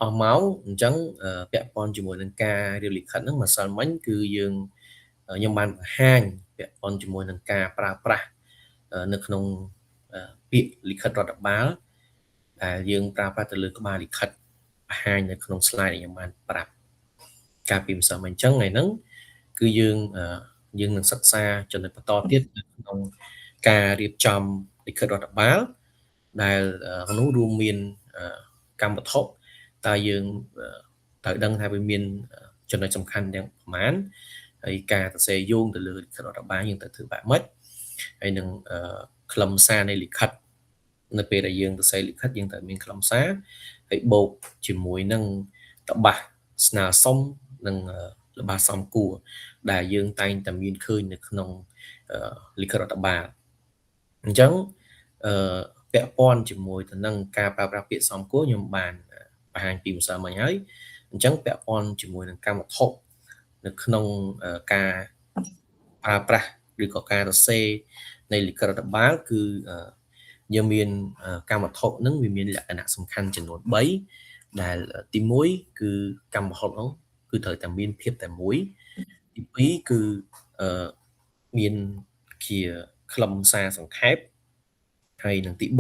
អស់មកអញ្ចឹងពាក់ព័ន្ធជាមួយនឹងការរៀបលិខិតហ្នឹងម្សិលមិញគឺយើងខ្ញុំបានបង្ហាញពាក់ព័ន្ធជាមួយនឹងការប្រើប្រាស់នៅក្នុងពាក្យលិខិតរដ្ឋបាលដែលយើងប្រើប្រាស់ទៅលើក្បាលលិខិតបង្ហាញនៅក្នុង slide ដែលខ្ញុំបានប្រាប់កាលពីម្សិលមិញអញ្ចឹងថ្ងៃហ្នឹងគឺយើងនឹងសិក្សាចំណុចបន្តទៀតនៅក្នុងការរៀបចំលិខិតរដ្ឋបាលដែលក្នុងនោះរួមមានកម្មវត្ថុតើយើងត្រូវដឹងថាវាមានចំណុចសំខាន់ទាំងប្រមាណហើយការសរសេរយោងទៅលើលិខិតរដ្ឋបាលយើងត្រូវធ្វើបែបម៉េចហើយនឹងខ្លឹមសារនៃលិខិតនៅពេលដែលយើងសរសេរលិខិតយើងត្រូវមានខ្លឹមសារហើយបូកជាមួយនឹងតបះស្នើសុំនិងល្បះសំគួរដែលយើងតែងតែមានឃើញនៅក្នុងលិខិតរដ្ឋបាលអញ្ចឹងពាក់ព័ន្ធជាមួយទៅនឹងការប្រើប្រាស់ពាក្យសំគួរខ្ញុំបានបង្ហាញពីម្សិលមិញហើយអញ្ចឹងពាក់ព័ន្ធជាមួយនឹងកម្មវត្ថុនៅក្នុងការប្រើប្រាស់ឬក៏ការសរសេរនៃលិខិតរដ្ឋបាលគឺយើងមានកម្មវត្ថុនឹងវាមានលក្ខណៈសំខាន់ចំនួន3ដែលទី1គឺកម្មវត្ថុនោះគឺត្រូវតែមានភាពតែមួយទី2គឺមានជាខ្លឹមសារសង្ខេបហើយនឹងទី3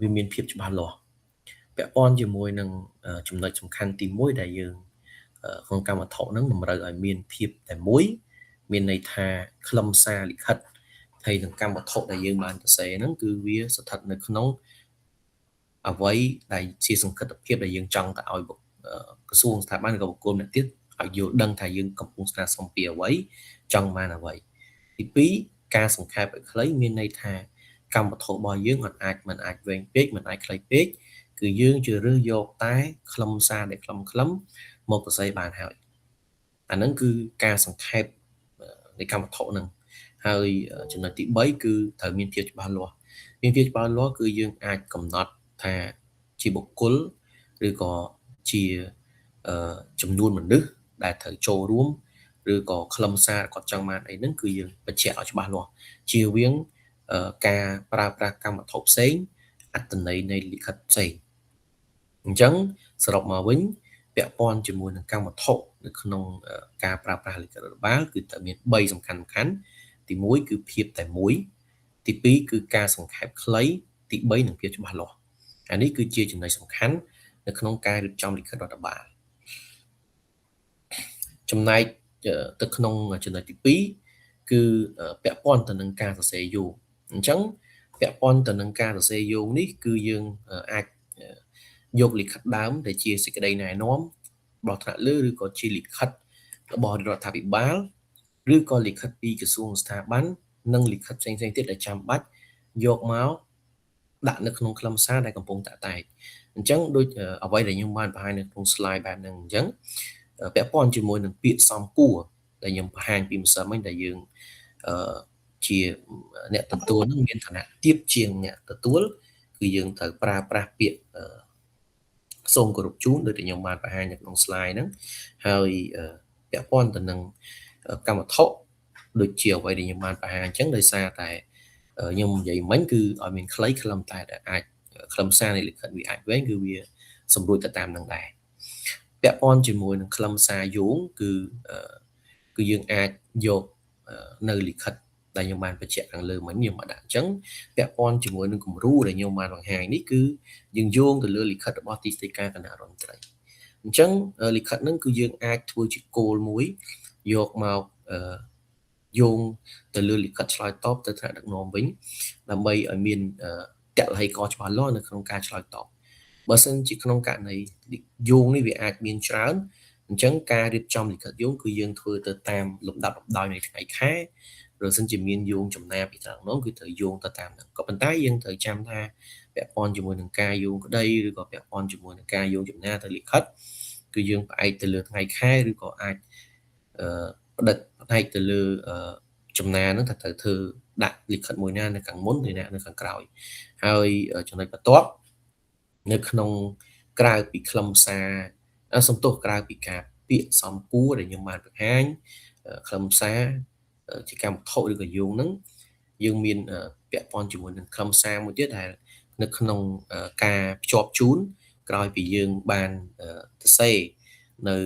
វាមានភាពច្បាស់លាស់ពាក់ព័ន្ធជាមួយនឹងចំណុចសំខាន់ទី1ដែលយើងក្នុងកម្មវត្ថុហ្នឹងតម្រូវឲ្យមានភាពតែមួយមានន័យថាខ្លឹមសារលិខិតហើយនឹងកម្មវត្ថុដែលយើងបានសរសេរហ្នឹងគឺវាស្ថិតនៅក្នុងអ្វីដែលជាសង្កេតភាពដែលយើងចង់ទៅឲ្យក្រសួងស្ថាប័នឬក៏បុគ្គលម្នាក់ទៀតឲ្យយល់ដឹងថាយើងកំពុងស្នើសុំពីអ្វីចង់បានអ្វីទី2ការសង្ខេបឲ្យខ្លីមានន័យថាកម្មវត្ថុរបស់យើងមិនអាចវែងពេកមិនអាចខ្លីពេកគឺយើងជ្រើសរើសយកតែខ្លឹមសារដែលខ្លឹមមកសរសេរបានហើយអាហ្នឹងគឺការសង្ខេបនៃកម្មវត្ថុហ្នឹងហើយចំណុចទី3គឺត្រូវមានភាពច្បាស់លាស់មានភាពច្បាស់លាស់គឺយើងអាចកំណត់ថាជាបុគ្គលឬក៏ជាចំនួនមនុស្សដែលត្រូវចូលរួមឬក៏ខ្លឹមសារគាត់ចង់បានអីហ្នឹងគឺយើងបញ្ជាក់ឲ្យច្បាស់លាស់ជៀសវាងការប្រើប្រាស់កម្មវត្ថុផ្សេងអត្ថន័យនៃលិខិតផ្សេងអញ្ចឹងសរុបមកវិញពាក់ព័ន្ធជាមួយនឹងកម្មវត្ថុនៅក្នុងការប្រើប្រាស់លិខិតរដ្ឋបាលគឺតែមាន3សំខាន់ទី1គឺភាពតែមួយទី2គឺការសង្ខេបខ្លីទី3នឹងភាពច្បាស់លាស់អានេះគឺជាចំណុចសំខាន់នៅក្នុងការរៀបចំលិខិតរដ្ឋបាលចំណែកទៅក្នុងចំណុចទី2គឺពាក់ព័ន្ធទៅនឹងការសរសេរយោងអញ្ចឹងពាក់ព័ន្ធទៅនឹងការសរសេរយោងនេះគឺយើងអាចយកលិខិតដើមដែលជាសេចក្តីណែនាំរបស់ថ្នាក់លើឬក៏ជាលិខិតរបស់រដ្ឋាភិបាលឬក៏លិខិតពីក្រសួងស្ថាប័ននិងលិខិតផ្សេងៗទៀតដែលចាំបាច់យកមកដាក់នៅក្នុងខ្លឹមសារដែលកំពុងតាក់តែងអញ្ចឹងដូចអ្វីដែលខ្ញុំបានបង្ហាញនៅក្នុង slide បែបហ្នឹងអញ្ចឹងពាក់ព័ន្ធជាមួយនឹងពាក្យសំគួរដែលខ្ញុំបង្ហាញពីម្សិលមិញដែលយើងជាអ្នកទទួលនឹងមានឋានៈទាបជាងអ្នកទទួលគឺយើងត្រូវប្រើប្រាស់ពាក្យសូមគោរពជូនដូចដែលខ្ញុំបានបង្ហាញនៅក្នុង slide ហ្នឹងហើយពាក់ព័ន្ធទៅនឹងកម្មវត្ថុដូចជាអ្វីដែលខ្ញុំបានបង្ហាញអញ្ចឹងដោយសារតែខ្ញុំនិយាយមិញគឺឲ្យមានខ្លីខ្លឹមតែដែលអាចខ្លឹមសារនៃលិខិតវាអាចវែងគឺវាសម្រួលទៅតាមនឹងដែរពាក់ព័ន្ធជាមួយនឹងខ្លឹមសារយោងគឺយើងអាចយកនៅលិខិតដែលខ្ញុំបានបញ្ជាក់ខាងលើមិញខ្ញុំបានដាក់អញ្ចឹងពាក់ព័ន្ធជាមួយនឹងគំរូដែលខ្ញុំបានបង្ហាញនេះគឺយើងយោងទៅលើលិខិតរបស់ទីស្តីការគណៈរដ្ឋមន្ត្រីអញ្ចឹងលិខិតហ្នឹងគឺយើងអាចធ្វើជាគោលមួយយកមកយោងទៅលើលិខិតឆ្លើយតបទៅថ្នាក់ដឹកនាំវិញដើម្បីឲ្យមានតលហេកច្បាស់លាស់នៅក្នុងការឆ្លើយតបបើសិនជាក្នុងករណីយោងនេះវាអាចមានច្រើនអញ្ចឹងការរៀបចំលិខិតយោងគឺយើងធ្វើទៅតាមលំដាប់លំដោយនៃថ្ងៃខែបើសិនជាមានយោងចំណាពីថ្នាក់នោះគឺត្រូវយោងទៅតាមហ្នឹងក៏ប៉ុន្តែយើងត្រូវចាំថាពាក់ព័ន្ធជាមួយនឹងការយោងក្តីឬក៏ពាក់ព័ន្ធជាមួយនឹងការយោងចំណាទៅលិខិតគឺយើងផ្អែកទៅលើថ្ងៃខែឬក៏អាចផ្អែកទៅលើចំណាហ្នឹងថាត្រូវធ្វើដាក់លិខិតមួយណានៅខាងមុនឬណានៅខាងក្រោយហើយចំណុចបន្ទាប់នៅក្នុងក្រៅពីខ្លឹមសារសំទោសក្រៅពីការពាក្យសំគួរដែលខ្ញុំបានបង្ហាញខ្លឹមសារជាកម្មវត្ថុឬក៏យោងហ្នឹងយើងមានពាក់ព័ន្ធជាមួយនឹងខ្លឹមសារមួយទៀតដែលនៅក្នុងការភ្ជាប់ជូន ក្រោយពីយើងបានសរសេរនៅ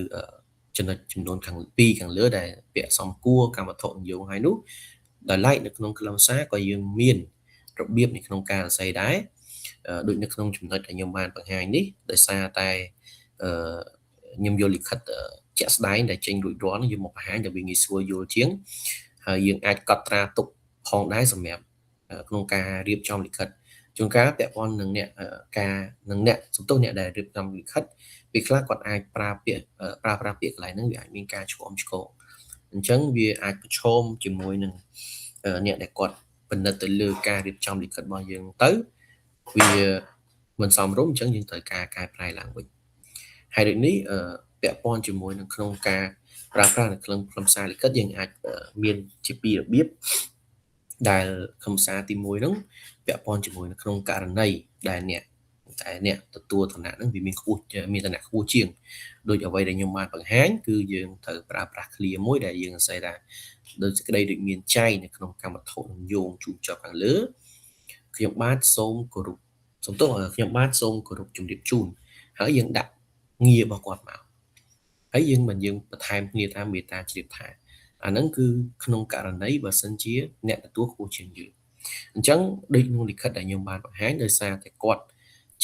ចំណុចចំនួនខាងពីរខាងលើដែលពាក្យសំគួរកម្មវត្ថុនិយមហើយនោះដោយឡែកនៅក្នុងខ្លឹមសារក៏យើងមានរបៀបនៅក្នុងការសរសេរដែរដូចនៅក្នុងចំណុចដែលខ្ញុំបានបង្ហាញនេះដោយសារតែខ្ញុំយកលិខិតជាក់ស្ដែងដែលចេញរួចរាល់នោះយកមកបង្ហាញដើម្បីងាយស្រួលយល់ជាងហើយយើងអាចកត់ត្រាទុកផងដែរសម្រាប់ក្នុងការរៀបចំលិខិតជួនកាលពាក់ព័ន្ធនឹងអ្នកសំទោសអ្នកដែលរៀបចំលិខិតពេលខ្លះគាត់អាចប្រើពាក្យកន្លែងហ្នឹងវាអាចមានការឆ្កងអញ្ចឹងវាអាចប្រឈមជាមួយនឹងអ្នកដែលគាត់ពិនិត្យទៅលើការរៀបចំលិខិតរបស់យើងទៅវាមិនសមរម្យអញ្ចឹងយើងត្រូវការកែប្រែឡើងវិញហើយដូចនេះពាក់ព័ន្ធជាមួយនឹងក្នុងការប្រើប្រាស់នៅក្នុងខ្លឹមសារលិខិតយើងអាចមានជាពីររបៀបដែលខ្លឹមសារទី1ហ្នឹងពាក់ព័ន្ធជាមួយនៅក្នុងករណីដែលអ្នកទទួលឋានៈហ្នឹងវាមានឋានៈខ្ពស់ជាងដូចអ្វីដែលខ្ញុំបានបង្ហាញគឺយើងត្រូវប្រើប្រាស់ឃ្លាមួយដែលយើងសរសេរថាដោយសេចក្តីដូចមានចែងនៅក្នុងកម្មវត្ថុនឹងយោងជូនចប់ខាងលើខ្ញុំបាទសូមគោរពជំរាបជូនហើយយើងដាក់ងាររបស់គាត់មកហើយយើងបន្ថែមគ្នាថាមេត្តាជ្រាបថាអាហ្នឹងគឺក្នុងករណីបើសិនជាអ្នកទទួលខ្ពស់ជាងយើងអញ្ចឹងដូចក្នុងលិខិតដែលខ្ញុំបានបង្ហាញដោយសារតែគាត់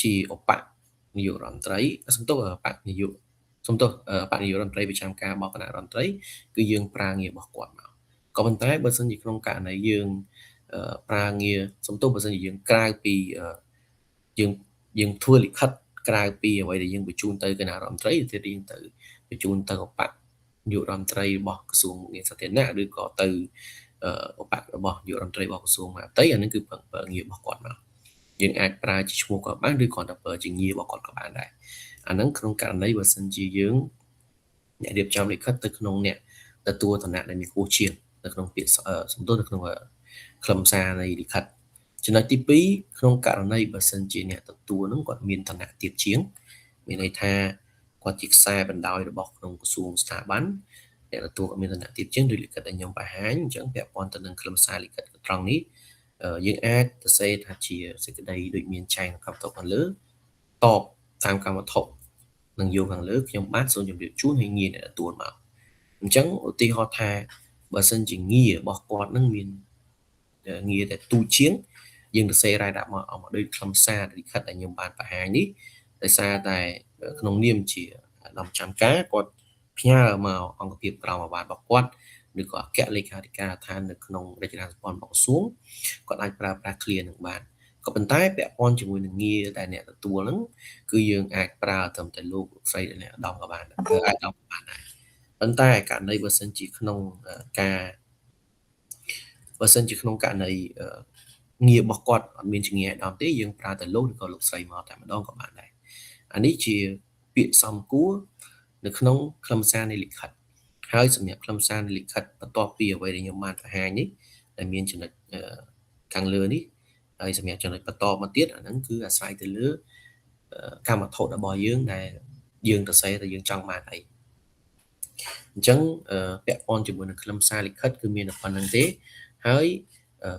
ជាឧបនាយករដ្ឋមន្ត្រីឧបនាយករដ្ឋមន្ត្រីប្រចាំការរបស់គណៈរដ្ឋមន្ត្រីគឺយើងប្រើងាររបស់គាត់មកក៏ប៉ុន្តែបើសិនជាក្នុងករណីយើងប្រើងារបើសិនជាយើងក្រៅពីយើងធ្វើលិខិតក្រៅពីអ្វីដែលយើងបញ្ជូនទៅគណៈរដ្ឋមន្ត្រីទៅរៀងទៅបញ្ជូនទៅឧបនាយករដ្ឋមន្ត្រីរបស់ក្រសួងមុខងារសាធារណៈឬក៏ទៅឧបរបស់នាយករដ្ឋមន្ត្រីរបស់ក្រសួងមហាផ្ទៃអានឹងគឺប្រើងាររបស់គាត់មកយើងអាចប្រើជាឈ្មោះគាត់បានឬគ្រាន់តែប្រើជាងាររបស់គាត់ក៏បានដែរអានឹងក្នុងករណីបើសិនជាយើងអ្នករៀបចំលិខិតទៅក្នុងអ្នកទទួលឋានៈដែលមានខ្ពស់ជាងនៅក្នុងពាក្យសំដៅនៅក្នុងខ្លឹមសារនៃលិខិតចំណុចទី2ក្នុងករណីបើសិនជាអ្នកទទួលនឹងគាត់មានឋានៈទាបជាងមានន័យថាគាត់ជាខ្សែបណ្ដោយរបស់ក្នុងក្រសួងស្ថាប័នអ្នកទទួលក៏មានឋានៈទាបជាងដោយលិខិតដែលខ្ញុំបង្ហាញអញ្ចឹងពាក់ព័ន្ធទៅនឹងខ្លឹមសារលិខិតត្រង់នេះយើងអាចសរសេរថាជាសេចក្តីដូចមានចែងកម្មវត្ថុខាងលើតបតាមកម្មវត្ថុនឹងយកខាងលើខ្ញុំបាទសូមជម្រាបជូនឲ្យងារអ្នកទទួលមកអញ្ចឹងឧទាហរណ៍ថាបើសិនជាងាររបស់គាត់នឹងមានងារតែទូជាងយើងសរសេររ៉ាយដាក់មកអមដូចខ្លឹមសារលិខិតដែលខ្ញុំបានបង្ហាញនេះដោយសារតែក្នុងនាមជាដំចាំការគាត់ផ្ញើមកអង្គភាពក្រមអាវ៉ាតរបស់គាត់ឬក៏អគ្គលេខាធិការដ្ឋាននៅក្នុងរចនាសម្ព័ន្ធរបស់ក្រសួងគាត់អាចប្រើប្រាស់ឃ្លានឹងបានក៏ប៉ុន្តែពាក់ព័ន្ធជាមួយនឹងងារដែលអ្នកទទួលហ្នឹងគឺយើងអាចប្រើត្រឹមតែលោកស្រីដែលអ្នកឧត្តមក៏បានអាចឧត្តមក៏បានដែរប៉ុន្តែករណីបើសិនជាក្នុងករណីងាររបស់គាត់អត់មានជំនាញឧត្តមទេយើងប្រើតែលោកឬក៏លោកស្រីមកតែម្ដងក៏បានដែរអានេះជាពាក្យសំគួរនៅក្នុងខ្លឹមសារនៃលិខិតហើយសម្រាប់ខ្លឹមសារនៃលិខិតបន្ទាប់ពីអ្វីដែលខ្ញុំបានបង្ហាញនេះដែលមានចំណុចខាងលើនេះហើយសម្រាប់ចំណុចបន្តមកទៀតអាហ្នឹងគឺអាស្រ័យទៅលើកម្មវត្ថុរបស់យើងដែលយើងសរសេរតែយើងចង់បានអីអញ្ចឹងពាក់ព័ន្ធជាមួយនឹងខ្លឹមសារលិខិតគឺមានតែប៉ុណ្្នឹងទេហើយ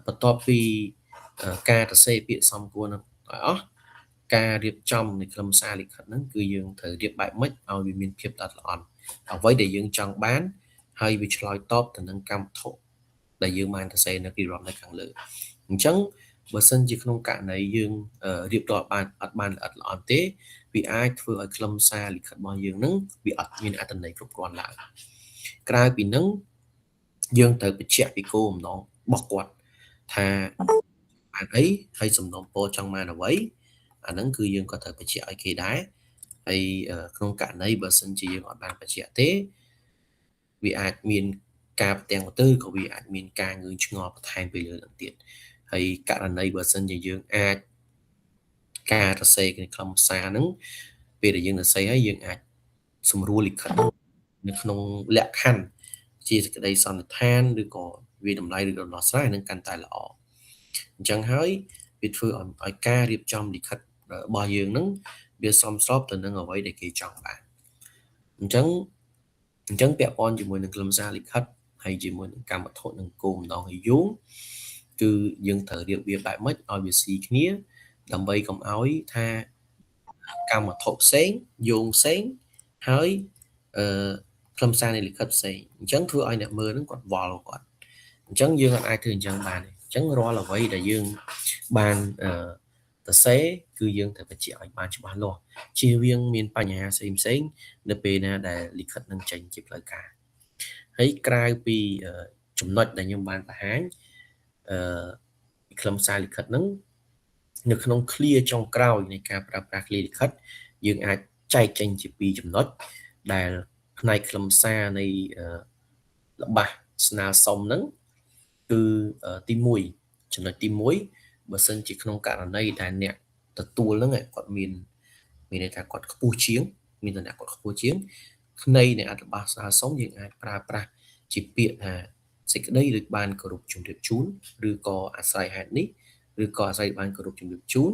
បន្ទាប់ពីការសរសេរពាក្យសំគួរនឹងអស់ការរៀបចំនៃខ្លឹមសារលិខិតហ្នឹងគឺយើងត្រូវរៀបបែបម៉េចឲ្យវាមានភាពល្អិតល្អន់អ្វីដែលយើងចង់បានហើយវាឆ្លើយតបទៅនឹងកម្មវត្ថុដែលយើងបានសរសេរនៅពីរដ្ឋនៅខាងលើអញ្ចឹងបើសិនជាក្នុងករណីយើងរៀបរាប់បានអត់បានល្អិតល្អន់ទេវាអាចធ្វើឲ្យខ្លឹមសារលិខិតរបស់យើងហ្នឹងវាអត់មានអត្ថន័យគ្រប់គ្រាន់ឡើយក្រៅពីហ្នឹងយើងត្រូវបញ្ជាក់ពីគោលបំណងរបស់គាត់ថាបានអីហើយសំណូមពរចង់បានអ្វីអាហ្នឹងគឺយើងក៏ត្រូវបញ្ជាក់ឲ្យគេដែរហើយក្នុងករណីបើសិនជាយើងអត់បានបញ្ជាក់ទេវាអាចមានការផ្ទាំងផ្ទើក៏វាអាចមានការងឿងឆ្ងល់បន្ថែមពីលើនឹងទៀតហើយករណីបើសិនជាយើងអាចការសរសេរខ្លឹមសារហ្នឹងពេលដែលយើងសរសេរហើយយើងអាចសម្រួលលិខិតនៅក្នុងលក្ខខណ្ឌជាសេចក្តីសន្និដ្ឋានឬក៏វាតម្លៃឬដំណោះស្រាយនឹងកាន់តែល្អអញ្ចឹងហើយវាធ្វើឲ្យការរៀបចំលិខិតរបស់យើងហ្នឹងវាសមស្របទៅនឹងអ្វីដែលគេចង់បានអញ្ចឹងពាក់ព័ន្ធជាមួយនឹងខ្លឹមសារលិខិតហើយជាមួយនឹងកម្មវត្ថុនឹងគោលម្ដងឲ្យយូរគឺយើងត្រូវរៀបវាបែបម៉េចឲ្យវាស៊ីគ្នាដើម្បីកុំឲ្យថា កម្មវត្ថុផ្សេងយោងផ្សេងហើយអឺខ្លឹមសារនៃលិខិតផ្សេងអញ្ចឹងធ្វើឲ្យអ្នកមើលហ្នឹងគាត់វល់គាត់អញ្ចឹងយើងអាចធ្វើអញ្ចឹងបានទេអញ្ចឹងរាល់អ្វីដែលយើងបានសរសេរគឺយើងត្រូវបញ្ជាក់ឲ្យបានច្បាស់លាស់ជៀសវាងមានបញ្ហាផ្សេងនៅពេលណាដែលលិខិតនឹងចេញជាផ្លូវការហើយក្រៅពីចំណុចដែលខ្ញុំបានបង្ហាញអឺខ្លឹមសារលិខិតហ្នឹងនៅក្នុង clear ចុងក្រោយនៃការប្រើប្រាស់ clear លិខិតយើងអាចចែកចេញជាពីរចំណុចដែលផ្នែកខ្លឹមសារនៃល្បះស្នើសុំហ្នឹងគឺទី1ចំណុចទី1បើសិនជាក្នុងករណីដែលអ្នកទទួលហ្នឹងគាត់មានន័យថាគាត់ខ្ពស់ជាងមានឋានៈគាត់ខ្ពស់ជាងនៃអត្ថបទស្នើសុំយើងអាចប្រើប្រាស់ជាពាក្យថាសេចក្តីដូចបានគោរពជំរាបជូនឬក៏អាស្រ័យហេតុនេះឬក៏អាស្រ័យបានគោរពជំរាបជូន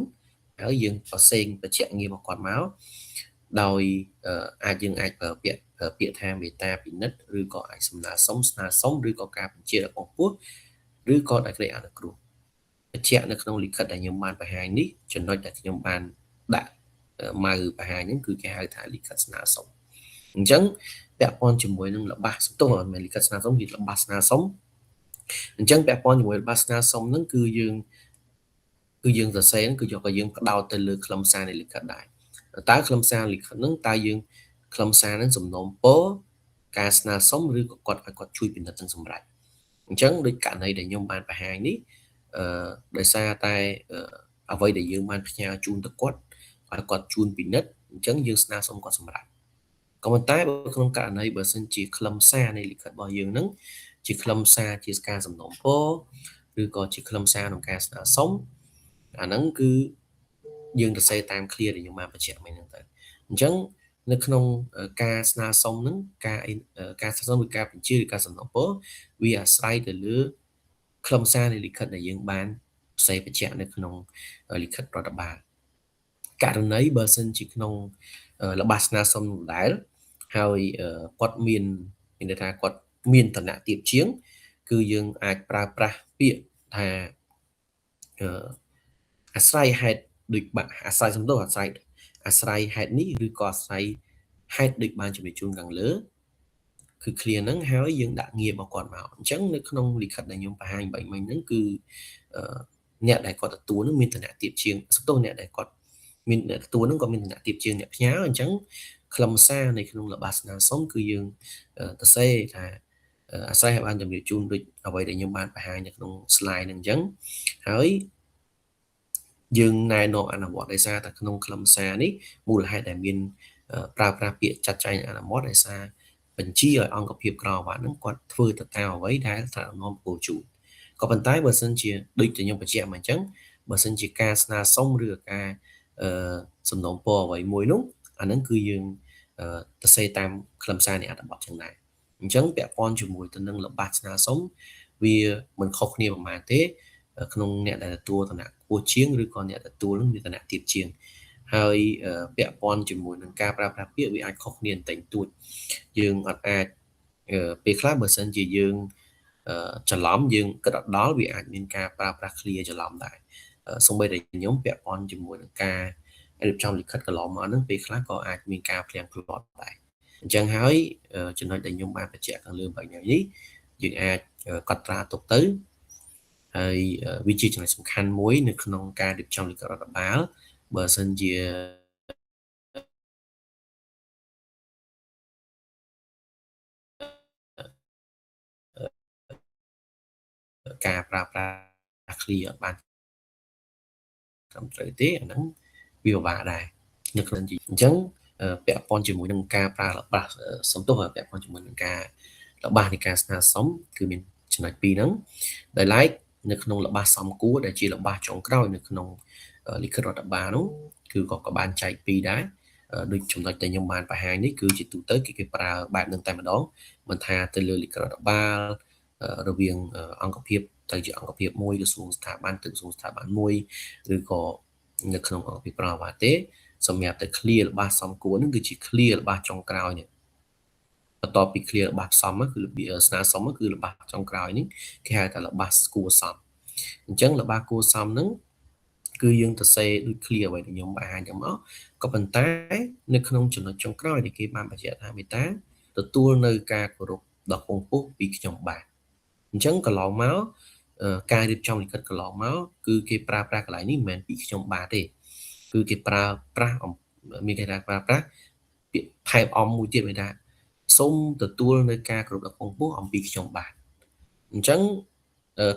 ហើយយើងផ្សេងបញ្ជាក់ងាររបស់គាត់មកដោយយើងអាចប្រើពាក្យថាមេត្តាពិនិត្យឬក៏អាចស្នើសុំឬក៏ការបញ្ជារបស់ពោះឬក៏ដោយក្តីអនុគ្រោះបញ្ជាក់នៅក្នុងលិខិតដែលខ្ញុំបានបង្ហាញនេះចំណុចដែលខ្ញុំបានដាក់ម៉ៅបង្ហាញហ្នឹងគឺគេហៅថាលិខិតស្នើសុំអញ្ចឹងពាក់ព័ន្ធជាមួយនឹងល្បះសំទោសអត់មែនលិខិតស្នើសុំគឺល្បះស្នើសុំអញ្ចឹងពាក់ព័ន្ធជាមួយល្បះស្នើសុំហ្នឹងគឺយើងសរសេរគឺយើងផ្ដោតទៅលើខ្លឹមសារនៃលិខិតដែរតើខ្លឹមសារលិខិតហ្នឹងតើយើងខ្លឹមសារហ្នឹងសំណូមពរការស្នើសុំឬក៏គាត់ជួយពិនិត្យទាំងសម្រាប់អញ្ចឹងដូចករណីដែលខ្ញុំបានបង្ហាញនេះដោយសារតែអ្វីដែលយើងបានផ្ញើជូនទៅគាត់ឲ្យគាត់ជួនពិនិត្យអញ្ចឹងយើងស្នើសុំគាត់សម្រាប់ក៏ប៉ុន្តែបើក្នុងករណីបើសិនជាខ្លឹមសារនៃលិខិតរបស់យើងហ្នឹងជាខ្លឹមសារជាការសំណូមពរឬក៏ជាខ្លឹមសារក្នុងការស្នើសុំអាហ្នឹងគឺយើងសរសេរតាម clear ដែលខ្ញុំបានបញ្ជាក់មិញហ្នឹងទៅអញ្ចឹងនៅក្នុងការស្នើសុំហ្នឹងការស្នើសុំឬការបញ្ជាឬការសំណូមពរវាអាស្រ័យទៅលើខ្លឹមសារនៃលិខិតដែលយើងបានផ្សេងបញ្ជាក់នៅក្នុងលិខិតរដ្ឋបាលករណីបើសិនជាក្នុងល្បះស្នើសុំដែលហើយគាត់មានន័យថាគាត់មានឋានៈទាបជាងគឺយើងអាចប្រើប្រាស់ពាក្យថាអាស្រ័យហេតុដូចអាស្រ័យសំដៅអាស្រ័យហេតុនេះឬក៏អាស្រ័យហេតុដូចបានជំរាបជូនខាងលើគឺ clear ហ្នឹងហើយយើងដាក់ងាររបស់គាត់មកអញ្ចឹងនៅក្នុងលិខិតដែលខ្ញុំបង្ហាញបែបមិញហ្នឹងគឺអ្នកដែលគាត់ទទួលនឹងមានឋានៈទាបជាងសំដៅអ្នកដែលគាត់មានអ្នកទទួលនឹងក៏មានឋានៈទាបជាងអ្នកផ្ញើអញ្ចឹងខ្លឹមសារនៅក្នុងល្បះស្នើសុំគឺយើងសរសេរថាអាស្រ័យឲ្យបានជំរាបជូនដូចអ្វីដែលខ្ញុំបានបង្ហាញនៅក្នុង slide ហ្នឹងអញ្ចឹងហើយយើងណែនាំអនុវត្តដោយសារតែក្នុងខ្លឹមសារនេះមូលហេតុដែលមានប្រើប្រាស់ពាក្យចាត់ចែងអនុវត្តដោយសារបញ្ជាឲ្យអង្គភាពក្រមអាវ៉ាត់ហ្នឹងគាត់ធ្វើទៅតាមអ្វីដែលថ្នាក់ដឹកនាំគោលជូនក៏ប៉ុន្តែបើសិនជាដូចតែខ្ញុំបញ្ជាក់មកអញ្ចឹងបើសិនជាការស្នើសុំឬការសំណូមពរអ្វីមួយនោះអាហ្នឹងគឺយើងសរសេរតាមខ្លឹមសារនៃអត្ថបទចឹងដែរអញ្ចឹងពាក់ព័ន្ធជាមួយទៅនឹងល្បះស្នើសុំវាមិនខុសគ្នាប្រហែលទេក្នុងអ្នកដែលទទួលឋានៈខ្ពស់ជាងឬក៏អ្នកទទួលនឹងមានឋានៈទាបជាងហើយពាក់ព័ន្ធជាមួយនឹងការប្រើប្រាស់ពាក្យវាអាចខុសគ្នាបន្តិចតួចយើងអត់អាចពេលខ្លះបើសិនជាយើងច្រឡំយើងគិតអត់ដល់វាអាចមានការប្រើប្រាស់ clear ច្រឡំដែរសូម្បីតែខ្ញុំពាក់ព័ន្ធជាមួយនឹងការរៀបចំលិខិតកន្លងមកហ្នឹងពេលខ្លះក៏អាចមានការភ្លៀងភ្លាត់ដែរអញ្ចឹងហើយចំណុចដែលខ្ញុំបានបញ្ជាក់ខាងលើបែបនេះយើងអាចកត់ត្រាទុកទៅហើយវាជាចំណុចសំខាន់មួយនៅក្នុងការរៀបចំលិខិតរដ្ឋបាលបើសិនជាការប្រើប្រាស់ clear អត់បានត្រឹមត្រូវទេអាហ្នឹងវាពិបាកដែរនៅក្នុងអញ្ចឹងពាក់ព័ន្ធជាមួយនឹងការប្រើល្បះសំទោសពាក់ព័ន្ធជាមួយនឹងការល្បះនៃការស្នើសុំគឺមានចំណុចពីរហ្នឹងដោយឡែកនៅក្នុងល្បះសំគួរដែលជាល្បះចុងក្រោយនៅក្នុងលិខិតរដ្ឋបាលនោះគឺក៏បានចែកពីរដែរដូចចំណុចដែលខ្ញុំបានបង្ហាញនេះគឺជាទូទៅគេប្រើបែបហ្នឹងតែម្ដងមិនថាទៅលើលិខិតរដ្ឋបាលរវាងអង្គភាពទៅជាអង្គភាពមួយក្រសួងស្ថាប័នទៅក្រសួងស្ថាប័នមួយឬក៏នៅក្នុងអង្គភាពប្រវត្តិទេសម្រាប់តែ clear ល្បះសំគួរនឹងគឺជា clear ល្បះចុងក្រោយនេះបន្ទាប់ពី clear ល្បះសំគឺរបៀបស្នើសុំគឺល្បះចុងក្រោយនេះគេហៅថាល្បះគួរសមអញ្ចឹងល្បះគួរសមហ្នឹង គឺយើងទៅសេដូច clear អ្វីដែលខ្ញុំបានអានចឹងមកក៏ប៉ុន្តែនៅក្នុងចំណុចចុងក្រោយដែលគេបានបញ្ជាក់ថាមេត្តាទទួលនៅការគោរពដ៏ខ្ពង់ខ្ពស់ពីខ្ញុំបាទអញ្ចឹងកន្លងមកការរៀបចំលិខិតកន្លងមកគឺគេប្រើប្រាស់កន្លែងនេះមិនមែនពីខ្ញុំបាទទេគឺគេប្រើប្រាស់មានគេថាប្រើប្រាស់ពាក្យថែបអំមួយទៀតមានថាសូមទទួលនៅការគោរពដ៏ខ្ពង់ខ្ពស់អំពីខ្ញុំបាទអញ្ចឹង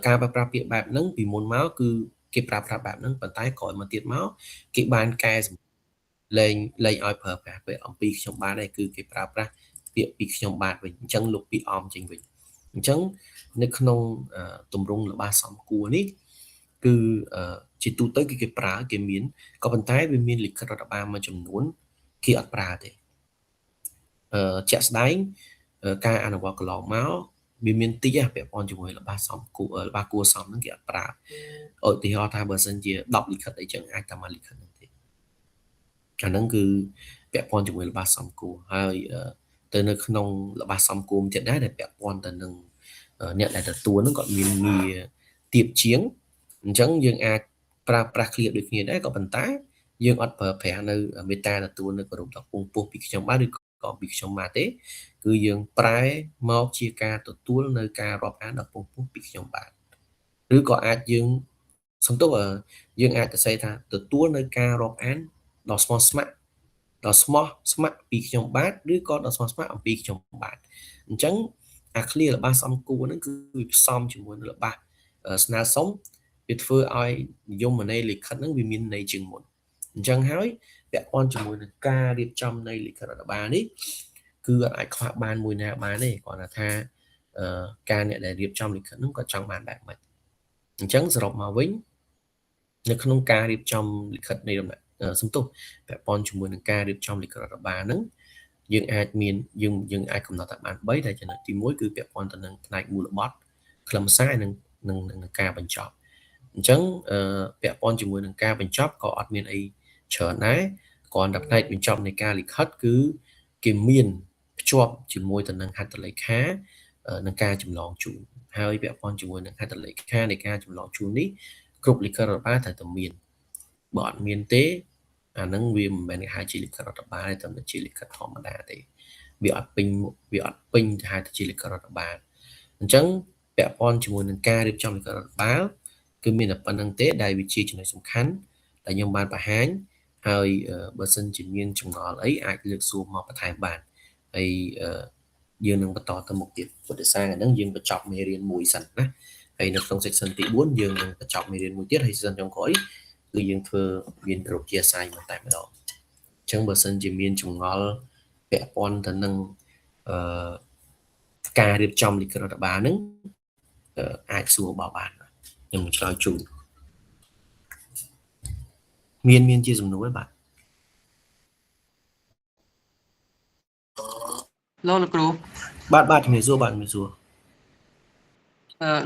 ការប្រើប្រាស់ពាក្យបែបហ្នឹងពីមុនមកគឺគេប្រើប្រាស់បែបហ្នឹងប៉ុន្តែក្រោយមកទៀតមកគេបានកែលែងឲ្យប្រើប្រាស់ពាក្យអំពីខ្ញុំបាទដែរគឺគេប្រើប្រាស់ពាក្យពីខ្ញុំបាទវិញអញ្ចឹងលុបពាក្យអំចេញវិញអញ្ចឹងនៅក្នុងទម្រង់របស់សំគួរនេះគឺជាទូទៅគឺគេប្រើគេមានក៏ប៉ុន្តែវាមានលិខិតរដ្ឋបាលមួយចំនួនគេអត់ប្រើទេជាក់ស្ដែងការអនុវត្តកន្លងមកវាមានតិចពាក់ព័ន្ធជាមួយរបស់សំគួររបស់គួរសមហ្នឹងគេអត់ប្រើឧទាហរណ៍ថាបើសិនជា10លិខិតអីចឹងអាចតែមួយលិខិតហ្នឹងទេអាហ្នឹងគឺពាក់ព័ន្ធជាមួយរបស់សំគួរហើយទៅនៅក្នុងរបស់សំគួរទៀតដែរដែលពាក់ព័ន្ធទៅនឹងអ្នកដែលទទួលហ្នឹងគាត់មានងារទៀបជាងអញ្ចឹងយើងអាចប្រើប្រាស់ឃ្លាដូចគ្នាដែរក៏ប៉ុន្តែយើងអត់ប្រើប្រាស់នៅមេត្តាទទួលនៅគោរពដល់ពងពោះពីខ្ញុំបាទឬក៏ពីខ្ញុំបាទទេគឺយើងប្រែមកជាការទទួលនៅការរាប់អានដល់ពងពោះពីខ្ញុំបាទឬក៏អាចយើងសំទោសយើងអាចទៅសេថាទទួលនៅការរាប់អានដល់ស្មោះស្ម័គ្រពីខ្ញុំបាទឬក៏ដល់ស្មោះស្ម័គ្រអំពីខ្ញុំបាទអញ្ចឹងអាឃ្លារបស់សំគួរហ្នឹងគឺវាផ្សំជាមួយនឹងរបស់ស្នើសុំវាធ្វើឲ្យនិយមន័យលិខិតហ្នឹងវាមានន័យជាងមុនអញ្ចឹងហើយពាក់ព័ន្ធជាមួយនឹងការរៀបចំនៃលិខិតរដ្ឋបាលនេះគឺអាចខ្វះបានមួយណាបានទេគាត់ថាការអ្នកដែលរៀបចំលិខិតហ្នឹងគាត់ចង់បានបែបម៉េចអញ្ចឹងសរុបមកវិញនៅក្នុងការរៀបចំលិខិតនៃដំណាក់សំទោសពាក់ព័ន្ធជាមួយនឹងការរៀបចំលិខិតរដ្ឋបាលហ្នឹងយើងអាចមានយើងអាចកំណត់ថាបាន3ដែលចំណុចទី1គឺពាក់ព័ន្ធទៅនឹងផ្នែកមូលបត់ខ្លឹមសារនិងការបញ្ចប់អញ្ចឹងពាក់ព័ន្ធជាមួយនឹងការបញ្ចប់ក៏អត់មានអីច្រើនដែរគ្រាន់តែផ្នែកបញ្ចប់នៃការលិខិតគឺគេមានភ្ជាប់ជាមួយទៅនឹងហត្ថលេខានិងការចម្លងជូនហើយពាក់ព័ន្ធជាមួយនឹងហត្ថលេខានៃការចម្លងជូននេះគ្រប់លិខិតរដ្ឋបាលត្រូវតែមានបើអត់មានទេអាហ្នឹងវាមិនមែនគេហៅជាលិខិតរដ្ឋបាលទេតែជាលិខិតធម្មតាទេវាអត់ពេញទៅហៅថាជាលិខិតរដ្ឋបាលអញ្ចឹងពាក់ព័ន្ធជាមួយនឹងការរៀបចំលិខិតរដ្ឋបាលគឺមានតែប៉ុណ្្នឹងទេដែលវាជាចំណុចសំខាន់ដែលខ្ញុំបានបង្ហាញហើយបើសិនជាមានចម្ងល់អីអាចលើកសួរមកបន្ថែមបានហើយយើងនឹងបន្តទៅមុខទៀតពុទ្ធសាសនាហ្នឹងយើងបញ្ចប់មេរៀនមួយសិនណាហើយនៅក្នុង section ទី4យើងនឹងបញ្ចប់មេរៀនមួយទៀតហើយ section ចុងក្រោយគឺយើងធ្វើមានរូបជា assignment តែម្ដងអញ្ចឹងបើសិនជាមានចម្ងល់ពាក់ព័ន្ធទៅនឹងការរៀបចំលិខិតរដ្ឋបាលហ្នឹងអាចសួរបោបានខ្ញុំឆ្លើយជូនមានជាសំណួរបាទលោកគ្រូបាទជំរាបសួរបាទជំរាបសួរ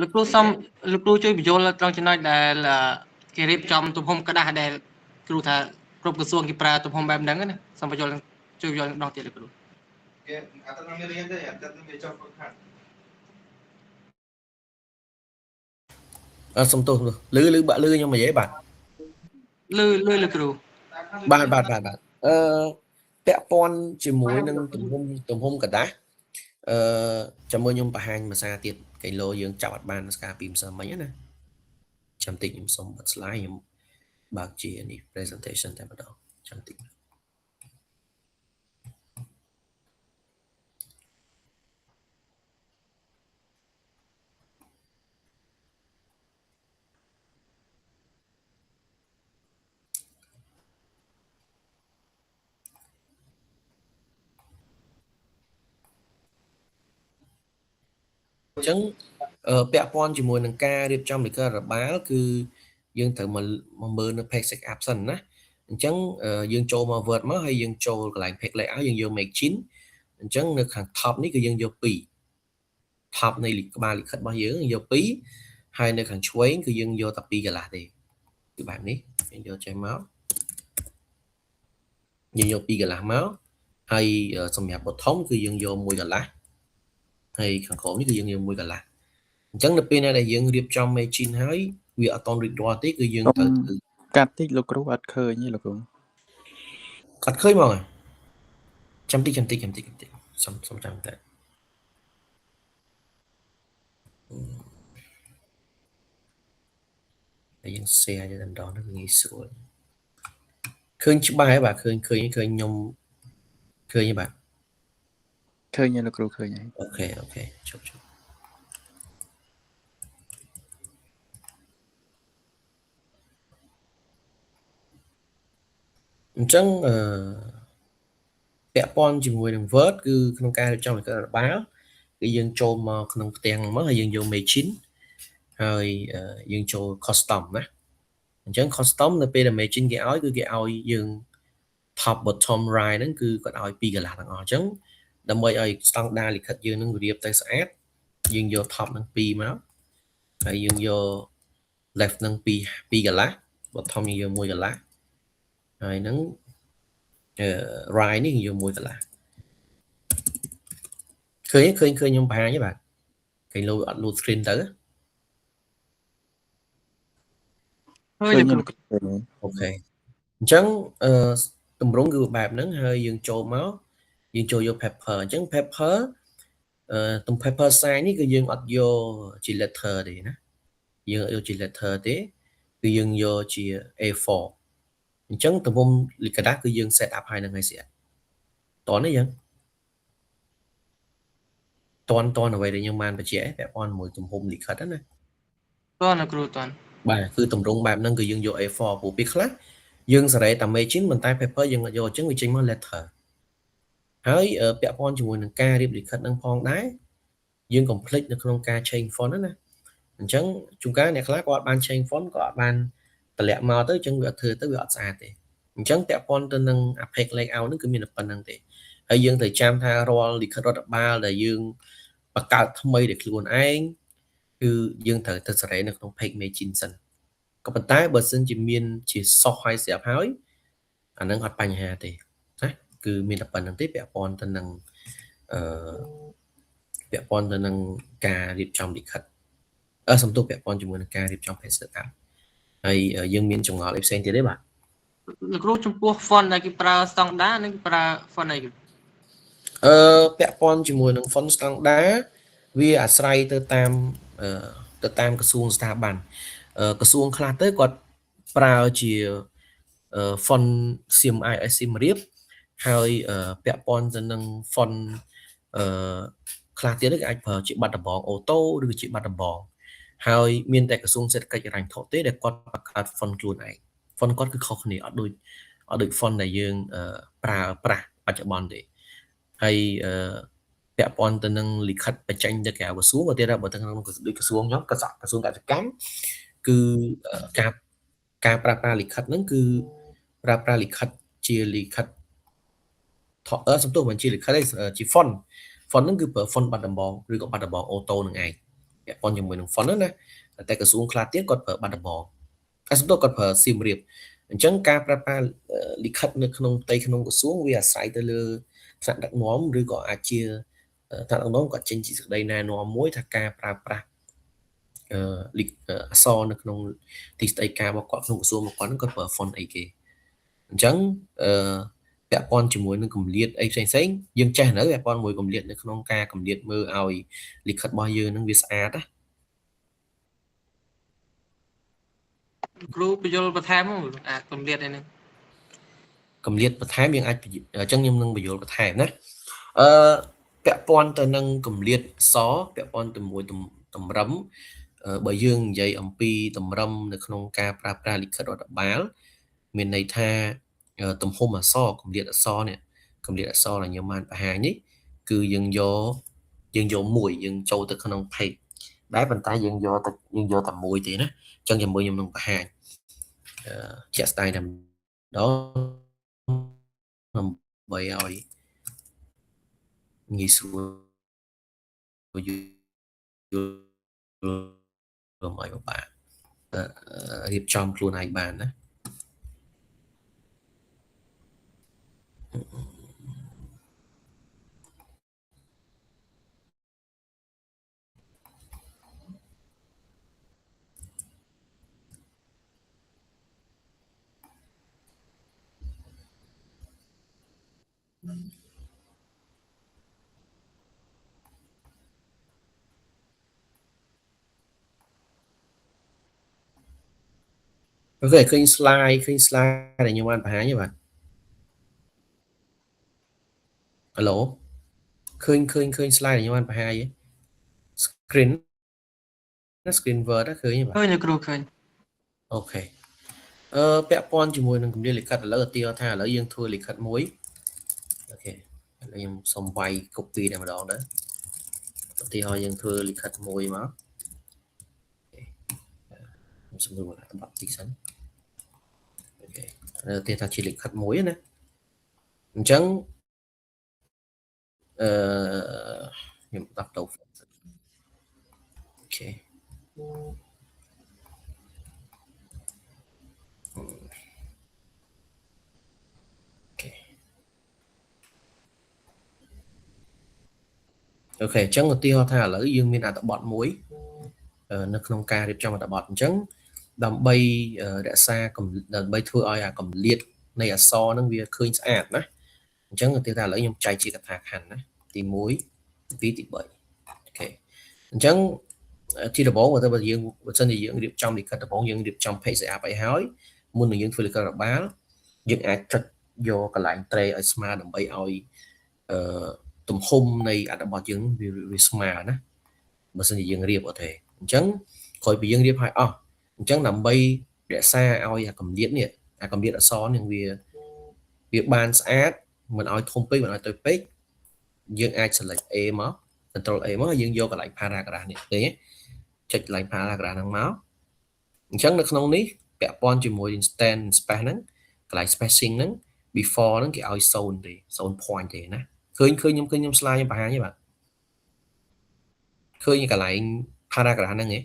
លោកគ្រូជួយបញ្យល់ត្រង់ចំណុចដែលគេរៀបចំទំហំกระดาษដែលគ្រូថាគ្រប់ក្រសួងគេប្រើទំហំបែបហ្នឹងណាសូមបញ្យល់ជួយបញ្យល់ម្ដងទៀតលោកគ្រូគេអត់ទៅរៀនទេអត់ទៅវាចុះฝึกហាត់សំទោសលឺបាក់លឺខ្ញុំនិយាយបាទលឺលោកគ្រូបាទពាក់ព័ន្ធជាមួយនឹងទំហំกระดาษចាំមើលខ្ញុំបង្ហាញភាសាទៀតកីឡូយើងចាប់អត់បានស្ការពីម្សិលមិញណាចាំតិចខ្ញុំសុំបិទ slide ខ្ញុំបើកជានេះ presentation តែម្ដងចាំតិចអញ្ចឹងពាក់ព័ន្ធជាមួយនឹងការរៀបចំលិខិតរដ្ឋបាលគឺយើងត្រូវមកមើលនៅ page setup សិនណាអញ្ចឹងយើងចូលមក Word មកហើយយើងចូលកន្លែង page layout យើងយក Magin អញ្ចឹងនៅខាង top នេះគឺយើងយក2 top នៃក្បាលលិខិតរបស់យើងយក2ហើយនៅខាងឆ្វេងគឺយើងយកតែ2កន្លះទេគឺបែបនេះយើងយកចេញមកយើងយក2កន្លះមកហើយសម្រាប់ bottom គឺយើងយក1កន្លះហើយខាងក្រោមនេះគឺយើងយក1កន្លះអញ្ចឹងនៅពេលណាដែលយើងរៀបចំ Magin ហើយវាអត់តរៀបរាល់ទេគឺយើងត្រូវ cắt tích lục rú ắt khơi như lục rú cắt khơi mà chăm tí xong chăm thế để dân xe cho nên đó nó nghĩ sủa khơi chứ bài bà khơi nhông khơi như bạn khơi như lục rú khơi như ok chụp chẳng vẽ pon chỉ ngồi đằng vớt cứ không ca trong cái báo cái dân châu mà không tiền mất hay dân vô mày chín rồi dân châu custom á chẳng custom là bây giờ mày chín cái áo cứ cái áo dân top bottom right nó cứ có áo pi cái là thằng chẳng đâm bây ai standard lịch khách dân nó người điệp tay sát dân vô top nó pi máu rồi dân vô left nó pi pi cái lá bottom dân vô môi cái lá rồi nó right nó vô môi cái lá khơi nhung bà với bạn cái lưu screen tới khơi như lục rú ok chẳng tùm rúng gửi bạp nắng hơi dương trô máu dương trô vô pepper chẳng pepper tùm pepper sai ní cứ dương ọt vô chỉ letter đi nè dương vô chỉ letter thế cứ dương vô chỉ A4 chẳng tùm hôm lịch cả đá cứ dương set up hai năng hay sẽ toán đấy dân toán ở vậy để nhưng mà bà trẻ bẹp on mỗi tùm hôm lịch khất đó nè toàn là kêu toàn bà cứ tùm rúng bạp nắng cứ dương vô A4 của biết khác dương sẽ tầm mấy chín mình tay paper dương vô chứng vì chính mà letterហើយពាក់ព័ន្ធជាមួយនឹងការរៀបលិខិតនឹងផងដែរយើងកុំភ្លេចនៅក្នុងការ change font ណាអញ្ចឹងជួនកាលអ្នកខ្លះក៏អត់បាន change font ក៏អត់បានតម្លាក់មកទៅអញ្ចឹងវាអត់ធ្វើទៅវាអត់ស្អាតទេអញ្ចឹងពាក់ព័ន្ធទៅនឹង Apex layout ហ្នឹងគឺមានតែប៉ុណ្្នឹងទេហើយយើងត្រូវចាំថារាល់លិខិតរដ្ឋបាលដែលយើងបង្កើតថ្មីដោយខ្លួនឯងគឺយើងត្រូវទៅសេរីនៅក្នុង page margin សិនក៏ប៉ុន្តែបើសិនជាមានជាសោះហើយស្រាប់ហើយអាហ្នឹងអត់បញ្ហាទេណាគឺមានតែប៉ុណ្្នឹងទេពាក់ព័ន្ធទៅនឹងពាក់ព័ន្ធទៅនឹងការរៀបចំលិខិតសំទោសពាក់ព័ន្ធជាមួយនឹងការរៀបចំ page setup ហើយយើងមានចងល់អីផ្សេងទៀតទេបាទ លោកគ្រូចំពោះ font ដែលគេប្រើ standard និងគេប្រើ font អីពាក់ព័ន្ធជាមួយនឹង font standard វាអាស្រ័យទៅតាមក្រសួងស្ថាប័នក្រសួងខ្លះទៅគាត់ប្រើជា font CMYS សៀមរាបហើយពាក់ព័ន្ធទៅនឹង font ខ្លះទៀតគេអាចប្រើជាបាត់ដំបងអូតូឬជាបាត់ដំបងហើយមានតែក្រសួងសេដ្ឋកិច្ចហិរញ្ញវត្ថុទេដែលគាត់បង្កើត font ខ្លួនឯង font គាត់គឺខុសគ្នាអត់ដូច font ដែលយើងប្រើប្រាស់បច្ចុប្បន្នទេហើយពាក់ព័ន្ធទៅនឹងលិខិតបញ្ចេញទៅក្រៅក្រសួងក៏ទៀតដែរបើទៅក្នុងដូចក្រសួងខ្ញុំក្រសួងកសិកម្មគឺការប្រើប្រាស់លិខិតហ្នឹងគឺប្រើប្រាស់លិខិតជាលិខិតសំទោសមិនជាលិខិតទេជា font ហ្នឹងគឺប្រើ font បាត់ដំបងឬក៏បាត់ដំបងអូតូនឹងឯងពាក់ព័ន្ធជាមួយនឹង font ហ្នឹងណាតែក្រសួងខ្លះទៀតគាត់ប្រើបាត់ដំបងសំទោសគាត់ប្រើសៀមរាបអញ្ចឹងការប្រើប្រាស់លិខិតនៅក្នុងផ្ទៃក្នុងក្រសួងវាអាស្រ័យទៅលើថ្នាក់ដឹកនាំឬក៏អាចជាថ្នាក់ដឹកនាំគាត់ចេញជាសេចក្តីណែនាំមួយថាការប្រើប្រាស់អក្សរនៅក្នុងទីស្តីការរបស់គាត់ក្នុងក្រសួងរបស់គាត់ហ្នឹងគាត់ប្រើ font អីគេអញ្ចឹងពាក់ព័ន្ធជាមួយនឹងកម្រិតអីផ្សេងយើងចេះនៅពាក់ព័ន្ធមួយកម្រិតនៅក្នុងការកម្រិតមើលឲ្យលិខិតរបស់យើងនឹងវាស្អាតណាគ្រូបញ្យល់បន្ថែមអាកម្រិតឯហ្នឹងកម្រិតបន្ថែមយើងអាចអញ្ចឹងខ្ញុំនឹងបញ្យល់បន្ថែមណាពាក់ព័ន្ធទៅនឹងកម្រិតសពាក់ព័ន្ធជាមួយតម្រឹមបើយើងនិយាយអំពីតម្រឹមនៅក្នុងការប្រើប្រាស់លិខិតរដ្ឋបាលមានន័យថាទំហំអក្សរកម្រិតអក្សរនេះកម្រិតអក្សរដែលខ្ញុំបានបង្ហាញនេះគឺយើងយកមួយយើងចូលទៅក្នុង page ដែរប៉ុន្តែយើងយកតែមួយទេណាអញ្ចឹងជាមួយខ្ញុំនឹងបង្ហាញជាក់ស្ដែងតែម្ដងដើម្បីឲ្យងាយស្រួលយល់មកឲ្យបាទរៀបចំខ្លួនឯងបានណា ok ឃើញ slide ដែលខ្ញុំបានបង្ហាញទេបាទ Hello ឃើញ slide ដែលខ្ញុំបានបង្ហាញទេ screen word ឃើញទេបាទ ឃើញលោកគ្រូឃើញ អូខេពាក់ព័ន្ធជាមួយនឹងគម្លាតលិខិតឥឡូវឧទាហរណ៍ថាឥឡូវយើងធ្វើលិខិតមួយអូខេឥឡូវខ្ញុំសុំវាយ copy តែម្ដងទៅឧទាហរណ៍យើងធ្វើលិខិតមួយមកខ្ញុំសម្រួលបတ်តិចសិនអូខេឧទាហរណ៍ថាជាលិខិតមួយណាអញ្ចឹងខ្ញុំដាក់ទៅ អូខេអូខេអញ្ចឹងឧទាហរណ៍ថាឥឡូវយើងមានអត្ថបទមួយនៅក្នុងការរៀបចំអត្ថបទអញ្ចឹងដើម្បីរក្សាដើម្បីធ្វើឲ្យអាកម្លាតនៃអក្សរហ្នឹងវាឃើញស្អាតណាអញ្ចឹងឧទាហរណ៍ថាឥឡូវខ្ញុំចែកជាកថាខណ្ឌណាទី1ទី2ទី3អូខេអញ្ចឹងទីដំបូងបើយើងបើសិនជាយើងរៀបចំលិខិតដំបូងយើងរៀបចំ page setup ឲ្យហើយមុននឹងយើងធ្វើលិខិតរដ្ឋបាលយើងអាចចុចយកកន្លែង tray ឲ្យស្មើដើម្បីឲ្យទំហំនៃអត្ថបទយើងវាស្មើណាបើសិនជាយើងរៀបអត់ទេអញ្ចឹងក្រោយពីយើងរៀបឲ្យអស់អញ្ចឹងដើម្បីរក្សាឲ្យអាកម្លាតនេះអាកម្លាតអក្សរនេះវាបានស្អាតមិនឲ្យធំពេកមិនឲ្យតូចពេកយើងអាច select A មក control A មកយើងយកកន្លែង paragraph នេះទេចុចកន្លែង paragraph ហ្នឹងមកអញ្ចឹងនៅក្នុងនេះពាក់ព័ន្ធជាមួយ stand space ហ្នឹងកន្លែង spacing ហ្នឹង before ហ្នឹងគេឲ្យ0ទេ0 point ទេណាឃើញខ្ញុំ slide ខ្ញុំបង្ហាញទេបាទឃើញកន្លែង paragraph ហ្នឹងទេ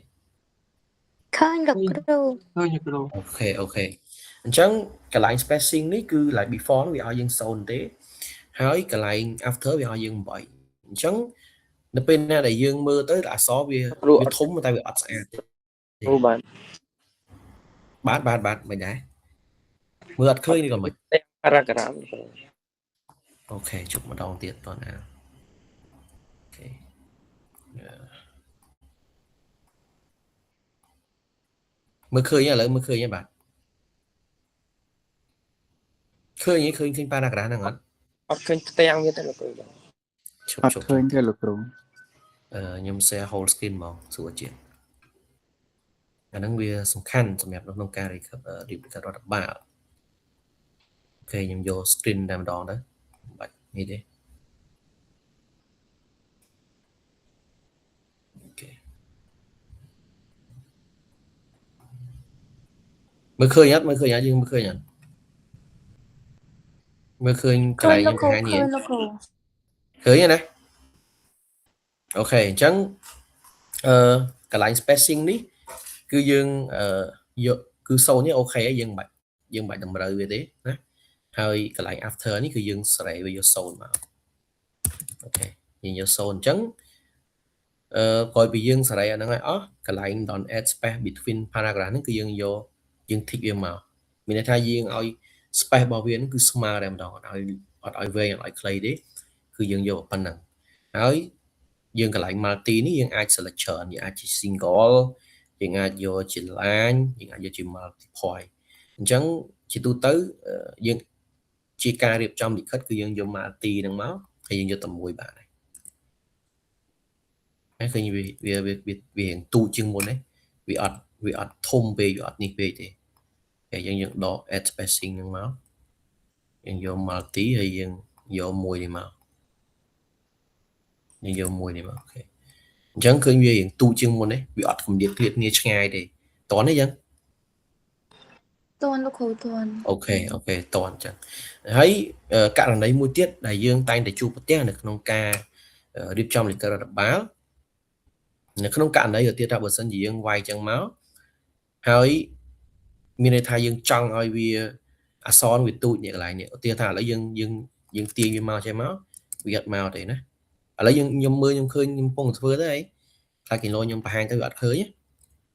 ឃើញលោកគ្រូ ឃើញលោកគ្រូ អូខេអញ្ចឹងកន្លែង spacing នេះគឺ like before វាឲ្យយើង0ទេហើយកន្លែង after វាឲ្យយើង8អញ្ចឹងនៅពេលណាដែលយើងមើលទៅអក្សរវាធំតែវាអត់ស្អាត គ្រូបាន បាទមិនដែរមើលអត់ឃើញនេះក៏មិន paragraph អូខេជុំម្ដងទៀតតោះណាអូខេមើលឃើញឥឡូវមើលឃើញទេបាទឃើញ paragraph ហ្នឹងអត់ អត់ឃើញផ្ទាំងវាទេលោកគ្រូបាទ អត់ឃើញទេលោកគ្រូ ខ្ញុំ share whole screen មកសួរជាអាហ្នឹងវាសំខាន់សម្រាប់នៅក្នុងការរៀបលិខិតរដ្ឋបាលអូខេខ្ញុំយក screen តែម្ដងទៅបាច់នេះទេអូខេមើលឃើញអត់យើងមើលឃើញអត់មើលឃើញកន្លែងខ្ញុំបង្ហាញនេះ លោកគ្រូ ឃើញទេណាអូខេអញ្ចឹងកន្លែង spacing នេះគឺយើងយកគឺ0នេះអូខេហើយយើងបាច់តម្រូវវាទេណាហើយកន្លែង after នេះគឺយើងសេរីវាយក0មកអូខេយើងយក0អញ្ចឹងក្រោយពីយើងសេរីអាហ្នឹងឲ្យអស់កន្លែង don't add space between paragraph ហ្នឹងគឺយើងយកយើង tick វាមកមានន័យថាយើងឲ្យ space របស់វាហ្នឹងគឺស្មើតែម្ដងអត់ឲ្យវែងអត់ឲ្យខ្លីទេគឺយើងយកប៉ុណ្ណឹងហើយយើងកន្លែង multi នេះយើងអាច select ច្រើនយើងអាចជា single យើងអាចយកជា line យើងអាចយកជា multi point អញ្ចឹងជាទូទៅយើងជាការរៀបចំលិខិតគឺយើងយក multi ហ្នឹងមកហើយយើងយកតែមួយបាទហើយឃើញវាទូជាងមុនទេវាអត់ធំពេកវាអត់នេះពេកទេហើយយើងដក add spacing ហ្នឹងមកយើងយក multi ហើយយើងយកមួយនេះមកយើងយកមួយនេះមកអូខេអញ្ចឹងឃើញវារៀងទូជាងមុនទេវាអត់គម្លាតគ្លៀតគ្នាឆ្ងាយទេតន់ទេអញ្ចឹង តួនលោកគ្រូតួន អូខេតន់អញ្ចឹងហើយករណីមួយទៀតដែលយើងតែងតែជួបប្រទះនៅក្នុងការរៀបចំលិខិតរដ្ឋបាលនៅក្នុងករណីឧទាហរណ៍ថាបើសិនជាយើងវាយអញ្ចឹងមកហើយមានន័យថាយើងចង់ឲ្យវាអក្សរវាទូចនេះកន្លែងនេះឧទាហរណ៍ថាឥឡូវយើងទាញវាមកចេះមកវាអត់មកទេណាឥឡូវខ្ញុំមើលខ្ញុំឃើញខ្ញុំកំពុងធ្វើទៅអីខ្លាចគីឡូខ្ញុំបង្ហាញទៅវាអត់ឃើញ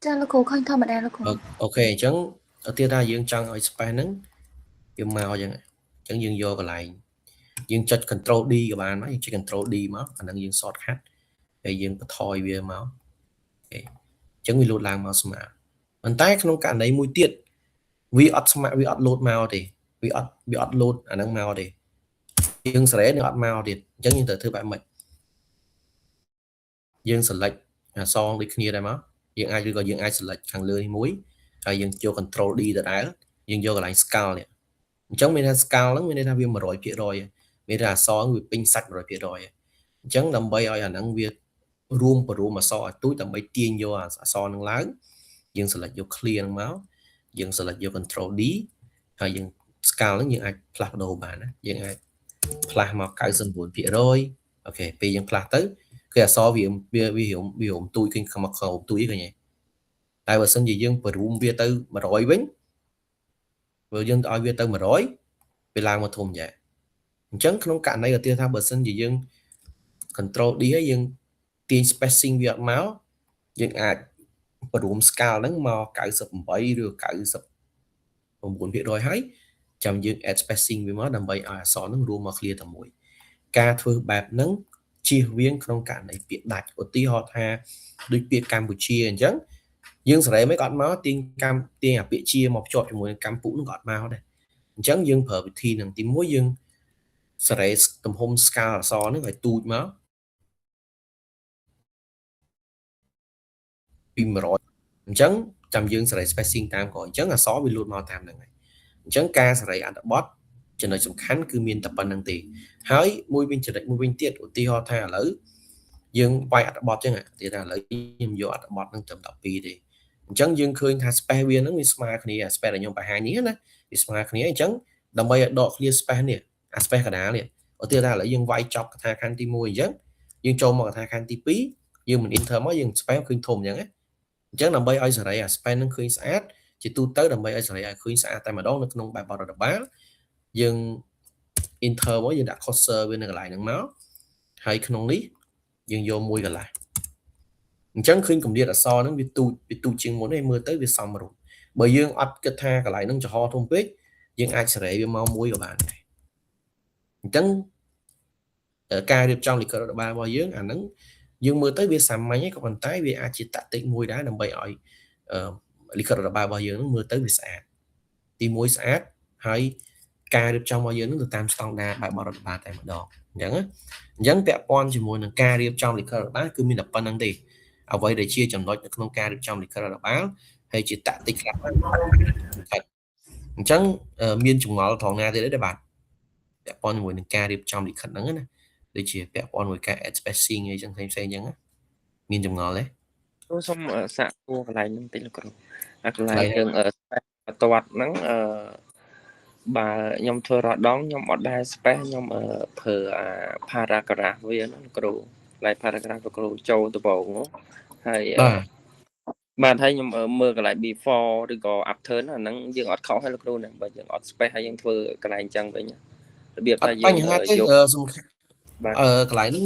ចាលោកគ្រូឃើញធម្មតាលោកគ្រូ អូខេអញ្ចឹងឧទាហរណ៍ថាយើងចង់ឲ្យ space ហ្នឹងវាមកអញ្ចឹងយើងយកកន្លែង យើងចុច control D ក៏បានមកយើងចុច control D មកអាហ្នឹងយើង shortcut ហើយយើងបន្ថយវាមកអញ្ចឹងវាលោតឡើងមកស្មើប៉ុន្តែក្នុងករណីមួយទៀតវាអត់ស្មើវាអត់លោតមកទេវាអត់លោតអាហ្នឹងមកទេយើងសេរីនឹងអត់មកទៀតអញ្ចឹងយើងត្រូវធ្វើបែបម៉េចយើង select អក្សរដូចគ្នាដែរមកយើងអាចឬក៏យើងអាច select ខាងលើនេះមួយហើយយើងយក control D ដដែលយើងយកកន្លែង scale នេះអញ្ចឹងមានថា scale ហ្នឹងមានន័យថាវា 100% មានថាអក្សរវាពេញសាច់ 100% អញ្ចឹងដើម្បីឲ្យអាហ្នឹងវារួមបរួមអក្សរឲ្យទូចដើម្បីទាញយកអក្សរហ្នឹងឡើងយើង select យក clear ហ្នឹងមកយើង select យក control D ហើយយើង scale ហ្នឹងយើងអាចផ្លាស់ប្ដូរបានណាយើងអាចផ្លាស់មក 99% អូខេពេលយើងផ្លាស់ទៅគឺអក្សរវាទូចឃើញមកខោទូចឃើញទេតែបើសិនជាយើងបរួមវាទៅ100វិញបើយើងឲ្យវាទៅ100វាឡើងមកធំចាអញ្ចឹងក្នុងករណីឧទាហរណ៍ថាបើសិនជាយើង control D ហើយយើងទាញ spacing វាអត់មកយើងអាចបរួម scale ហ្នឹងមក98ឬ99% ហើយចាំយើង add spacing វាមកដើម្បីឲ្យអក្សរហ្នឹងរួមមក clear តែមួយការធ្វើបែបហ្នឹងជៀសវាងក្នុងករណីពាក្យដាច់ឧទាហរណ៍ថាដូចពាក្យកម្ពុជាអញ្ចឹងយើងសេរីមិនក៏អត់មកទាញអាពាក្យជាមកភ្ជាប់ជាមួយនឹងកម្ពុជាហ្នឹងក៏អត់មកដែរអញ្ចឹងយើងប្រើវិធីហ្នឹងទី1យើងសេរីទំហំ scale អក្សរហ្នឹងឲ្យទូចមកពី100អញ្ចឹងចាំយើងសេរី spacing តាមក្រោយអញ្ចឹងអក្សរវាលូតមកតាមហ្នឹងហើយអញ្ចឹងការសេរីអត្ថបទចំណុចសំខាន់គឺមានតែប៉ុណ្្នឹងទេហើយមួយវិញចំណុចមួយវិញទៀតឧទាហរណ៍ថាឥឡូវយើងវាយអត្ថបទអញ្ចឹងទីថាឥឡូវខ្ញុំយកអត្ថបទហ្នឹងត្រឹម12ទេអញ្ចឹងយើងឃើញថា space វាហ្នឹងវាស្មើគ្នា space ដែលខ្ញុំបង្ហាញនេះណាវាស្មើគ្នាអញ្ចឹងដើម្បីឲ្យដក clear space នេះអា space កណ្ដាលនេះឧទាហរណ៍ថាឥឡូវយើងវាយចប់កថាខណ្ឌទី1អញ្ចឹងយើងចូលមកកថាខណ្ឌទី2យើងមិន enter មកយើង space ឃើញធំអញ្ចឹងណាអញ្ចឹងដើម្បីឲ្យសេរីអា space ហ្នឹងឃើញស្អាតជាទូទៅដើម្បីឲ្យសេរីឲ្យឃើញស្អាតតែម្ដងនៅក្នុងបែបបទរដ្ឋបាលយើង enter មកយើងដាក់ cursor វានៅកន្លែងហ្នឹងមកហើយក្នុងនេះយើងយកមួយកន្លះអញ្ចឹងឃើញគម្លាតអក្សរហ្នឹងវាទូចជាងមុនហើយមើលទៅវាសមរម្យបើយើងអត់គិតថាកន្លែងហ្នឹងចំហធំពេកយើងអាចសេរីវាមកមួយក៏បានដែរអញ្ចឹងការរៀបចំលិខិតរដ្ឋបាលរបស់យើងអាហ្នឹងយើងមើលទៅវាសាមញ្ញក៏ប៉ុន្តែវាអាចជាតាក់ទិកមួយដែរដើម្បីឲ្យលិខិតរដ្ឋបាលរបស់យើងហ្នឹងមើលទៅវាស្អាតទី1ស្អាតហើយការរៀបចំរបស់យើងនឹងទៅតាមស្តង់ដារបែបបទរដ្ឋបាលតែម្ដងអញ្ចឹងពាក់ព័ន្ធជាមួយនឹងការរៀបចំលិខិតរដ្ឋបាលគឺមានតែប៉ុណ្្នឹងទេអ្វីដែលជាចំណុចនៅក្នុងការរៀបចំលិខិតរដ្ឋបាលហើយជាតាក់ទិកខ្លះអញ្ចឹងមានចម្ងល់ត្រង់ណាទៀតទេបាទពាក់ព័ន្ធជាមួយនឹងការរៀបចំលិខិតហ្នឹងណាដូចជាពាក់ព័ន្ធមួយការ add spacing អីចឹងផ្សេងអញ្ចឹងមានចម្ងល់ទេសូមសាកគួរកន្លែងហ្នឹងតិចលោកគ្រូអាកន្លែងយើងបន្ទាត់ហ្នឹងបើខ្ញុំធ្វើរដងខ្ញុំអត់ដែរ space ខ្ញុំប្រើអា paragraph វាណាគ្រូកន្លែង paragraph លោកគ្រូចូលដំបូងហើយបាទហើយខ្ញុំមើលកន្លែង before ឬក៏ after អាហ្នឹងយើងអត់ខុសហើយលោកគ្រូណាបើយើងអត់ space ហើយយើងធ្វើកន្លែងអញ្ចឹងវិញរបៀបថាយើងយកសំខាន់កន្លែងហ្នឹង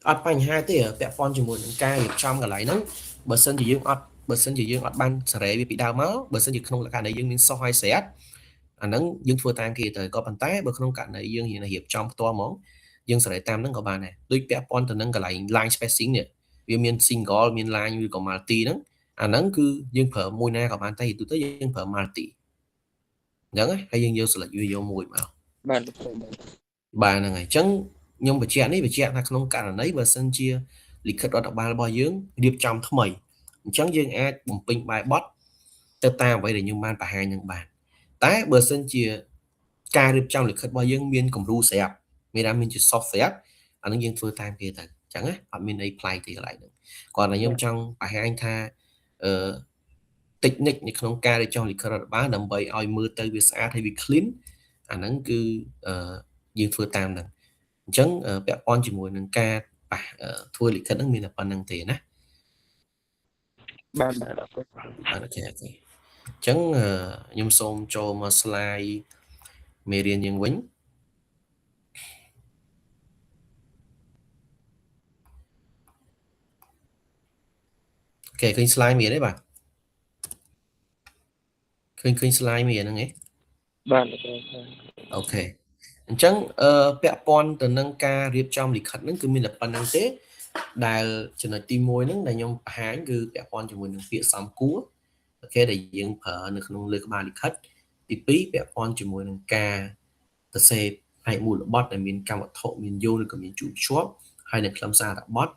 អត់បញ្ហាទេពាក់ព័ន្ធជាមួយនឹងការរៀបចំកន្លែងហ្នឹងបើសិនជាយើងអត់បានសេរីវាពីដើមមកបើសិនជាក្នុងលក្ខណៈយើងមានសោះហើយស្រាប់អាហ្នឹងយើងធ្វើតាមគេទៅក៏ប៉ុន្តែបើក្នុងករណីយើងរៀបចំផ្ទាល់ហ្មងយើងសេរីតាមហ្នឹងក៏បានដែរដូចពាក់ព័ន្ធទៅនឹងកន្លែង line spacing នេះវាមាន single មាន line ឬក៏ multi ហ្នឹងអាហ្នឹងគឺយើងប្រើមួយណាក៏បានតែទូទៅយើងប្រើ multi អញ្ចឹងហើយយើងយក select វាយកមួយមកបាទហ្នឹងហើយអញ្ចឹងខ្ញុំបញ្ជាក់ថាក្នុងករណីបើសិនជាលិខិតរដ្ឋបាលរបស់យើងរៀបចំថ្មីអញ្ចឹងយើងអាចបំពេញបែបបទទៅតាមអ្វីដែលខ្ញុំបានបង្ហាញនឹងបានតែបើសិនជាការរៀបចំលិខិតរបស់យើងមានគំរូស្រាប់មានជា soft ស្រាប់អានឹងយើងធ្វើតាមគេទៅអញ្ចឹងណាអត់មានអីប្លែកទេកន្លែងហ្នឹងគាត់តែខ្ញុំចង់បង្ហាញថាtechnique នៅក្នុងការរៀបចំលិខិតរដ្ឋបាលដើម្បីឲ្យមើលទៅវាស្អាតហើយវា clean អាហ្នឹងគឺយើងធ្វើតាមហ្នឹងអញ្ចឹងពាក់ព័ន្ធជាមួយនឹងការធ្វើលិខិតហ្នឹងមានតែប៉ុណ្្នឹងទេណាបាទអូខេអញ្ចឹងខ្ញុំសូមចូលមក slide មេរៀនយើងវិញអូខេឃើញ slide មានទេបាទឃើញ slide មានហ្នឹងហ៎ បាទលោកគ្រូឃើញ អូខេអញ្ចឹងពាក់ព័ន្ធទៅនឹងការរៀបចំលិខិតហ្នឹងគឺមានតែប៉ុណ្្នឹងទេដែលចំណុចទី1ហ្នឹងដែលខ្ញុំបង្ហាញគឺពាក់ព័ន្ធជាមួយនឹងពាក្យសំគួរអូខេដែលយើងប្រើនៅក្នុងលើក្បាលលិខិតទី2ពាក់ព័ន្ធជាមួយនឹងការសរសេរផ្នែកមូលបទដែលមានកម្មវត្ថុមានយោងឬក៏មានជួបភ្ជាប់ហើយនៅខ្លឹមសាររបស់បទ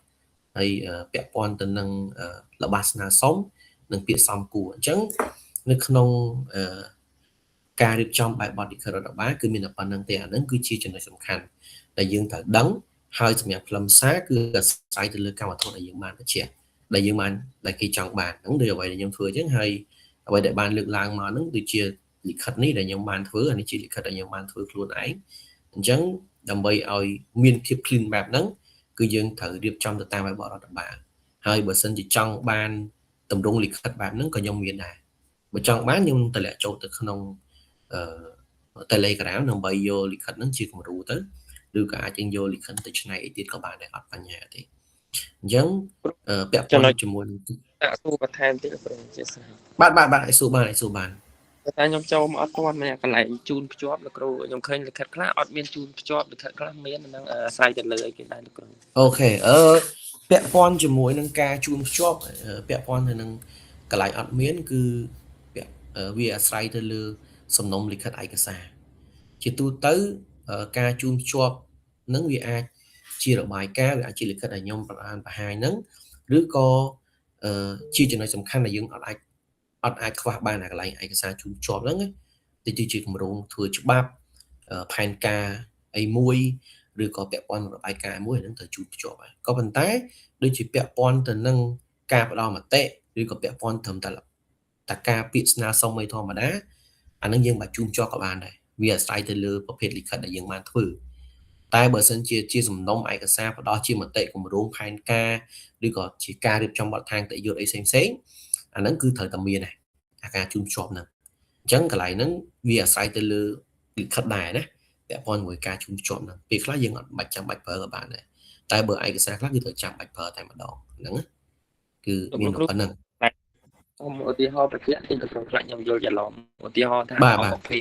ហើយពាក់ព័ន្ធទៅនឹងល្បះស្នើសុំនិងពាក្យសំគួរអញ្ចឹងនៅក្នុងការរៀបចំបែបបទលិខិតរដ្ឋបាលគឺមានតែប៉ុណ្្នឹងទេអាហ្នឹងគឺជាចំណុចសំខាន់ដែលយើងត្រូវដឹងហើយសម្រាប់ខ្លឹមសារគឺអាស្រ័យទៅលើកម្មវត្ថុដែលយើងបានបញ្ជាក់ដែលគេចង់បានហ្នឹងដូចអ្វីដែលខ្ញុំធ្វើអញ្ចឹងហើយអ្វីដែលបានលើកឡើងមកហ្នឹងដូចជាលិខិតនេះដែលខ្ញុំបានធ្វើអានេះជាលិខិតដែលខ្ញុំបានធ្វើខ្លួនឯងអញ្ចឹងដើម្បីឲ្យមានភាព clean បែបហ្នឹងគឺយើងត្រូវរៀបចំទៅតាមបែបបទរដ្ឋបាលហើយបើសិនជាចង់បានទម្រង់លិខិតបែបហ្នឹងក៏ខ្ញុំមានដែរបើចង់បានខ្ញុំតម្លាក់ចូលទៅក្នុងTelegram ដើម្បីយកលិខិតហ្នឹងជាគំរូទៅឬក៏អាចយើងយកលិខិតទៅឆ្នៃអីទៀតក៏បានដែរអត់បញ្ហាទេអញ្ចឹងពាក់ព័ន្ធជាមួយនឹងដាក់សួរបន្ថែមទៀតលោកគ្រូអធិស្ឋាន បាទឲ្យសួរបានតែខ្ញុំចូលមកអត់ទាន់មានកន្លែងជូនភ្ជាប់លោកគ្រូខ្ញុំឃើញលិខិតខ្លះអត់មានជូនភ្ជាប់លិខិតខ្លះមានហ្នឹងអាស្រ័យទៅលើអីគេដែរលោកគ្រូអូខេពាក់ព័ន្ធជាមួយនឹងការជូនភ្ជាប់ពាក់ព័ន្ធទៅនឹងកន្លែងអត់មានគឺវាអាស្រ័យទៅលើសំណុំលិខិតឯកសារជាទូទៅការជូនភ្ជាប់នឹងវាអាចជារបាយការណ៍វាអាចជាលិខិតដែលខ្ញុំបានបង្ហាញហ្នឹងឬក៏ជាចំណុចសំខាន់ដែលយើងអត់អាចខ្វះបាននៅកន្លែងឯកសារជូនភ្ជាប់ហ្នឹងទៅជាគម្រោងធ្វើច្បាប់ផែនការអីមួយឬក៏ពាក់ព័ន្ធរបាយការណ៍មួយហ្នឹងត្រូវជូនភ្ជាប់ហើយក៏ប៉ុន្តែដូចជាពាក់ព័ន្ធទៅនឹងការផ្ដល់មតិឬក៏ពាក់ព័ន្ធត្រឹមតែការពាក្យស្នើសុំអីធម្មតាអានឹងយើងបានជូនភ្ជាប់ក៏បានដែរវាអាស្រ័យទៅលើប្រភេទលិខិតដែលយើងបានធ្វើតែបើសិនជាសំណុំឯកសារផ្ដល់ជាមតិគម្រោងផែនការឬក៏ជាការរៀបចំបទដ្ឋានតយុត្តអីផ្សេងអាហ្នឹងគឺត្រូវតែមានដែរអាការជូនភ្ជាប់ហ្នឹងអញ្ចឹងកន្លែងហ្នឹងវាអាស្រ័យទៅលើលិខិតដែរណាពាក់ព័ន្ធជាមួយការជូនភ្ជាប់ហ្នឹងពេលខ្លះយើងអត់បាច់ចាំបាច់ប្រើក៏បានដែរតែបើឯកសារខ្លះគឺត្រូវចាំបាច់ប្រើតែម្ដងហ្នឹងគឺមានប៉ុណ្្នឹងឧទាហរណ៍បញ្ជាក់ទីលោកគ្រូខ្លាចខ្ញុំយល់ច្រឡំឧទាហរណ៍ថាអង្គភា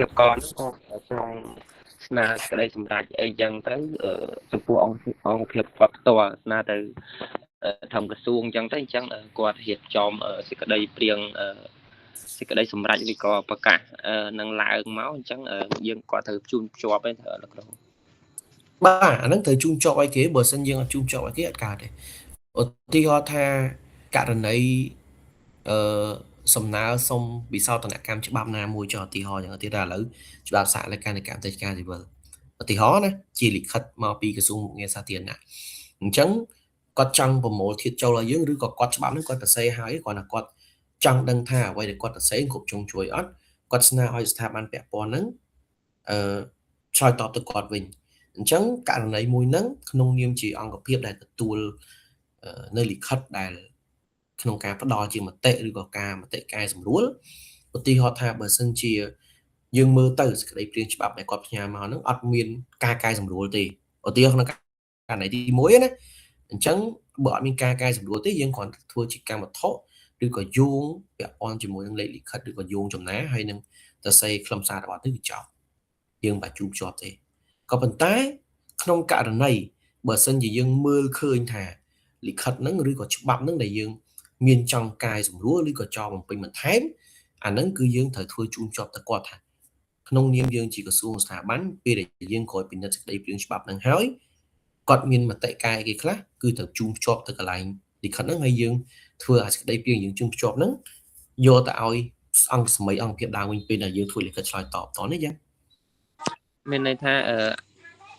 ពកនក្នុងស្នើសេចក្តីសម្រេចអីចឹងទៅចំពោះអង្គភាពគាត់ផ្ទាល់ស្នើទៅធម្មក្រសួងចឹងទៅអញ្ចឹងគាត់រៀបចំសេចក្តីព្រៀងសេចក្តីសម្រេចឬក៏ប្រកាសនឹងឡើងមកអញ្ចឹងយើងគាត់ត្រូវជូនភ្ជាប់ឯងត្រូវលោកគ្រូបាទអាហ្នឹងត្រូវជូនភ្ជាប់ឲ្យគេបើសិនយើងអត់ជូនភ្ជាប់ឲ្យគេអត់កើតទេឧទាហរណ៍ថាករណីសំណើសុំវិសោធនកម្មច្បាប់ណាមួយចុះឧទាហរណ៍យ៉ាងទៀតឥឡូវច្បាប់សាកលកម្មកិច្ចការស៊ីវិលឧទាហរណ៍ណាជាលិខិតមកពីក្រសួងមុខងារសាធារណៈអញ្ចឹងគាត់ចង់ប្រមូលធាតុចូលឲ្យយើងឬក៏គាត់ច្បាប់ហ្នឹងគាត់សរសេរហើយគាត់ថាគាត់ចង់ដឹងថាអ្វីដែលគាត់សរសេរគ្រប់ជ្រុងជ្រោយអត់គាត់ស្នើឲ្យស្ថាប័នពាក់ព័ន្ធហ្នឹងឆ្លើយតបទៅគាត់វិញអញ្ចឹងករណីមួយហ្នឹងក្នុងនាមជាអង្គភាពដែលទទួលនៅលិខិតដែលក្នុងការផ្ដល់ជាមតិឬក៏ការមតិកែសម្រួលឧទាហរណ៍ថាបើសិនជាយើងមើលទៅសេចក្តីព្រាងច្បាប់ដែលគាត់ផ្ញើមកហ្នឹងអត់មានការកែសម្រួលទេឧទាហរណ៍ក្នុងករណីទី1ណាអញ្ចឹងបើអត់មានការកែសម្រួលទេយើងគ្រាន់តែធ្វើជាកម្មវត្ថុឬក៏យោងពាក់ព័ន្ធជាមួយនឹងលេខលិខិតឬក៏យោងចំណាហើយនឹងសរសេរខ្លឹមសាររបស់ទៅវាចប់យើងបាច់ជួបជាប់ទេក៏ប៉ុន្តែក្នុងករណីបើសិនជាយើងមើលឃើញថាលិខិតហ្នឹងឬក៏ច្បាប់ហ្នឹងដែលយើងមានចង់កែសម្រួលឬក៏ចង់បំពេញបន្ថែមអាហ្នឹងគឺយើងត្រូវធ្វើជូនជាប់ទៅគាត់ថាក្នុងនាមយើងជាក្រសួងស្ថាប័នពេលដែលយើងក្រោយពិនិត្យសេចក្តីព្រាងច្បាប់ហ្នឹងហើយគាត់មានមតិកែគេខ្លះគឺត្រូវជូនភ្ជាប់ទៅកន្លែងលិខិតហ្នឹងហើយយើងធ្វើឲ្យសេចក្តីព្រាងយើងជូនភ្ជាប់ហ្នឹងយកទៅឲ្យអង្គសម័យអង្គភាពដើមវិញពេលដែលយើងធ្វើលិខិតឆ្លើយតបតនេះចឹងមានន័យថា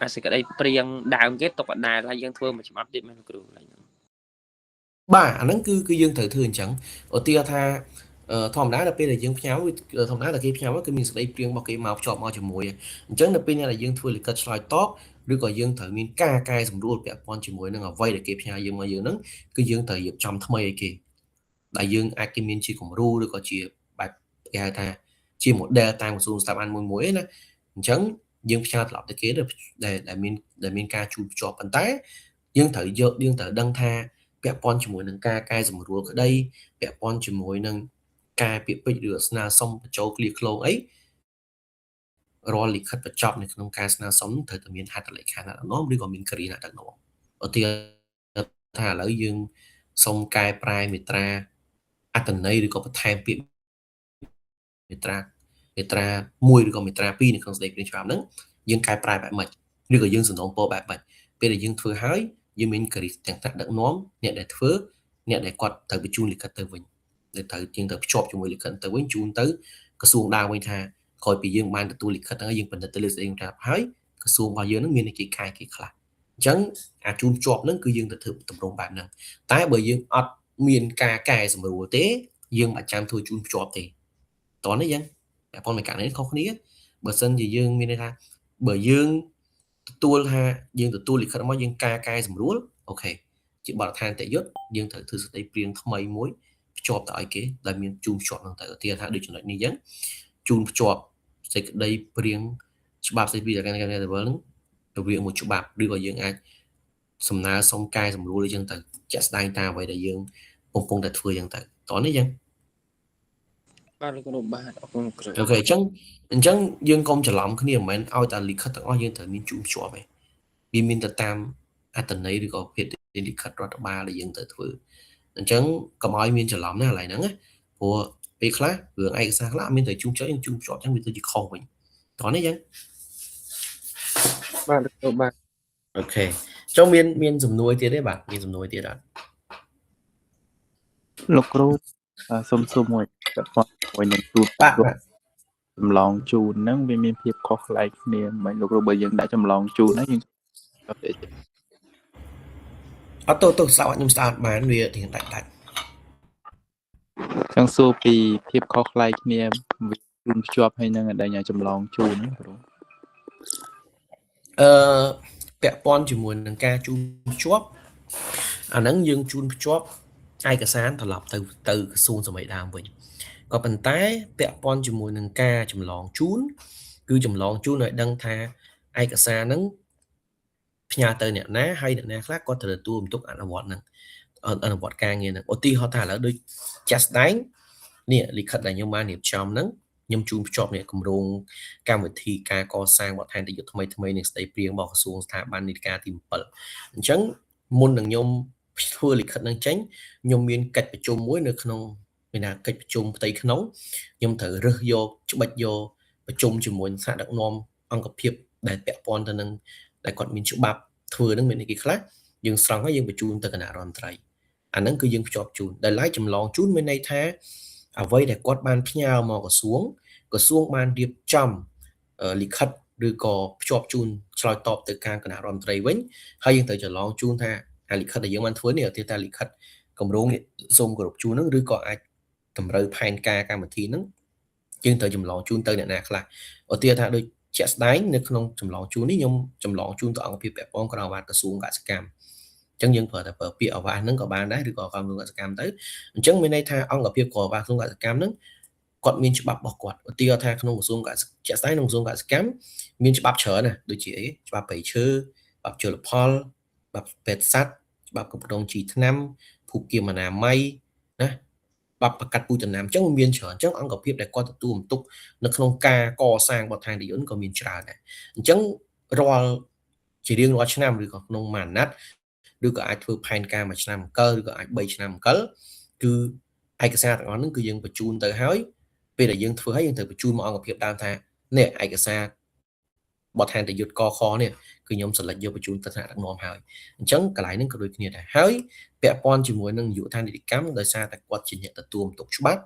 អាសេចក្តីព្រាងដើមគេទុកអត់ដែរហើយយើងធ្វើមួយច្បាប់ទៀតមែនគ្រូហ្នឹងបាទអាហ្នឹងគឺយើងត្រូវធ្វើអញ្ចឹងឧទាហរណ៍ថាធម្មតាដល់ពេលដែលយើងផ្ញើធម្មតាដល់គេផ្ញើគឺមានសេចក្តីព្រាងរបស់គេមកភ្ជាប់មកជាមួយអញ្ចឹងដល់ពេលដែលយើងធ្វើលិខិតឆ្លើយតបឬក៏យើងត្រូវមានការកែសម្រួលពាក់ព័ន្ធជាមួយនឹងអ្វីដែលគេផ្ញើយើងមកយើងហ្នឹងគឺយើងត្រូវរៀបចំថ្មីឲ្យគេដែលយើងអាចគេមានជាគំរូឬក៏ជាបែបគេហៅថាជា model តាមក្រសួងស្ថាប័នមួយណាអញ្ចឹងយើងផ្ញើត្រឡប់ទៅគេដែលមានការជួបភ្ជាប់ប៉ុន្តែយើងត្រូវដឹងថាពាក់ព័ន្ធជាមួយនឹងការកែសម្រួលក្តីពាក់ព័ន្ធជាមួយនឹងការពាក្យពេចន៍ឬស្នើសុំបញ្ចូលឃ្លាឃ្លោងអី រាល់លិខិតបញ្ចប់នៅក្នុងការស្នើសុំត្រូវតែមានហត្ថលេខាណាដឹកនាំឬក៏មានគ្រាណាដឹកនាំឧទាហរណ៍ថាឥឡូវយើងសុំកែប្រែមាត្រាអត្ថន័យឬក៏បន្ថែមពាក្យមាត្រា1ឬក៏មាត្រា2នៅក្នុងសេចក្តីព្រាងច្បាប់ហ្នឹងយើងកែប្រែបែបម៉េចឬក៏យើងសំណូមពរបែបម៉េចពេលដែលយើងធ្វើហើយយើងមានគ្រាទាំងថ្នាក់ដឹកនាំអ្នកដែលធ្វើអ្នកដែលគាត់ត្រូវបញ្ជូនលិខិតទៅវិញដែលត្រូវជាងទៅភ្ជាប់ជាមួយលិខិតទៅវិញជូនទៅក្រសួងដើមវិញថាក្រោយពីយើងបានទទួលលិខិតហ្នឹងយើងពិនិត្យទៅលើស្តីប្រាប់ហើយក្រសួងរបស់យើងហ្នឹងមានគេខាយគេខ្លះអញ្ចឹងអាជូនភ្ជាប់ហ្នឹងគឺយើងទៅធ្វើតម្រង់បែបហ្នឹងតែបើយើងអត់មានការកែសម្រួលទេយើងមិនចាំធ្វើជូនភ្ជាប់ទេតោះនេះយ៉ាងតែប៉ុន្តែករណីខុសគ្នាបើសិនជាយើងមានន័យថាបើយើងទទួលថាយើងទទួលលិខិតមកយើងកែសម្រួលអូខេជាបទដ្ឋានតយុត្តយើងត្រូវធ្វើសេចក្តីព្រាងថ្មីមួយភ្ជាប់ទៅឲ្យគេដែលមានជូនភ្ជាប់ហ្នឹងទៅឧទាហរណ៍ថាដូចចំណុចនេះអញ្ចឹងជូនភ្ជាប់សេចក្តីព្រាងច្បាប់ស្តីពីការងារlevel ហ្នឹងទៅវាមួយច្បាប់ឬក៏យើងអាចសំណើសុំកែសម្រួលអញ្ចឹងទៅជាក់ស្ដែងតាមអ្វីដែលយើងកំពុងតែធ្វើអញ្ចឹងទៅតោះនេះអញ្ចឹងបាទលោកគ្រូបាទអរគុណគ្រូ អូខេអញ្ចឹងយើងកុំច្រឡំគ្នាមិនមែនឲ្យតែលិខិតទាំងអស់យើងត្រូវមានជូនភ្ជាប់ទេវាមានទៅតាមអត្ថន័យឬក៏ភាគលិខិតរដ្ឋបាលដែលយើងត្រូវធ្វើអញ្ចឹងកុំឲ្យមានច្រឡំណាកន្លែងហ្នឹងណាព្រោះពេលខ្លះរឿងឯកសារខ្លះមានតែជូនភ្ជាប់អញ្ចឹងវាទៅជាខុសវិញតោះនេះអញ្ចឹង បាទលោកគ្រូបាទ អូខេចុះមានសំណួរទៀតទេបាទមានសំណួរទៀតអត់ លោកគ្រូសុំសួរមួយពាក់ព័ន្ធមួយនឹងទូត បាទ ចម្លងជូនហ្នឹងវាមានភាពខុសប្លែកគ្នាមិនលោកគ្រូបើយើងដាក់ចម្លងជូនហ្នឹងយើង អត់ទៅសោកខ្ញុំស្ដាប់បានវាទៀងដាច់ ចង់សួរពីភាពខុសប្លែកគ្នាវាជូនភ្ជាប់ហើយនឹងដែលចម្លងជូនហ្នឹងគ្រូ ពាក់ព័ន្ធជាមួយនឹងការជូនភ្ជាប់អាហ្នឹងយើងជូនភ្ជាប់ឯកសារត្រឡប់ទៅក្រសួងសម័យដើមវិញក៏ប៉ុន្តែពាក់ព័ន្ធជាមួយនឹងការចម្លងជូនគឺចម្លងជូនឲ្យដឹងថាឯកសារហ្នឹងផ្ញើទៅអ្នកណាហើយអ្នកណាខ្លះគាត់ត្រូវទទួលបន្ទុកអនុវត្តហ្នឹងអនុវត្តការងារហ្នឹងឧទាហរណ៍ថាឥឡូវដូចចាស់ស្ដែងនេះលិខិតដែលខ្ញុំបានរៀបចំហ្នឹងខ្ញុំជូនភ្ជាប់នេះគម្រោងកម្មវិធីការកសាងបទដ្ឋានតយុត្តថ្មីនៃស្តីព្រាងរបស់ក្រសួងស្ថាប័ននីតិកាទី7អញ្ចឹងមុននឹងខ្ញុំធ្វើលិខិតហ្នឹងចេញខ្ញុំមានកិច្ចប្រជុំមួយនៅក្នុងមានថាកិច្ចប្រជុំផ្ទៃក្នុងខ្ញុំត្រូវរើសយកច្បិចយកប្រជុំជាមួយថ្នាក់ដឹកនាំអង្គភាពដែលពាក់ព័ន្ធទៅនឹងដែលគាត់មានច្បាប់ធ្វើហ្នឹងមានគេខ្លះយើងស្រង់ហើយយើងបញ្ជូនទៅគណៈរដ្ឋមន្ត្រីអាហ្នឹងគឺយើងភ្ជាប់ជូនដែលឡាយចម្លងជូនមានន័យថាអ្វីដែលគាត់បានផ្ញើមកក្រសួងបានរៀបចំលិខិតឬក៏ភ្ជាប់ជូនឆ្លើយតបទៅការគណៈរដ្ឋមន្ត្រីវិញហើយយើងត្រូវចម្លងជូនថាអាលិខិតដែលយើងបានធ្វើនេះឧទាហរណ៍ថាលិខិតគម្រោងនេះសូមគោរពជូនហ្នឹងឬក៏អាចតម្រូវផែនការកម្មវិធីហ្នឹងយើងត្រូវចម្លងជូនទៅអ្នកណាខ្លះឧទាហរណ៍ថាដូចជាក់ស្ដែងនៅក្នុងចម្លងជូននេះខ្ញុំចម្លងជូនទៅអង្គភាពពាក់ព័ន្ធក្រមអាវ៉ាត់ក្រសួងកសិកម្មអញ្ចឹងយើងប្រើតែពាក្យអាវ៉ាស់ហ្នឹងក៏បានដែរឬក៏ក្រសួងកសិកម្មទៅអញ្ចឹងមានន័យថាអង្គភាពក្រមអាវ៉ាត់ក្រសួងកសិកម្មហ្នឹងគាត់មានច្បាប់របស់គាត់ឧទាហរណ៍ថាក្នុងក្រសួងកសិជាក់ស្ដែងក្នុងក្រសួងកសិកម្មមានច្បាប់ច្រើនណាស់ដូចជាច្បាប់ព្រៃឈើច្បាប់ជលផលច្បាប់ពេទ្យសត្វច្បាប់គ្រប់គ្រងជីថ្នាំភូមិគាមអនាម័យណាច្បាប់ប្រកាសពូជដំណាំអញ្ចឹងមានច្រើនអញ្ចឹងអង្គភាពដែលគាត់ទទួលបន្ទុកនៅក្នុងការកសាងបទដ្ឋានតយុត្តក៏មានច្រើនដែរអញ្ចឹងរាល់ជារៀងរាល់ឆ្នាំឬក៏ក្នុងមួយអាណត្តិឬក៏អាចធ្វើផែនការមួយឆ្នាំអង្គឬក៏អាច3ឆ្នាំអង្គគឺឯកសារទាំងអស់ហ្នឹងគឺយើងបញ្ជូនទៅហើយពេលដែលយើងធ្វើហើយយើងត្រូវបញ្ជូនមកអង្គភាពដើមថានេះឯកសារបទដ្ឋានតយុត្តកខនេះគឺខ្ញុំសិលេចយកបញ្ជូនទៅថ្នាក់ដឹកនាំហើយអញ្ចឹងកន្លែងហ្នឹងក៏ដូចគ្នាដែរហើយពាក់ព័ន្ធជាមួយនឹងយុវដ្ឋាននីតិកម្មដោយសារតែគាត់ជាអ្នកទទួលបន្ទុកច្បាប់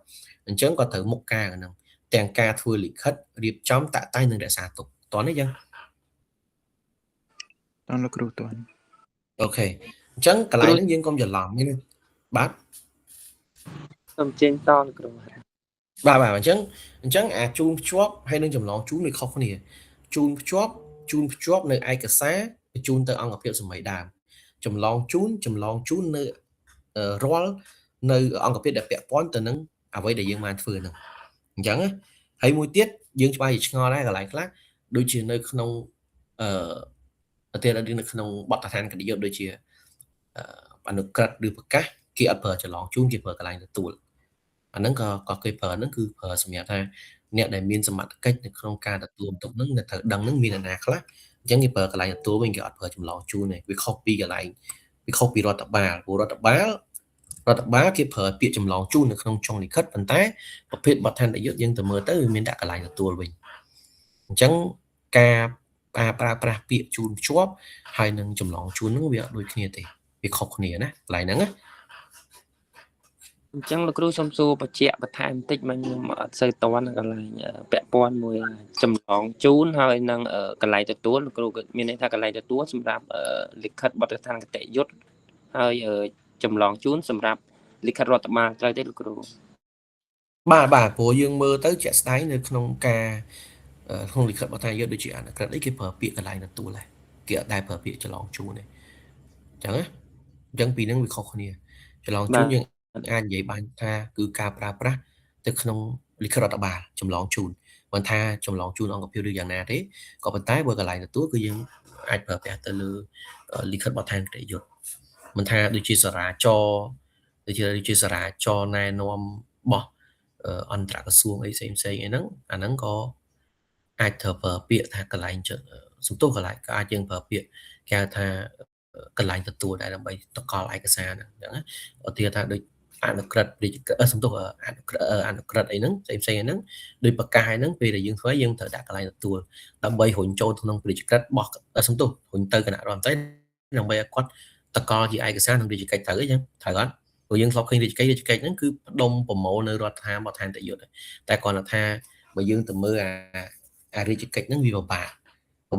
អញ្ចឹងគាត់ត្រូវមុខការហ្នឹងទាំងការធ្វើលិខិតរៀបចំតាក់តែងនិងរក្សាទុកតោះនេះយ៉ាងតើលោកគ្រូតើ អូខេអញ្ចឹងកន្លែងហ្នឹងយើងកុំច្រឡំនេះបាទ សូមចេញតលោកគ្រូ បាទអញ្ចឹងអាជូនភ្ជាប់ហើយនឹងចម្លងជូនវាខុសគ្នាជូនភ្ជាប់នៅឯកសារបញ្ជូនទៅអង្គភាពសម័យដើមចម្លងជូននៅរាល់នៅអង្គភាពដែលពាក់ព័ន្ធទៅនឹងអ្វីដែលយើងបានធ្វើហ្នឹងអញ្ចឹងហើយមួយទៀតយើងច្បាស់ជាឆ្ងល់ដែរកន្លែងខ្លះដូចជានៅក្នុងប្រទេសនៅក្នុងបទដ្ឋានកฎយុត្តដូចជាអនុក្រឹត្យឬប្រកាសគេអត់ប្រើចម្លងជូនគេប្រើកន្លែងទទួលអាហ្នឹងក៏គេប្រើហ្នឹងគឺប្រើសម្រាប់ថា អ្នកដែលមានសមត្ថកិច្ចនៅក្នុងការទទួលបន្ទុកហ្នឹងនៅត្រូវដឹងហ្នឹងមានអ្នកណាខ្លះអញ្ចឹងគេប្រើកន្លែងទទួលវិញគេអត់ប្រើចម្លងជូនទេវាខុសពីកន្លែងវាខុសពីរដ្ឋបាលព្រោះរដ្ឋបាលគេប្រើពាក្យចម្លងជូននៅក្នុងចុងលិខិតប៉ុន្តែប្រភេទបទដ្ឋានយុត្តយើងទៅមើលទៅវាមានដាក់កន្លែងទទួលវិញអញ្ចឹងការប្រើប្រាស់ពាក្យជូនភ្ជាប់ហើយនឹងចម្លងជូនហ្នឹងវាអត់ដូចគ្នាទេវាខុសគ្នាណាកន្លែងហ្នឹងណា អញ្ចឹងលោកគ្រូសូមសួរបញ្ជាក់បន្ថែមបន្តិចមកខ្ញុំអត់សូវតន់កន្លែងពាក់ព័ន្ធមួយចម្លងជូនហើយនឹងកន្លែងទទួលលោកគ្រូក៏មានន័យថាកន្លែងទទួលសម្រាប់លិខិតបទដ្ឋានគតិយុត្តហើយចម្លងជូនសម្រាប់លិខិតរដ្ឋបាលត្រូវទេលោកគ្រូ បាទព្រោះយើងមើលទៅជាក់ស្ដែងនៅក្នុងការក្នុងលិខិតបទដ្ឋានយុត្តដូចជាអនុក្រឹត្យអីគេប្រើពាក្យកន្លែងទទួលដែរគេអត់ដែលប្រើពាក្យចម្លងជូនទេអញ្ចឹងណាអញ្ចឹងពីរហ្នឹងវាខុសគ្នាចម្លងជូនយើងអាចនិយាយបានថាគឺការប្រើប្រាស់ទៅក្នុងលិខិតរដ្ឋបាលចម្លងជូនមិនថាចម្លងជូនអង្គភាពឬយ៉ាងណាទេក៏ប៉ុន្តែបើកន្លែងទទួលគឺយើងអាចប្រើប្រាស់ទៅលើលិខិតបទដ្ឋានគតិយុត្តមិនថាដូចជាសារាចរដូចជាសារាចរណែនាំរបស់អន្តរក្រសួងអីផ្សេងអីហ្នឹងអាហ្នឹងក៏អាចត្រូវប្រើពាក្យថាកន្លែងសំទោសកន្លែងក៏អាចយើងប្រើពាក្យគេហៅថាកន្លែងទទួលដែរដើម្បីតកល់ឯកសារហ្នឹងអញ្ចឹងណាឧទាហរណ៍ថាដូចអនុក្រឹត្យសំទោសអនុក្រឹត្យអីហ្នឹងផ្សេងហ្នឹងដោយប្រកាសហ្នឹងពេលដែលយើងធ្វើយើងត្រូវដាក់កន្លែងទទួលដើម្បីរុញចូលក្នុងពាក្យក្រឹត្យរបស់សំទោសរុញទៅគណៈរដ្ឋមន្ត្រីដើម្បីឲ្យគាត់តកល់ជាឯកសារក្នុងរាជកិច្ចត្រូវអីចឹងត្រូវអត់ព្រោះយើងធ្លាប់ឃើញរាជកិច្ចហ្នឹងគឺផ្ដុំប្រមូលនៅរដ្ឋាភិបាលបទដ្ឋានគតិយុត្តតែគាត់ថាបើយើងទៅមើលអារាជកិច្ចហ្នឹងវាពិបាក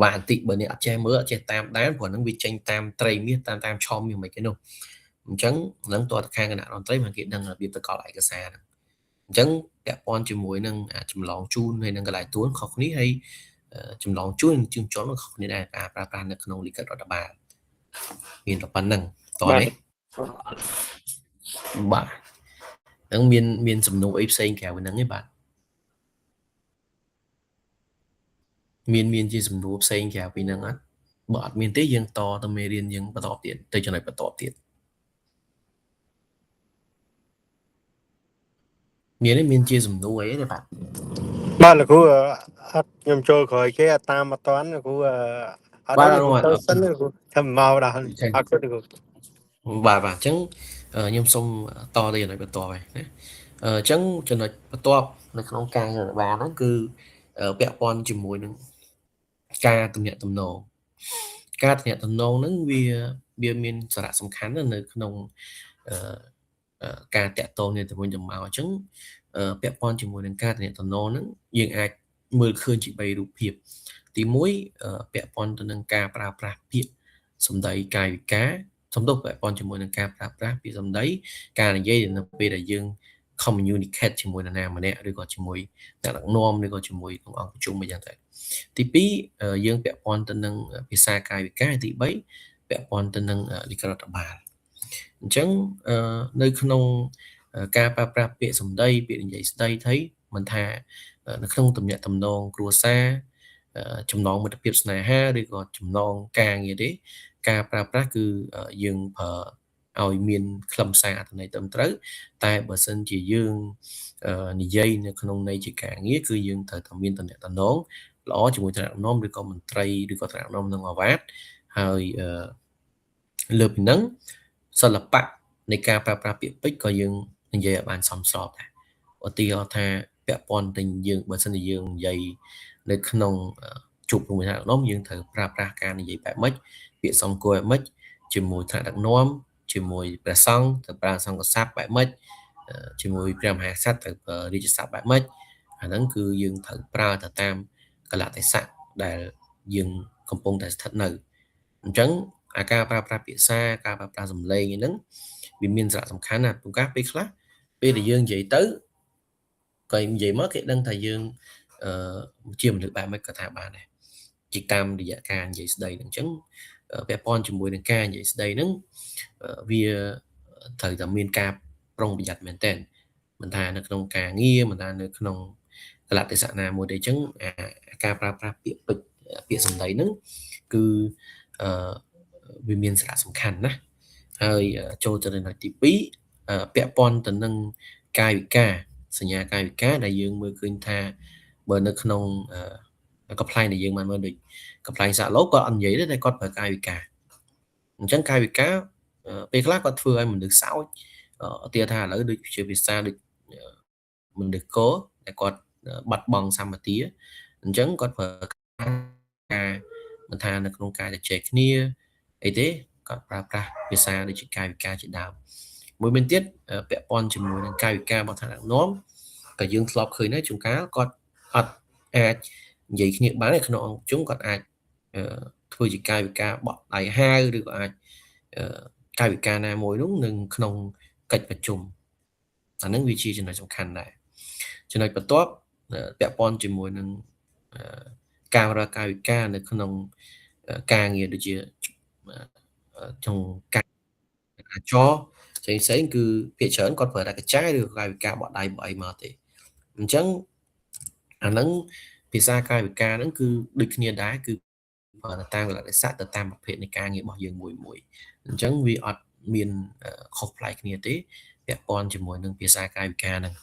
បន្តិចបើអ្នកអត់ចេះមើលអត់ចេះតាមដានព្រោះហ្នឹងវាចេញតាមត្រីមាសតាមឆមាសមិនគេនោះអញ្ចឹងឡើងតទៅខាងគណៈរដ្ឋមន្ត្រីមកគេដឹងរបៀបតកល់ឯកសារហ្នឹងអញ្ចឹងពាក់ព័ន្ធជាមួយនឹងចម្លងជូនហើយនឹងកន្លែងទួនខុសគ្នាហើយចម្លងជូនជឿនជាន់ខុសគ្នាដែរការប្រើប្រាស់នៅក្នុងលិខិតរដ្ឋបាលមានតែប៉ុណ្្នឹងតោះនេះបាទហ្នឹងមានសំណួរអីផ្សេងក្រៅពីហ្នឹងទេបាទមានជាសំណួរផ្សេងក្រៅពីហ្នឹងអត់បើអត់មានទេយើងតទៅមេរៀនយើងបន្តទៀតទៅចំណុចបន្តទៀតមានជាសំណួរអីទេបាទលោកគ្រូអត់ខ្ញុំចូលក្រោយគេអត់តាមអត់តាន់លោកគ្រូអត់ទៅសិនលោកគ្រូធ្វើមកដល់អត់គាត់លោកគ្រូបាទអញ្ចឹងខ្ញុំសូមតទៅចំណុចបន្តហើយណាអញ្ចឹងចំណុចបន្ទាប់នៅក្នុងការរដ្ឋបាលហ្នឹងគឺពាក់ព័ន្ធជាមួយនឹងការទំនាក់ទំនងហ្នឹងវាមានសារៈសំខាន់ណាស់នៅក្នុងការតាក់ទងនេះទៅវិញទៅមកអញ្ចឹងពាក់ព័ន្ធជាមួយនឹងការទំនាក់ទំនងហ្នឹងយើងអាចមើលឃើញជា3រូបភាពទី1ពាក់ព័ន្ធទៅនឹងការប្រើប្រាស់ពាក្យសម្ដីកាយវិការសំដៅពាក់ព័ន្ធជាមួយនឹងការប្រើប្រាស់ពាក្យសម្ដីការនិយាយនៅពេលដែលយើង communicate ជាមួយនរណាម្នាក់ឬក៏ជាមួយអ្នកដឹកនាំឬក៏ជាមួយក្នុងអង្គប្រជុំអីយ៉ាងទៅទី2យើងពាក់ព័ន្ធទៅនឹងភាសាកាយវិការទី3ពាក់ព័ន្ធទៅនឹងលិខិតរដ្ឋបាលអញ្ចឹងនៅក្នុងការប្រើប្រាស់ពាក្យសម្ដីពាក្យនិយាយស្ដីથઈមិនថានៅក្នុងទំនាក់ទំនងគ្រួសារចំណងមិត្តភាពស្នេហាឬក៏ចំណងការងារទេការប្រើប្រាស់គឺយើងប្រើឲ្យមានខ្លឹមសារអត្ថន័យត្រឹមត្រូវតែបើសិនជាយើងនិយាយនៅក្នុងន័យជាការងារគឺយើងត្រូវតែមានទំនាក់ទំនងល្អជាមួយថ្នាក់ដឹកនាំឬក៏មន្ត្រីឬក៏ថ្នាក់ដឹកនាំក្នុងអាវ៉ាតហើយលើពីហ្នឹងសិល្បៈនៃការប្រើប្រាស់ពាក្យពេចន៍ក៏យើងនិយាយឲ្យបានសមស្របដែរឧទាហរណ៍ថាពាក់ព័ន្ធទៅយើងបើសិនជាយើងនិយាយនៅក្នុងជួបជាមួយថ្នាក់ដឹកនាំយើងត្រូវប្រើប្រាស់ការនិយាយបែបម៉េចពាក្យសង្គមបែបម៉េចជាមួយថ្នាក់ដឹកនាំជាមួយព្រះសង្ឃទៅប្រើសង្ឃស័ព្ទបែបម៉េចជាមួយព្រះមហាក្សត្រទៅប្រើរាជស័ព្ទបែបម៉េចអាហ្នឹងគឺយើងត្រូវប្រើទៅតាមកលៈទេសៈដែលយើងកំពុងតែស្ថិតនៅអញ្ចឹងការប្រើប្រាស់ភាសាការប្រើប្រាស់សំឡេងហ្នឹងវាមានសារៈសំខាន់ណាស់ព្រោះកាលពេលខ្លះពេលដែលយើងនិយាយទៅក៏និយាយមកគេដឹងថាយើងជាមនុស្សបែបម៉េចក៏ថាបានដែរជាតាមរយៈការនិយាយស្ដីហ្នឹងអញ្ចឹងពាក់ព័ន្ធជាមួយនឹងការនិយាយស្ដីហ្នឹងវាត្រូវតែមានការប្រុងប្រយ័ត្នមែនទែនមិនថានៅក្នុងការងារមិនថានៅក្នុងកលៈទេសៈណាមួយទេអញ្ចឹងការប្រើប្រាស់ពាក្យពេចន៍ពាក្យសម្ដីហ្នឹងគឺវាមានសារៈសំខាន់ណាស់ហើយចូលទៅដល់ទី2ពាក់ព័ន្ធទៅនឹងកាយវិការសញ្ញាកាយវិការដែលយើងមើលឃើញថា បើនៅក្នុងកំ pl ដែលយើងបានមើលដូចកំ pl សាក់ឡូគាត់អត់និយាយទេតែគាត់ប្រើកាយវិការអញ្ចឹងកាយវិការពេលខ្លះគាត់ធ្វើឲ្យមនុស្សសោចឧទាហរណ៍ថាឥឡូវដូចជាភាសាដូចមនុស្សកដែលគាត់បាត់បង់សម្បទាអញ្ចឹងគាត់ប្រើការមិនថានៅក្នុងការជជែកគ្នាអីទេគាត់ប្រើប្រាស់ភាសាដូចជាកាយវិការជាដើមមួយវិញទៀតពាក់ព័ន្ធជាមួយនឹងកាយវិការរបស់ថ្នាក់ដឹកនាំក៏យើងធ្លាប់ឃើញដែរជួនកាលគាត់អត់អាចនិយាយគ្នាបានក្នុងអង្គប្រជុំគាត់អាចធ្វើជាកាយវិការបក់ដៃហៅឬក៏អាចកាយវិការណាមួយនោះនឹងក្នុងកិច្ចប្រជុំអានឹងវាជាចំណុចសំខាន់ដែរចំណុចបន្ទាប់ពាក់ព័ន្ធជាមួយនឹងការប្រើកាយវិការនៅក្នុងការងារដូចជាtrongការចរផ្សេងៗគឺភាគច្រើនគាត់ប្រើតែកញ្ចែឬកាយវិការបក់ដៃបក់អីមកទេអញ្ចឹងអាហ្នឹងភាសាកាយវិការហ្នឹងគឺដូចគ្នាដែរគឺប្រើទៅតាមលក្ខណៈទៅតាមប្រភេទនៃការងាររបស់យើងមួយអញ្ចឹងវាអត់មានខុសប្លែកគ្នាទេពាក់ព័ន្ធជាមួយនឹងភាសាកាយវិការហ្នឹង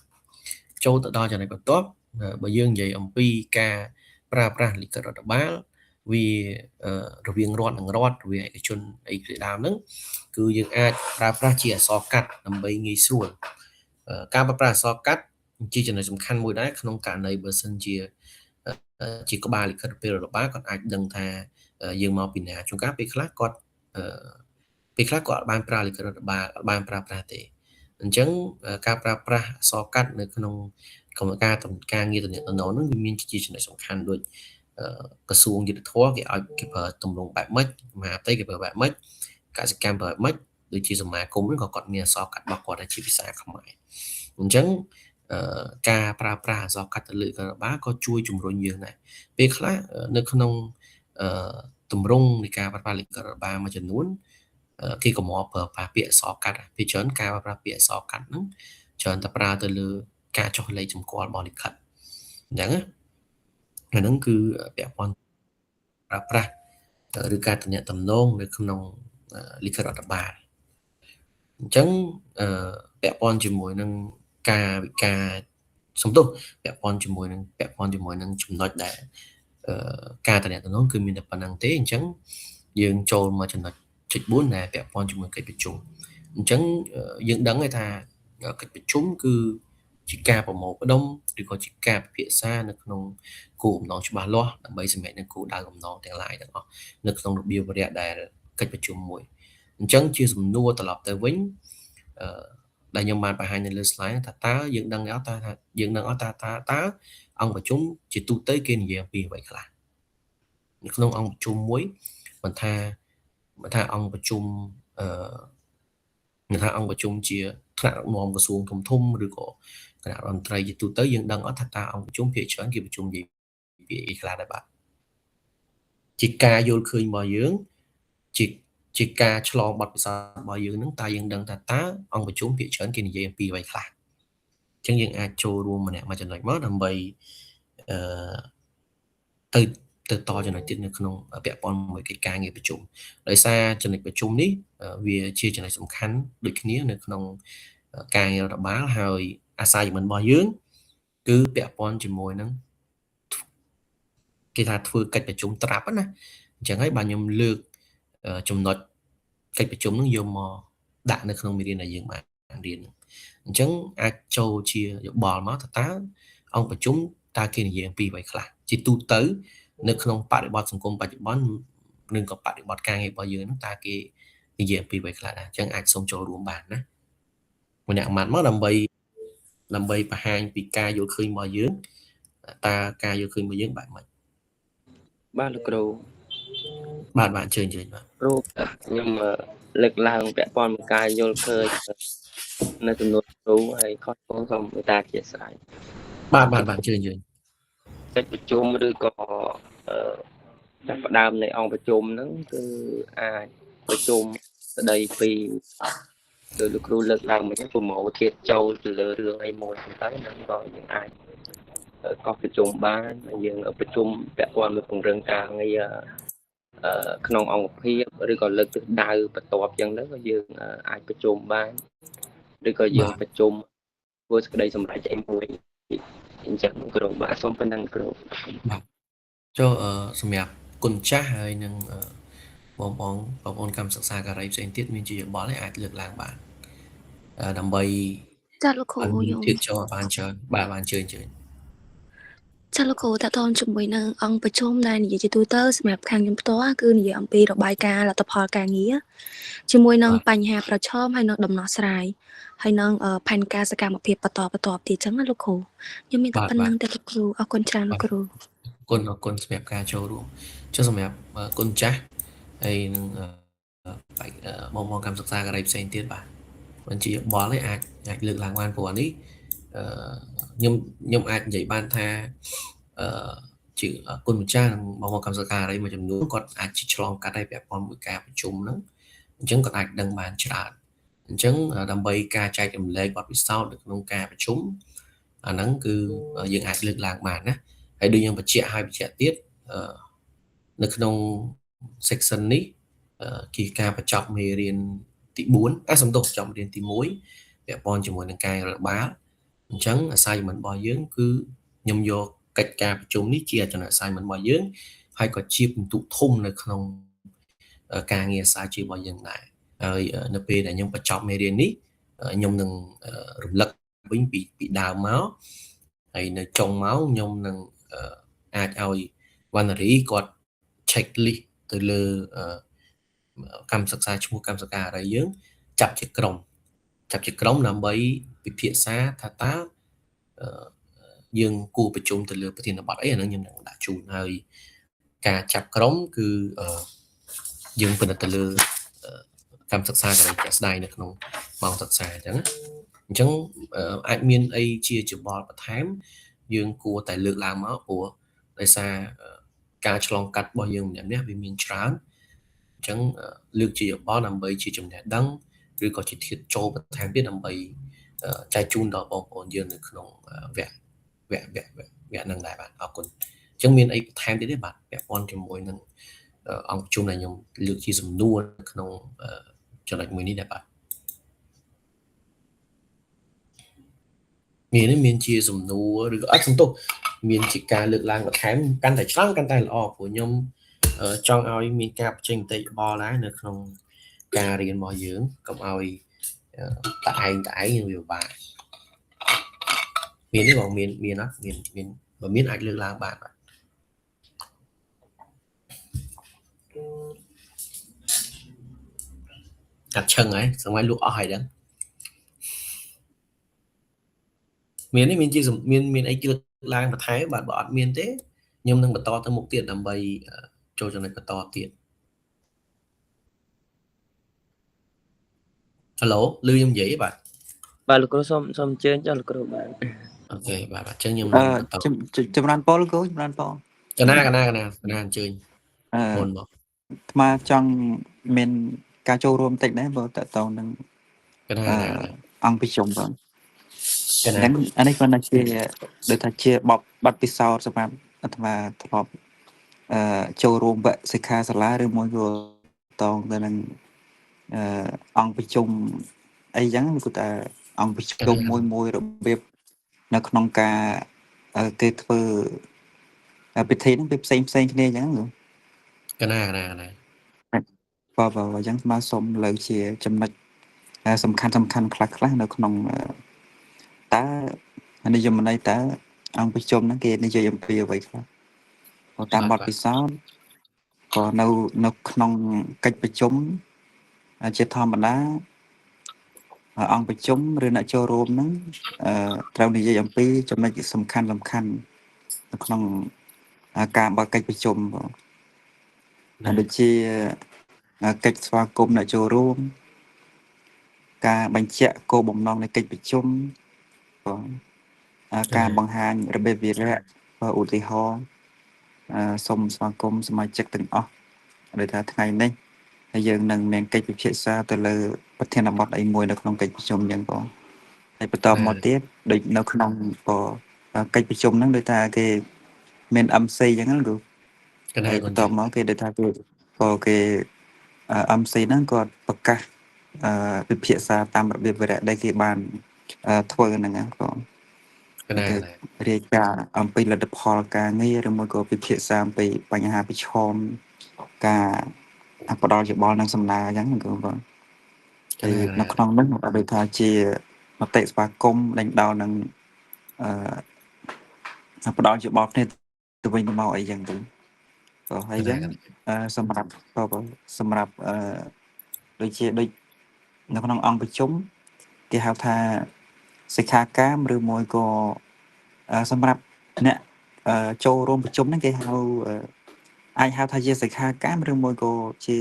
ចូលទៅដល់ចំណុចបន្ទាប់បើយើងនិយាយអំពីការប្រើប្រាស់លិខិតរដ្ឋបាលវារវាងរដ្ឋនិងរដ្ឋរវាងឯកជនអីជាដើមហ្នឹងគឺយើងអាចប្រើប្រាស់ជាអក្សរកាត់ដើម្បីងាយស្រួលការប្រើប្រាស់អក្សរកាត់ជាចំណុចសំខាន់មួយដែរក្នុងករណីបើសិនជាក្បាលលិខិតពេលរដ្ឋបាលគាត់អាចដឹងថាយើងមកពីណាជួនកាលពេលខ្លះគាត់អត់បានប្រើលិខិតរដ្ឋបាលអត់បានប្រើប្រាស់ទេអញ្ចឹងការប្រើប្រាស់អក្សរកាត់នៅក្នុងកម្មការងារតំណែងហ្នឹងវាមានជាចំណុចសំខាន់ដូចក្រសួងយុទ្ធភ័ពគេឲ្យគេប្រើទម្រង់បែបម៉េចមហាផ្ទៃគេប្រើបែបម៉េចកសិកម្មប្រើបែបម៉េចដូចជាសមាគមហ្នឹងក៏គាត់មានអក្សរកាត់របស់គាត់ជាភាសាខ្មែរអញ្ចឹងការប្រើប្រាស់អក្សរកាត់ទៅលើរដ្ឋបាលក៏ជួយជំរុញយើងដែរពេលខ្លះនៅក្នុងទម្រង់នៃការប្រើប្រាស់លិខិតរដ្ឋបាលមួយចំនួនគេក៏មកប្រើប្រាស់ពាក្យអក្សរកាត់ពីច្រើនការប្រើប្រាស់ពាក្យអក្សរកាត់ហ្នឹងច្រើនតែប្រើទៅលើការចុះលេខសម្គាល់របស់លិខិតអញ្ចឹងអាហ្នឹងគឺពាក់ព័ន្ធប្រើប្រាស់ឬការទំនាក់ទំនងនៅក្នុងលិខិតរដ្ឋបាលអញ្ចឹងពាក់ព័ន្ធជាមួយនឹងការវិការសំទោសពាក់ព័ន្ធជាមួយនឹងចំណុចដែលការទំនាក់ទំនងគឺមានតែប៉ុណ្្នឹងទេអញ្ចឹងយើងចូលមកចំណុចចុច4ដែលពាក់ព័ន្ធជាមួយកិច្ចប្រជុំអញ្ចឹងយើងដឹងហើយថាកិច្ចប្រជុំគឺជាការប្រមូលផ្ដុំឬក៏ជាការពិភាក្សានៅក្នុងគោលបំណងច្បាស់លាស់ដើម្បីសម្រេចនៅគោលដៅបំណងទាំងឡាយទាំងអស់នៅក្នុងរបៀបវរៈដែលកិច្ចប្រជុំមួយអញ្ចឹងជាសំណួរត្រឡប់ទៅវិញដែលខ្ញុំបានបង្ហាញនៅលើ slide ថាតើយើងដឹងអត់ថាតើអង្គប្រជុំជាទូទៅគេនិយាយអំពីអ្វីខ្លះនៅក្នុងអង្គប្រជុំមួយមិនថាអង្គប្រជុំជាថ្នាក់ដឹកនាំក្រសួងធំឬក៏គណៈរដ្ឋមន្ត្រីជាទូទៅយើងដឹងអត់ថាតើអង្គប្រជុំភាគច្រើនគេប្រជុំនិយាយពីអីខ្លះដែរបាទជាការយល់ឃើញរបស់យើងជាការឆ្លងបទពិសោធន៍របស់យើងហ្នឹងតើយើងដឹងថាតើអង្គប្រជុំភាគច្រើនគេនិយាយអំពីអ្វីខ្លះអញ្ចឹងយើងអាចចូលរួមម្នាក់មួយចំណុចមកដើម្បីទៅតចំណុចទៀតនៅក្នុងពាក់ព័ន្ធមួយកិច្ចការងារប្រជុំដោយសារចំណុចប្រជុំនេះវាជាចំណុចសំខាន់ដូចគ្នានៅក្នុងការងាររដ្ឋបាលហើយអាសាយមិនរបស់យើងគឺពាក់ព័ន្ធជាមួយនឹងគេថាធ្វើកិច្ចប្រជុំត្រាប់ណាអញ្ចឹងហើយបាទខ្ញុំលើកចំណុចកិច្ចប្រជុំនឹងយកមកដាក់នៅក្នុងមេរៀនដែលយើងបានរៀនអញ្ចឹងអាចចូលជាយោបល់មកតើអង្គប្រជុំតើគេនិយាយអំពីអ្វីខ្លះជាទូទៅនៅក្នុងបរិបទសង្គមបច្ចុប្បន្ននិងក៏បរិបទការងាររបស់យើងហ្នឹងតើគេនិយាយអំពីអ្វីខ្លះដែរអញ្ចឹងអាចសូមចូលរួមបានណាម្នាក់ម៉ាត់មកដើម្បីបង្ហាញពីការយល់ឃើញរបស់យើងតើការយល់ឃើញរបស់យើងបែបម៉េចបាទលោកគ្រូបាទអញ្ជើញបាទគ្រូខ្ញុំលើកឡើងពាក់ព័ន្ធនឹងការយល់ឃើញនៅចំនួនគ្រូហើយខុសឆ្គងសូមមេត្តាអធិស្ឋានបាទអញ្ជើញកិច្ចប្រជុំឬក៏ចាប់ផ្ដើមនៃអង្គប្រជុំហ្នឹងគឺអាចប្រជុំស្ដីពីដោយលោកគ្រូលើកឡើងមកប្រមូលធាតុចូលទៅលើរឿងអីមួយទៅហ្នឹងក៏យើងអាចកោះប្រជុំបានយើងប្រជុំពាក់ព័ន្ធនឹងពង្រឹងការងារក្នុងអង្គភាពឬក៏លើកទិសដៅបន្ទាប់អញ្ចឹងទៅក៏យើងអាចប្រជុំបានឬក៏យើងប្រជុំធ្វើសេចក្តីសម្រេចអីមួយ អញ្ចឹងគ្រូបាទសូមប៉ុណ្ណឹងគ្រូ បាទចូលសម្រាប់គុណចាស់ហើយនឹងបងប្អូនកម្មសិក្សាការីផ្សេងទៀតមានជាយោបល់ឯអាចលើកឡើងបានដើម្បី ចាលោកគ្រូ ឲ្យមាន ខ្ញុំ ទៀតចូលបានច្រើនបាទបានជឿជឿ ចាលោកគ្រូតើតើជាមួយនឹងអង្គប្រជុំដែលនិយាយជាទូទៅសម្រាប់ខាងខ្ញុំផ្ទាល់គឺនិយាយអំពីរបាយការណ៍លទ្ធផលការងារជាមួយនឹងបញ្ហាប្រឈមហើយនឹងដំណោះស្រាយហើយនឹងផែនការសកម្មភាពបន្តទៀតចឹងណាលោកគ្រូខ្ញុំមានតែប៉ុណ្្នឹងទេលោកគ្រូអរគុណច្រើនលោកគ្រូ អរគុណសម្រាប់ការចូលរួមចុះសម្រាប់គុណចាស់ហើយនឹងបងកម្មសិក្សាការីផ្សេងទៀតបាទបញ្ជាយោបល់ឯអាចលើកឡើងបានព្រោះនេះខ្ញុំអាចនិយាយបានថាជាគុណម្ចាស់និងបងកម្មសិក្សាការីមួយចំនួនគាត់អាចឆ្លងកាត់ឲ្យពាក់ព័ន្ធមួយការប្រជុំហ្នឹងអញ្ចឹងគាត់អាចដឹងបានច្រើនអញ្ចឹងដើម្បីការចែករំលែកបទពិសោធន៍នៅក្នុងការប្រជុំអាហ្នឹងគឺយើងអាចលើកឡើងបានណាហើយដូចយើងបញ្ជាក់ទៀតនៅក្នុង section នេះគឺការបញ្ចប់មេរៀនទី4សំទោសបញ្ចប់មេរៀនទី1ពាក់ព័ន្ធជាមួយនឹងការរដ្ឋបាលអញ្ចឹង assignment របស់យើងគឺខ្ញុំយកកិច្ចការប្រជុំនេះជាចំណុច assignment របស់យើងហើយក៏ជាពិន្ទុធំនៅក្នុងការងារសាជារបស់យើងដែរហើយនៅពេលដែលខ្ញុំបញ្ចប់មេរៀននេះខ្ញុំនឹងរំលឹកវិញពីដើមមកហើយនៅចុងមកខ្ញុំនឹងអាចឲ្យវណ្ណរីគាត់ check list ទៅលើកម្មសិក្សាឈ្មោះកម្មសិក្សាអីយើងចាប់ជាក្រុមដើម្បីពិភាក្សាថាតើយើងគួរប្រជុំទៅលើប្រធានបទអីអានឹងខ្ញុំនឹងដាក់ជូនហើយការចាប់ក្រុមគឺយើងពិនិត្យទៅលើកម្មសិក្សាកន្លែងជាក់ស្ដែងនៅក្នុងម៉ោងសិក្សាអញ្ចឹងអាចមានអីជាច្បល់បន្ថែមយើងគួរតែលើកឡើងមកព្រោះដោយសារការឆ្លងកាត់របស់យើងម្នាក់វាមានច្រើនអញ្ចឹងលើកជាយោបល់ដើម្បីជាចំណេះដឹងឬក៏ជាធាតុចូលបន្ថែមទៀតដើម្បីចែកជូនដល់បងប្អូនយើងនៅក្នុងវគ្គហ្នឹងដែរបាទអរគុណអញ្ចឹងមានអីបន្ថែមទៀតទេបាទពាក់ព័ន្ធជាមួយនឹងអង្គប្រជុំដែលខ្ញុំលើកជាសំណួរក្នុងចំណុចមួយនេះដែរបាទមានជាសំណួរឬក៏សំទោសមានជាការលើកឡើងបន្ថែមកាន់តែច្រើនកាន់តែល្អព្រោះខ្ញុំចង់ឲ្យមានការបញ្ចេញមតិយោបល់ដែរនៅក្នុងការរៀនរបស់យើងកុំឲ្យតែឯងវាបាក់មានទេបងមានអត់មានបើមានអាចលើកឡើងបានបាទកាត់ឈឹងហើយស្មាយលក់អស់ហើយដឹងមានអីមានអីលើកឡើងបន្ថែមបាទបើអត់មានទេខ្ញុំនឹងបន្តទៅមុខទៀតដើម្បីចូលចំណុចបន្តទៀតហេឡូឮខ្ញុំនិយាយបាទលោកគ្រូសូមអញ្ជើញចុះលោកគ្រូបាទអូខេបាទអញ្ចឹងខ្ញុំចម្រើនពលលោកគ្រូចម្រើនពលកណាអញ្ជើញមុនមកថ្មចង់មានការចូលរួមតិចដែរបើតើតោនឹងកណាអង្គប្រជុំបងហ្នឹងអានេះគាត់ជាដូចថាជាបទពិសោធន៍សម្រាប់អាត្មាធ្លាប់ចូលរួមវគ្គសិក្ខាសាលាឬមួយក៏តងទៅនឹងអង្គប្រជុំអីចឹងគឺថាអង្គប្រជុំមួយរបៀបនៅក្នុងការគេធ្វើពិធីហ្នឹងវាផ្សេងគ្នាចឹងកណាបាទអញ្ចឹងស្មាសូមលើជាចំណុចសំខាន់ខ្លះនៅក្នុងតើនិយមន័យតើអង្គប្រជុំហ្នឹងគេនិយាយអំពីអ្វីខ្លះតាមបទពិសោធន៍ក៏នៅក្នុងកិច្ចប្រជុំជាធម្មតាអង្គប្រជុំឬអ្នកចូលរួមហ្នឹងត្រូវនិយាយអំពីចំណុចសំខាន់នៅក្នុងការបើកកិច្ចប្រជុំបងដូចជាកិច្ចស្វាគមន៍អ្នកចូលរួមការបញ្ជាក់គោលបំណងនៃកិច្ចប្រជុំការបង្ហាញរបៀបវិរៈឧទាហរណ៍សូមស្វាគមន៍សមាជិកទាំងអស់ដោយថាថ្ងៃនេះហើយយើងនឹងមានកិច្ចពិភាក្សាទៅលើប្រធានបទអីមួយនៅក្នុងកិច្ចប្រជុំយ៉ាងបងហើយបន្តមកទៀតដូចនៅក្នុងកិច្ចប្រជុំហ្នឹងដូចថាគេមាន MC អញ្ចឹងគឺបន្តមកគេដូចថាគេ MC ហ្នឹងគាត់ប្រកាសពិភាក្សាតាមរបៀបវិរៈដែលគេបានធ្វើហ្នឹងបង កណា គេរាយការណ៍អំពីលទ្ធផលការងារឬមួយក៏ពិភាក្សាអំពីបញ្ហាប្រឈមការផ្ដល់យោបល់និងសំណើអញ្ចឹងគឺបងហើយនៅក្នុងនោះដូចថាជាមតិស្វាគមន៍ដេញដោលនឹងផ្ដល់យោបល់គ្នាទៅវិញទៅមកអីចឹងទៅក៏ហើយចឹងសម្រាប់ដូចជាដូចនៅក្នុងអង្គប្រជុំគេហៅថាសិក្ខាកាមឬមួយក៏សម្រាប់អ្នកចូលរួមប្រជុំហ្នឹងគេហៅអាចហៅថាជាសិក្ខាកាមឬមួយក៏ជា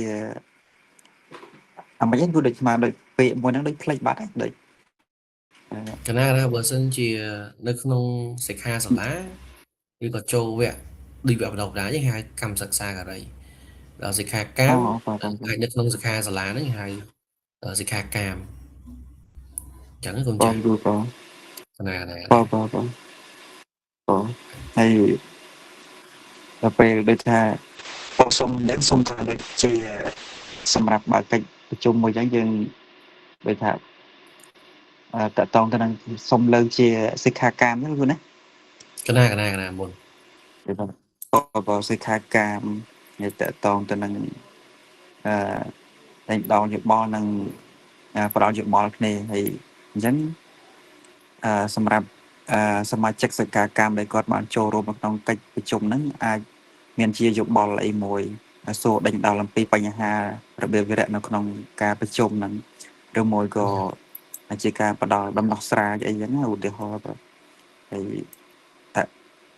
អាមិនយ៉ាងគឺដូចស្មើដូចពាក្យមួយហ្នឹងដូចផ្លេចបាត់ហ្នឹងដូចកណាបើសិនជានៅក្នុងសិក្ខាសាលាឬក៏ចូលវគ្គដូចវគ្គបណ្ដុះបណ្ដាលហ្នឹងហៅកម្មសិក្សាការីដល់សិក្ខាកាមអាចនៅក្នុងសិក្ខាសាលាហ្នឹងហៅសិក្ខាកាមចឹងកូនចាស់បងហើយដល់ពេលដូចថាសូមនឹងសូមថាដូចជាសម្រាប់បើកិច្ចប្រជុំមួយចឹងយើងដូចថាតតងទៅនឹងសុំលើកជាសិក្ខាកាមហ្នឹងគឺណាកណាមុនបើសិក្ខាកាមនេះតតងទៅនឹងតែដល់យោបល់នឹងផ្ដល់យោបល់គ្នាហើយអញ្ចឹងសម្រាប់សមាជិកសិក្ខាកាមដែលគាត់បានចូលរួមក្នុងកិច្ចប្រជុំហ្នឹងអាចមានជាយោបល់អីមួយសួរដេញដោលអំពីបញ្ហារបៀបវិរៈនៅក្នុងការប្រជុំហ្នឹងឬមួយក៏ជាការផ្ដល់ដំណោះស្រាយអីចឹងឧទាហរណ៍ហើយតែ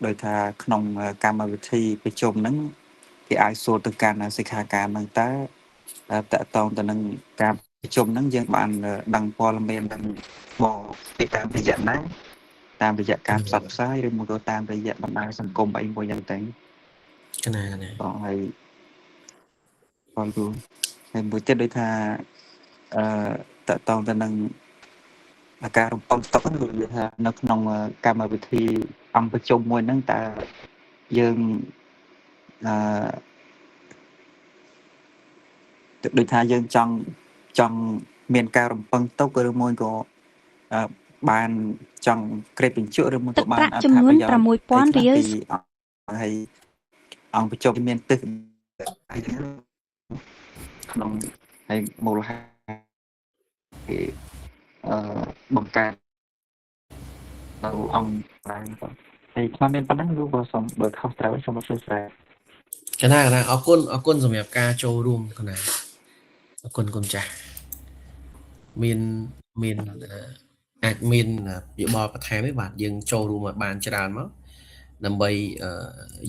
ដោយថាក្នុងកម្មវិធីប្រជុំហ្នឹងគេអាចសួរទៅកាន់សិក្ខាកាមហ្នឹងតើតកតងទៅនឹងការប្រជុំហ្នឹងយើងបានដឹងព័ត៌មាននឹងមកពីតាមរយៈណាតាមរយៈការផ្សព្វផ្សាយឬមួយក៏តាមរយៈបណ្ដាញសង្គមអីមួយយ៉ាងទៅកណាហើយបងគ្រូហើយមួយទៀតដូចថាតកតងទៅនឹងការរំពឹងទុកហ្នឹងគឺថានៅក្នុងកម្មវិធីអង្គប្រជុំមួយហ្នឹងតើយើងដូចថាយើងចង់មានការរំពឹងទុកឬមួយក៏បានចង់ក្រេបបញ្ជក់ឬមួយក៏បានអត្ថប្រយោជន៍ចំនួន 6,000 រៀលហើយអង្គប្រជុំមានទិសក្នុងហើយមូលហេតុគេបង្កើតនៅអង្គបានហើយខ្ញុំមានប៉ុណ្ណឹងលោកបើសូមបើខុសត្រូវសូមអរគុណស្រែកណាអរគុណសម្រាប់ការចូលរួមកណាអរគុណគុណចាស់មានអាចមានយោបល់បន្ថែមទេបាទយើងចូលរួមឲ្យបានច្រើនមកដើម្បី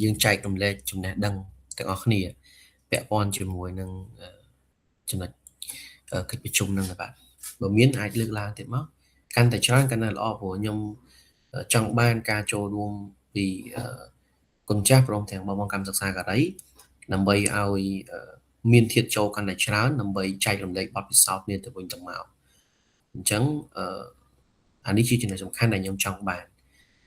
យើងចែករំលែកចំណេះដឹងទាំងអស់គ្នាពាក់ព័ន្ធជាមួយនឹងចំណុចកិច្ចប្រជុំនឹងបាទបើមានអាចលើកឡើងទៀតមកកាន់តែច្រើនកាន់តែល្អព្រោះខ្ញុំចង់បានការចូលរួមពីគុណចាស់ព្រមទាំងបងកម្មសិក្សាការីដើម្បីឲ្យមានធាតុចូលកាន់តែច្រើនដើម្បីចែករំលែកបទពិសោធន៍គ្នាទៅវិញទៅមកអញ្ចឹងអានេះជាចំណុចសំខាន់ដែលខ្ញុំចង់បាន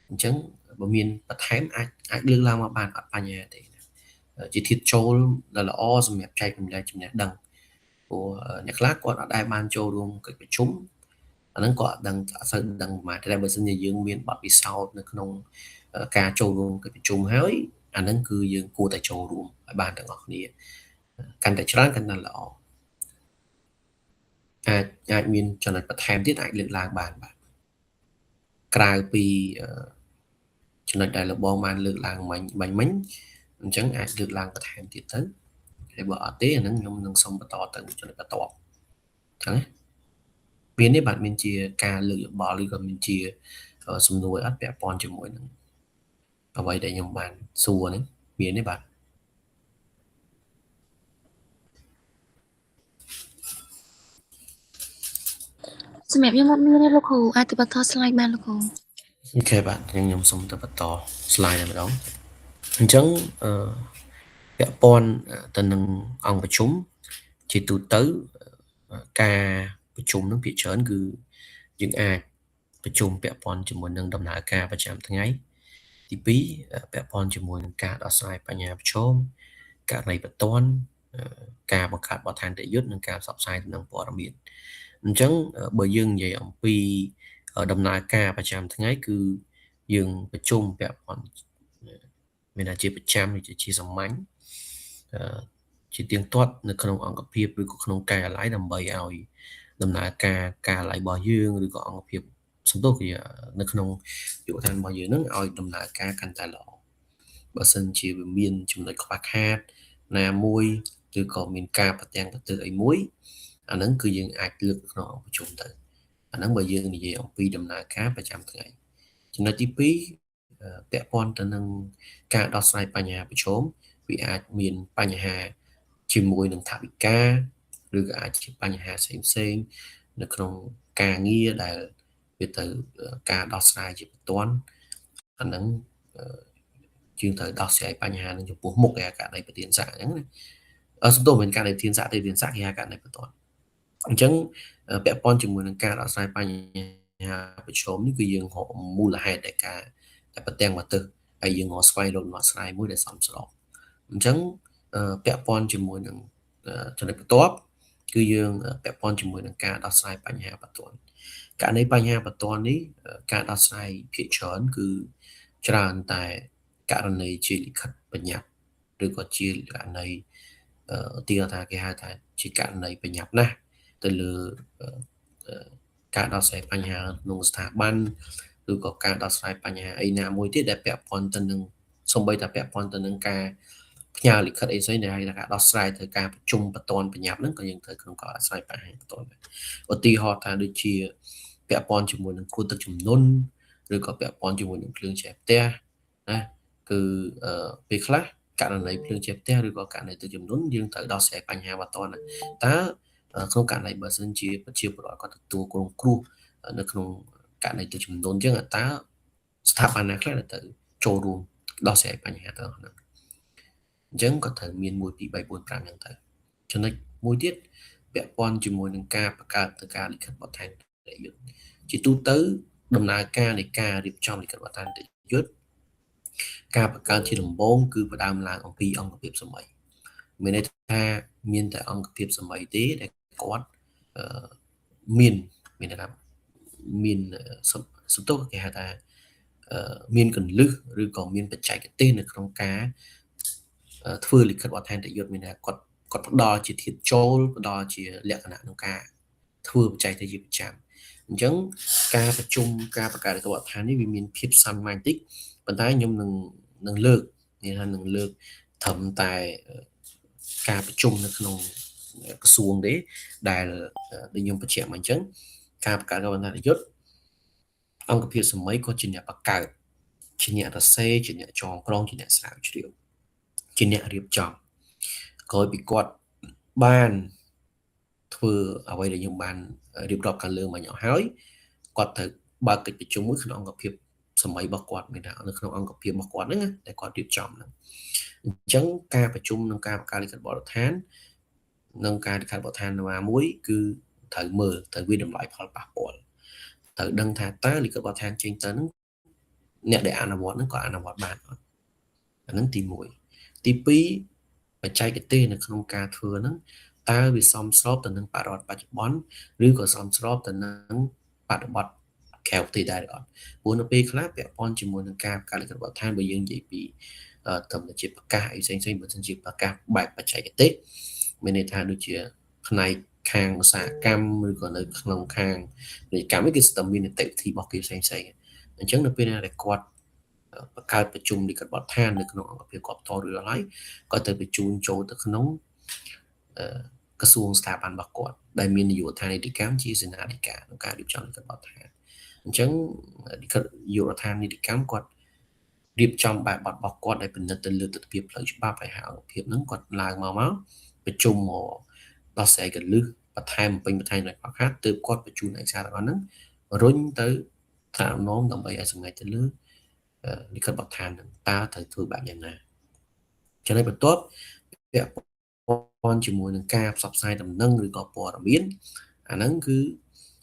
អញ្ចឹងបើមានបន្ថែមអាចលើកឡើងមកបានអត់បញ្ហាទេជាធាតុចូលដែលល្អសម្រាប់ចែករំលែកចំណេះដឹងព្រោះអ្នកខ្លះគាត់អត់ដែលបានចូលរួមកិច្ចប្រជុំអាហ្នឹងគាត់អត់សូវដឹងប៉ុន្មានតែបើសិនជាយើងមានបទពិសោធន៍នៅក្នុងការចូលរួមកិច្ចប្រជុំហើយអាហ្នឹងគឺយើងគួរតែចូលរួមឲ្យបានទាំងអស់គ្នាកាន់តែច្រើនកាន់តែល្អអាចមានចំណុចបន្ថែមទៀតអាចលើកឡើងបានបាទក្រៅពីចំណុចដែលលោកបងបានលើកឡើងមិញអញ្ចឹងអាចលើកឡើងបន្ថែមទៀតទៅហើយបើអត់ទេអាហ្នឹងខ្ញុំនឹងសុំបន្តទៅចំណុចបន្ទាប់អញ្ចឹងមាននេះបាទមានជាការលើកយោបល់ឬក៏មានជាសំណួរអត់ពាក់ព័ន្ធជាមួយនឹងអ្វីដែលខ្ញុំបានសួរហ្នឹងមានទេបាទសម្រាប់ខ្ញុំអត់មានទេលោកគ្រូអាចទៅបន្ត slide បានលោកគ្រូអូខេបាទខ្ញុំសុំទៅបន្ត slide តែម្ដងអញ្ចឹងពាក់ព័ន្ធទៅនឹងអង្គប្រជុំជាទូទៅការប្រជុំនឹងភាគច្រើនគឺយើងអាចប្រជុំពាក់ព័ន្ធជាមួយនឹងដំណើរការប្រចាំថ្ងៃទី2ពាក់ព័ន្ធជាមួយនឹងការដោះស្រាយបញ្ហាប្រឈមករណីបន្ទាន់ការបង្កើតបទដ្ឋានយុទ្ធនិងការផ្សព្វផ្សាយដំណឹងព័ត៌មានអញ្ចឹងបើយើងនិយាយអំពីដំណើរការប្រចាំថ្ងៃគឺ យើងប្រជុំពាក់ព័ន្ធមានថាជាប្រចាំឬជាសាមញ្ញជាទៀងទាត់នៅក្នុងអង្គភាពឬក៏ក្នុងការិយាល័យដើម្បីឲ្យដំណើរការការិយាល័យរបស់យើងឬក៏អង្គភាពសំដៅគឺនៅក្នុងយុវដ្ឋានរបស់យើងនឹងឲ្យដំណើរការកាន់តែល្អបើសិនជាវាមានចំណុចខ្វះខាតណាមួយឬក៏មានការប្រទាំងប្រទើអីមួយអាហ្នឹងគឺយើងអាចលើកក្នុងអង្គប្រជុំទៅអាហ្នឹងបើយើងនិយាយអំពីដំណើរការប្រចាំថ្ងៃចំណុចទី2ពាក់ព័ន្ធទៅនឹងការដោះស្រាយបញ្ហាប្រឈមវាអាចមានបញ្ហាជាមួយនឹងថវិកាឬក៏អាចជាបញ្ហាផ្សេងៗនៅក្នុងការងារដែលវាទៅការដោះស្រាយជាបន្ទាន់អាហ្នឹងជាងត្រូវដោះស្រាយបញ្ហានឹងចំពោះមុខឯករណីប្រធានសាកអញ្ចឹងណាសំដៅមិនករណីប្រធានសាកទេប្រធានសាកគេហៅករណីបន្ទាន់អញ្ចឹងពាក់ព័ន្ធជាមួយនឹងការដោះស្រាយបញ្ហាប្រឈមនេះគឺយើងរកមូលហេតុនៃការតែប្រទាំងមកទៅហើយយើងរកស្វែងរកដំណោះស្រាយមួយដែលសមស្របអញ្ចឹងពាក់ព័ន្ធជាមួយនឹងចំណុចបន្ទាប់គឺយើងពាក់ព័ន្ធជាមួយនឹងការដោះស្រាយបញ្ហាបន្ទាន់ករណីបញ្ហាបន្ទាន់នេះការដោះស្រាយភាគច្រើនគឺច្រើនតែករណីជាលិខិតបញ្ញត្តិឬក៏ជាករណីទីថាគេហៅថាជាករណីបញ្ញត្តិណាស់ទៅលើការដោះស្រាយបញ្ហាក្នុងស្ថាប័នឬក៏ការដោះស្រាយបញ្ហាអីណាមួយទៀតដែលពាក់ព័ន្ធទៅនឹងសូម្បីតែពាក់ព័ន្ធទៅនឹងការផ្ញើលិខិតអីផ្សេងដែលហៅថាការដោះស្រាយទៅការប្រជុំបន្ទាន់បញ្ញត្តិហ្នឹងក៏យើងត្រូវក្នុងការដោះស្រាយបញ្ហាបន្ទាន់ដែរឧទាហរណ៍ថាដូចជាពាក់ព័ន្ធជាមួយនឹងគ្រោះទឹកជំនន់ឬក៏ពាក់ព័ន្ធជាមួយនឹងភ្លើងឆេះផ្ទះណាគឺពេលខ្លះករណីភ្លើងឆេះផ្ទះឬក៏ករណីទឹកជំនន់យើងត្រូវដោះស្រាយបញ្ហាបន្ទាន់តើក្នុងករណីបើសិនជាប្រជាពលរដ្ឋគាត់ទទួលគ្រោះនៅក្នុងករណីទឹកជំនន់អញ្ចឹងតើស្ថាប័នណាខ្លះដែលត្រូវចូលរួមដោះស្រាយបញ្ហាទាំងហ្នឹងអញ្ចឹងក៏ត្រូវមាន1 2 3 4 5ហ្នឹងទៅចំណុចមួយទៀតពាក់ព័ន្ធជាមួយនឹងការបង្កើតទៅការលិខិតបទដ្ឋានតេយ្យយុត្តជាទូទៅដំណើរការនៃការរៀបចំលិខិតបទដ្ឋានតេយ្យយុត្តការបង្កើតជាដំបូងគឺផ្ដើមឡើងអំពីអង្គភាពសម័យមានន័យថាមានតែអង្គភាពសម័យទេដែលគាត់មានថាមានសំទោសគេហៅថាមានកលឹះឬក៏មានបច្ចេកទេសនៅក្នុងការធ្វើលិខិតបទដ្ឋានតេយ្យយុត្តមានថាគាត់ផ្ដល់ជាធាតុចូលផ្ដល់ជាលក្ខណៈក្នុងការធ្វើបច្ចេកទេសជាប្រចាំអញ្ចឹងការប្រជុំការបង្កើតលិខិតបទដ្ឋាននេះវាមានភាពសាមញ្ញតិចប៉ុន្តែខ្ញុំនឹងលើកនិយាយថានឹងលើកត្រឹមតែការប្រជុំនៅក្នុងក្រសួងទេដែលខ្ញុំបញ្ជាក់មកអញ្ចឹងការបង្កើតលិខិតបទដ្ឋានតេយ្យយុត្តអង្គភាពសម័យក៏ជាអ្នកបង្កើតជាអ្នករសេជាអ្នកចងក្រងជាអ្នកស្រាវជ្រាវជាអ្នករៀបចំក្រោយពីគាត់បានធ្វើអ្វីដែលខ្ញុំបានរៀបរាប់ខាងលើមកហើយគាត់ត្រូវបើកកិច្ចប្រជុំមួយក្នុងអង្គភាពសម័យរបស់គាត់មានថានៅក្នុងអង្គភាពរបស់គាត់ហ្នឹងតែគាត់រៀបចំហ្នឹងអញ្ចឹងការប្រជុំនឹងការបង្កើតលិខិតបទដ្ឋាននិងការលិខិតបទដ្ឋានណាមួយគឺត្រូវមើលត្រូវវិតម្លៃផលប៉ះពាល់ត្រូវដឹងថាតើលិខិតបទដ្ឋានចេញទៅហ្នឹងអ្នកដែលអនុវត្តហ្នឹងក៏អនុវត្តបានអត់អាហ្នឹងទី1ទី2បច្ចេកទេសនៅក្នុងការធ្វើហ្នឹងតើវាសមស្របទៅនឹងបរិបទបច្ចុប្បន្នឬក៏សមស្របទៅនឹងបរិបទក្រៅប្រទេសដែរអត់ព្រោះនៅពេលខ្លះពាក់ព័ន្ធជាមួយនឹងការបង្កើតលិខិតបទដ្ឋានបើយើងនិយាយពីត្រឹមតែជាប្រកាសអីផ្សេងៗបើមិនជាប្រកាសបែបបច្ចេកទេសមានន័យថាដូចជាផ្នែកខាងឧស្សាហកម្មឬក៏នៅក្នុងខាងពាណិជ្ជកម្មនេះគឺស្ទើរមាននីតិវិធីរបស់គេផ្សេងៗអញ្ចឹងនៅពេលណាដែលគាត់បង្កើតប្រជុំលិខិតបទដ្ឋាននៅក្នុងអង្គភាពគាត់តរួចហើយគាត់ទៅបញ្ជូនចូលទៅក្នុងក្រសួងស្ថាប័នរបស់គាត់ដែលមាននាយកដ្ឋាននីតិកម្មជាសេនាធិការក្នុងការរៀបចំលិខិតបទដ្ឋានអញ្ចឹងលិខិតនាយកដ្ឋាននីតិកម្មគាត់រៀបចំបែបបទរបស់គាត់ដែលពិនិត្យទៅលើទស្សនវិជ្ជាផ្លូវច្បាប់ហើយហៅអង្គភាពហ្នឹងគាត់ឡើងមកប្រជុំមកដោះស្រាយកលឹះបន្ថែមពេញបន្ថែមដល់ខាត់ទើបគាត់បញ្ជូនឯកសារទាំងអស់ហ្នឹងរុញទៅថ្នាក់ដឹកនាំដើម្បីឲ្យសម្រេចទៅលើលិខិតបទដ្ឋានហ្នឹងតើត្រូវធ្វើបែបយ៉ាងណាចំណុចបន្ទាប់ពាក់ព័ន្ធជាមួយនឹងការផ្សព្វផ្សាយដំណឹងឬក៏ព័ត៌មានអាហ្នឹងគឺ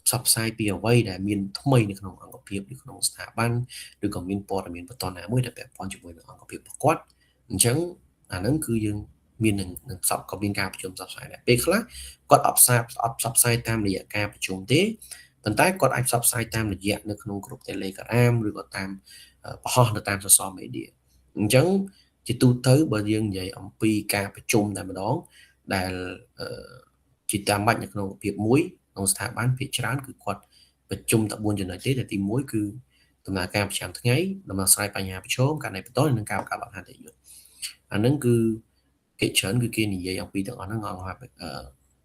ផ្សព្វផ្សាយពីអ្វីដែលមានថ្មីនៅក្នុងអង្គភាពឬក្នុងស្ថាប័នឬក៏មានព័ត៌មានបន្តណាមួយដែលពាក់ព័ន្ធជាមួយនឹងអង្គភាពរបស់គាត់អញ្ចឹងអាហ្នឹងគឺយើងមាននឹងផ្សព្វក៏មានការប្រជុំផ្សព្វផ្សាយដែរពេលខ្លះគាត់អត់ផ្សព្វផ្សាយតាមរយៈការប្រជុំទេប៉ុន្តែគាត់អាចផ្សព្វផ្សាយតាមរយៈនៅក្នុងក្រុម Telegram ឬក៏តាម បង្ហោះនៅតាម social media អញ្ចឹងជាទូទៅបើយើងនិយាយអំពីការប្រជុំតែម្ដងដែលជាតាមបាច់នៅក្នុងភាពមួយក្នុងស្ថាប័នភាគច្រើនគឺគាត់ប្រជុំតែ4ចំណុចទេតែទី1គឺដំណើរការប្រចាំថ្ងៃដំណោះស្រាយបញ្ហាប្រឈមការណែបន្តនិងការបង្កើតលក្ខខណ្ឌអតិថិជនអាហ្នឹងគឺគេច្រើនគឺគេនិយាយអំពីទាំងអស់ហ្នឹងអង្គ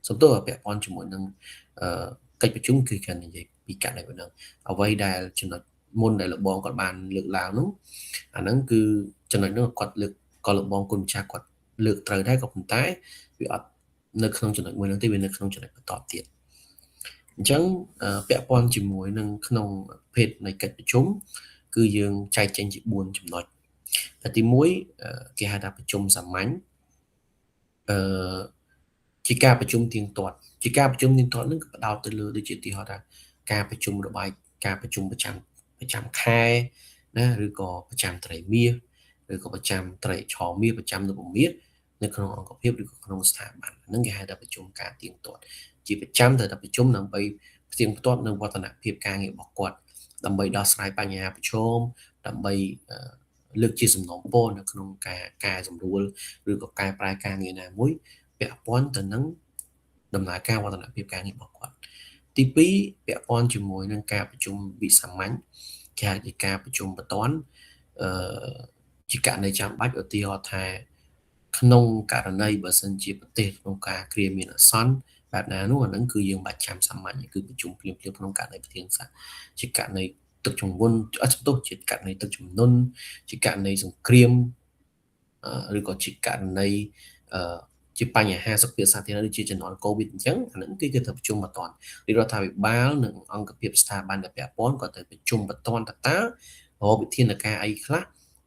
សំទោសពាក់ព័ន្ធជាមួយនឹងកិច្ចប្រជុំគឺគេនិយាយពីករណីហ្នឹងអ្វីដែលចំណុចមុនដែលលោកបងគាត់បានលើកឡើងនោះអាហ្នឹងគឺចំណុចនោះគាត់លើកក៏លោកបងគុណម្ចាស់គាត់លើកត្រូវដែរក៏ប៉ុន្តែវាអត់នៅក្នុងចំណុចមួយហ្នឹងទេវានៅក្នុងចំណុចបន្តទៀតអញ្ចឹងពាក់ព័ន្ធជាមួយនឹងក្នុងភេទនៃកិច្ចប្រជុំគឺយើងចែកចេញជា4ចំណុចតែទី1គេហៅថាប្រជុំសាមញ្ញជាការប្រជុំទៀងទាត់ជាការប្រជុំទៀងទាត់នឹងក៏ផ្ដោតទៅលើដូចជាទីហោថាការប្រជុំរបាយការប្រជុំប្រចាំខែណាឬក៏ប្រចាំត្រីមាសឬក៏ប្រចាំត្រីឆមាសប្រចាំនពមាសនៅក្នុងអង្គភាពឬក៏ក្នុងស្ថាប័នហ្នឹងគេហៅថាប្រជុំការទៀងទាត់ជាប្រចាំត្រូវតែប្រជុំដើម្បីផ្ទៀងផ្ទាត់នៅវឌ្ឍនភាពការងាររបស់គាត់ដើម្បីដោះស្រាយបញ្ហាប្រឈមដើម្បីលើកជាសំណូមពរនៅក្នុងការកែសម្រួលឬក៏កែប្រែការងារណាមួយពាក់ព័ន្ធទៅនឹងដំណើរការវឌ្ឍនភាពការងាររបស់គាត់ទី2ពាក់ព័ន្ធជាមួយនឹងការប្រជុំវិសាមញ្ញគេហៅជាការប្រជុំបន្ទាន់ជាករណីចាំបាច់ឧទាហរណ៍ថាក្នុងករណីបើសិនជាប្រទេសក្នុងការគ្រាមានអាសន្នបែបណានោះអានឹងគឺយើងបាច់ចាំសាមញ្ញគឺប្រជុំភ្លាមៗក្នុងករណីប្រធានសាជាករណីទឹកជំនន់ជាករណីទឹកជំនន់ជាករណីសង្គ្រាមឬក៏ជាករណីជាបញ្ហាសុខភាពសាធារណៈដូចជាជំនាន់ COVID អញ្ចឹងអានឹងគឺគេត្រូវប្រជុំបន្ទាន់រាជរដ្ឋាភិបាលនិងអង្គភាពស្ថាប័នដែលពាក់ព័ន្ធក៏ត្រូវប្រជុំបន្ទាន់តើរកវិធានការអីខ្លះ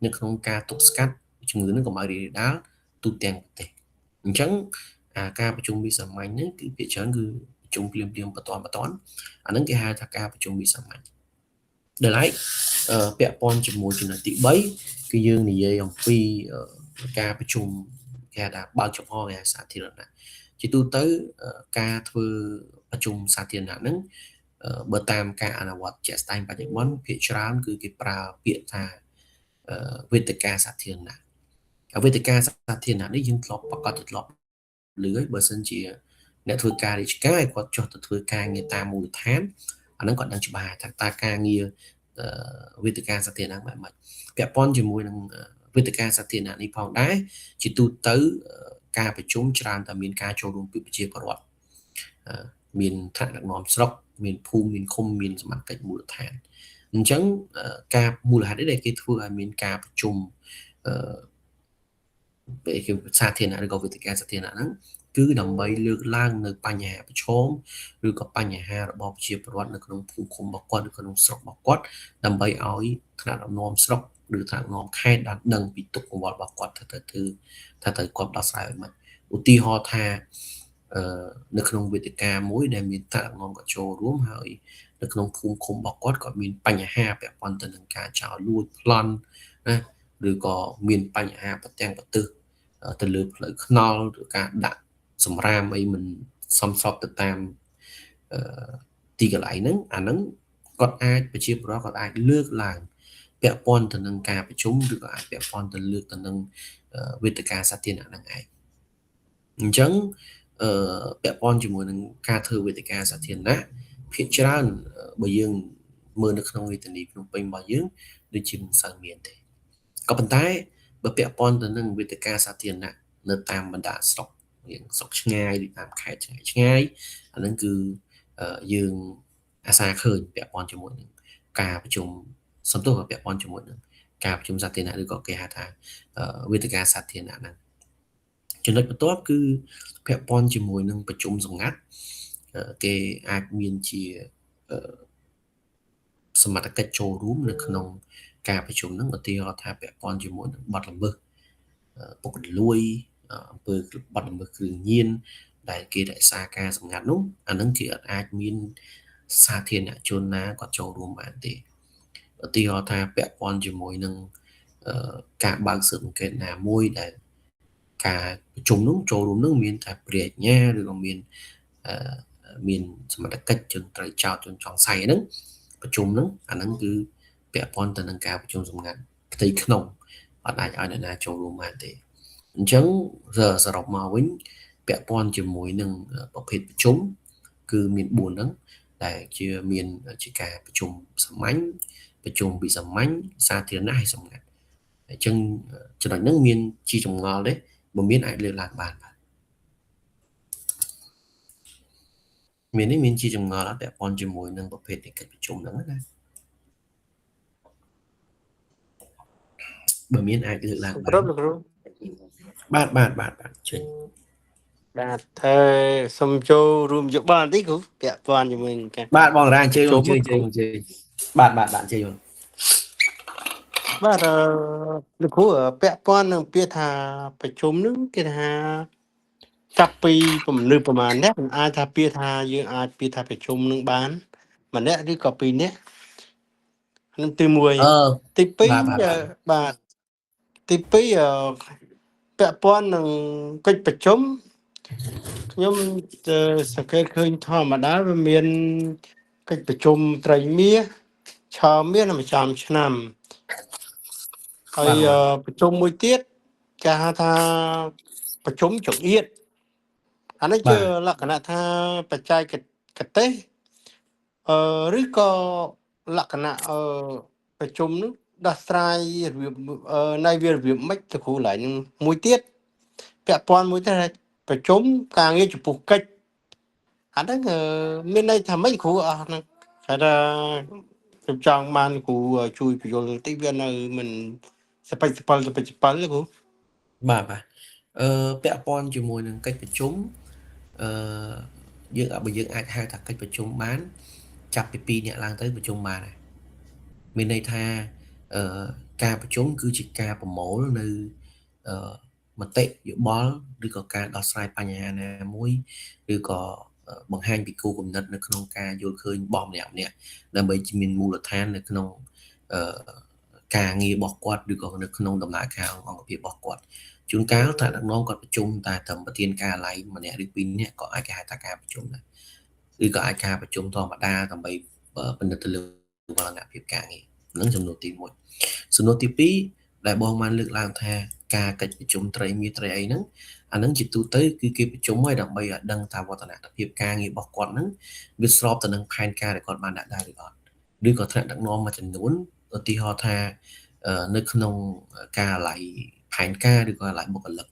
នៅក្នុងការទប់ស្កាត់ជំងឺនឹងកុំឲ្យរីករាលដាលទូទាំងប្រទេសអញ្ចឹងការប្រជុំវិសាមញ្ញនេះគឺភាគច្រើនគឺប្រជុំភ្លាមបន្ទាន់អានឹងគេហៅថាការប្រជុំវិសាមញ្ញដែលហើយពាក់ព័ន្ធជាមួយចំណុចទី3គឺយើងនិយាយអំពីការប្រជុំគេហៅថាបើកចំហឯសាធារណៈជាទូទៅការធ្វើប្រជុំសាធារណៈហ្នឹងបើតាមការអនុវត្តជាក់ស្ដែងបច្ចុប្បន្នភាគច្រើនគឺគេប្រើពាក្យថាវេទិកាសាធារណៈវេទិកាសាធារណៈនេះយើងធ្លាប់ប្រកាសធ្លាប់លឺហើយបើសិនជាអ្នកធ្វើការរាជការឲ្យគាត់ចុះទៅធ្វើការងារតាមមូលដ្ឋានអាហ្នឹងគាត់ដឹងច្បាស់ថាតើការងារវេទិកាសាធារណៈបែបម៉េចពាក់ព័ន្ធជាមួយនឹងវេទិកាសាធារណៈនេះផងដែរជាទូទៅការប្រជុំច្រើនតែមានការចូលរួមពីប្រជាពលរដ្ឋមានថ្នាក់ដឹកនាំស្រុកមានភូមិមានឃុំមានសមាជិកមូលដ្ឋានអញ្ចឹងការមូលហេតុនេះដែលគេធ្វើឲ្យមានការប្រជុំគេសាធារណៈឬក៏វេទិកាសាធារណៈហ្នឹងគឺដើម្បីលើកឡើងនៅបញ្ហាប្រឈមឬក៏បញ្ហារបស់ប្រជាពលរដ្ឋនៅក្នុងភូមិឃុំរបស់គាត់ឬក្នុងស្រុករបស់គាត់ដើម្បីឲ្យថ្នាក់ដឹកនាំស្រុកឬថ្នាក់ដឹកនាំខេត្តដឹងពីទុក្ខកង្វល់របស់គាត់ថាទៅគាត់ដោះស្រាយឲ្យមិនឧទាហរណ៍ថានៅក្នុងវេទិកាមួយដែលមានថ្នាក់ដឹកនាំគាត់ចូលរួមហើយនៅក្នុងភូមិឃុំរបស់គាត់ក៏មានបញ្ហាពាក់ព័ន្ធទៅនឹងការចោលលួចប្លន់ណាឬក៏មានបញ្ហាប្រទាំងប្រទើសទៅលើផ្លូវថ្នល់ឬការដាក់សម្រាមអីមិនសមស្របទៅតាមទីកន្លែងហ្នឹងអាហ្នឹងគាត់អាចប្រជាពលរដ្ឋគាត់អាចលើកឡើងពាក់ព័ន្ធទៅនឹងការប្រជុំឬក៏អាចពាក់ព័ន្ធទៅលើកទៅនឹងវេទិកាសាធារណៈហ្នឹងឯងអញ្ចឹងពាក់ព័ន្ធជាមួយនឹងការធ្វើវេទិកាសាធារណៈភាគច្រើនបើយើងមើលនៅក្នុងរាជធានីភ្នំពេញរបស់យើងដូចជាមិនសូវមានទេក៏ប៉ុន្តែបើពាក់ព័ន្ធទៅនឹងវេទិកាសាធារណៈនៅតាមបណ្ដាស្រុកយើងស្រុកឆ្ងាយឬតាមខេត្តឆ្ងាយអាហ្នឹងគឺយើងអាសាឃើញពាក់ព័ន្ធជាមួយនឹងការប្រជុំសំទោសពាក់ព័ន្ធជាមួយនឹងការប្រជុំសាធារណៈឬក៏គេហៅថាវេទិកាសាធារណៈហ្នឹងចំណុចបន្ទាប់គឺពាក់ព័ន្ធជាមួយនឹងប្រជុំសម្ងាត់គេអាចមានជាសមត្ថកិច្ចចូលរួមនៅក្នុងការប្រជុំហ្នឹងឧទាហរណ៍ថាពាក់ព័ន្ធជាមួយនឹងបទល្មើសពុករលួយអំពើបទល្មើសគ្រឿងញៀនដែលគេរក្សាការសម្ងាត់នោះអាហ្នឹងគេអាចមានសាធារណជនណាគាត់ចូលរួមបានទេឧទាហរណ៍ថាពាក់ព័ន្ធជាមួយនឹងការបើកស៊ើបអង្កេតណាមួយដែលការប្រជុំនោះចូលរួមនោះមានតែព្រះអាជ្ញាឬក៏មានសមត្ថកិច្ចជនត្រូវចោទជនចងសៃហ្នឹងប្រជុំហ្នឹងអាហ្នឹងគឺ ពាក់ព័ន្ធទៅនឹងការប្រជុំសម្ងាត់ផ្ទៃក្នុងអត់អាចឲ្យអ្នកណាចូលរួមបានទេអញ្ចឹងសរុបមកវិញពាក់ព័ន្ធជាមួយនឹងប្រភេទប្រជុំគឺមាន4ហ្នឹងដែលជាមានជាការប្រជុំសាមញ្ញប្រជុំវិសាមញ្ញសាធារណៈហើយសម្ងាត់អញ្ចឹងចំណុចហ្នឹងមានជាចម្ងល់ទេបើមានអាចលើកឡើងបានបាទមានជាចម្ងល់អត់ពាក់ព័ន្ធជាមួយនឹងប្រភេទនៃកិច្ចប្រជុំហ្នឹងណាបើមានអាចលើកឡើងបាន គ្រប់លោកគ្រូ បាទចេញ បាទតែសុំចូលរួមយោបល់បន្តិចគ្រូពាក់ព័ន្ធជាមួយនឹងការ បាទបងរាអញ្ជើញ ចូល អញ្ជើញបាទអញ្ជើញបង បាទលោកគ្រូពាក់ព័ន្ធនឹងពាក្យថាប្រជុំនឹងគេថាចាប់ពីពំនឿប្រហែលអ្នកមិនអាចថាពាក្យថាយើងអាចពាក្យថាប្រជុំនឹងបានម្នាក់ឬក៏ពីរនាក់នឹងទី1ទី2បាទទី2ពាក់ព័ន្ធនឹងកិច្ចប្រជុំខ្ញុំសង្កេតឃើញធម្មតាវាមានកិច្ចប្រជុំត្រីមាសឆមាសនិងប្រចាំឆ្នាំហើយប្រជុំមួយទៀតគេហៅថាប្រជុំចង្អៀតអានេះជាលក្ខណៈថាបច្ចេកទេសឬក៏លក្ខណៈប្រជុំនោះដោះស្រាយរបៀបនៃវារបៀបម៉េចទៅគ្រូឡើងនឹងមួយទៀតពាក់ព័ន្ធមួយទៀតប្រជុំការងារចំពោះកិច្ចអាហ្នឹងមានន័យថាម៉េចគ្រូអស់ហ្នឹងគេថាខ្ញុំចង់បានគ្រូជួយបញ្យល់បន្តិចវានៅមិនសពេចសពិលទេគ្រូ បាទពាក់ព័ន្ធជាមួយនឹងកិច្ចប្រជុំយើងអាចហៅថាកិច្ចប្រជុំបានចាប់ពី2នាក់ឡើងទៅប្រជុំបានហើយមានន័យថាការប្រជុំគឺជាការប្រមូលនៅមតិយោបល់ឬក៏ការដោះស្រាយបញ្ហាណាមួយឬក៏បង្ហាញពីគោលគំនិតនៅក្នុងការយល់ឃើញរបស់ម្នាក់ដើម្បីមានមូលដ្ឋាននៅក្នុងការងាររបស់គាត់ឬក៏នៅក្នុងដំណើរការអង្គភាពរបស់គាត់ជួនកាលតែដឹកនាំគាត់ប្រជុំតែត្រឹមប្រធានការឡៃម្នាក់ឬ2នាក់ក៏អាចគេហៅថាការប្រជុំដែរឬក៏អាចការប្រជុំធម្មតាដើម្បីពិនិត្យទៅលើវឌ្ឍនភាពការងារនឹងចំនួនទី1សំណួរទី2ដែលបងបានលើកឡើងថាការកិច្ចប្រជុំត្រីមាសត្រីអីហ្នឹងអាហ្នឹងជាទូទៅគឺគេប្រជុំឲ្យដើម្បីឲ្យដឹងថាវឌ្ឍនភាពការងាររបស់គាត់ហ្នឹងវាស្របទៅនឹងផែនការដែលគាត់បានដាក់ដែរឬអត់ឬក៏ថ្នាក់ដឹកនាំមួយចំនួនឧទាហរណ៍ថានៅក្នុងការឡៃផែនការឬក៏ឡៃបុគ្គលិក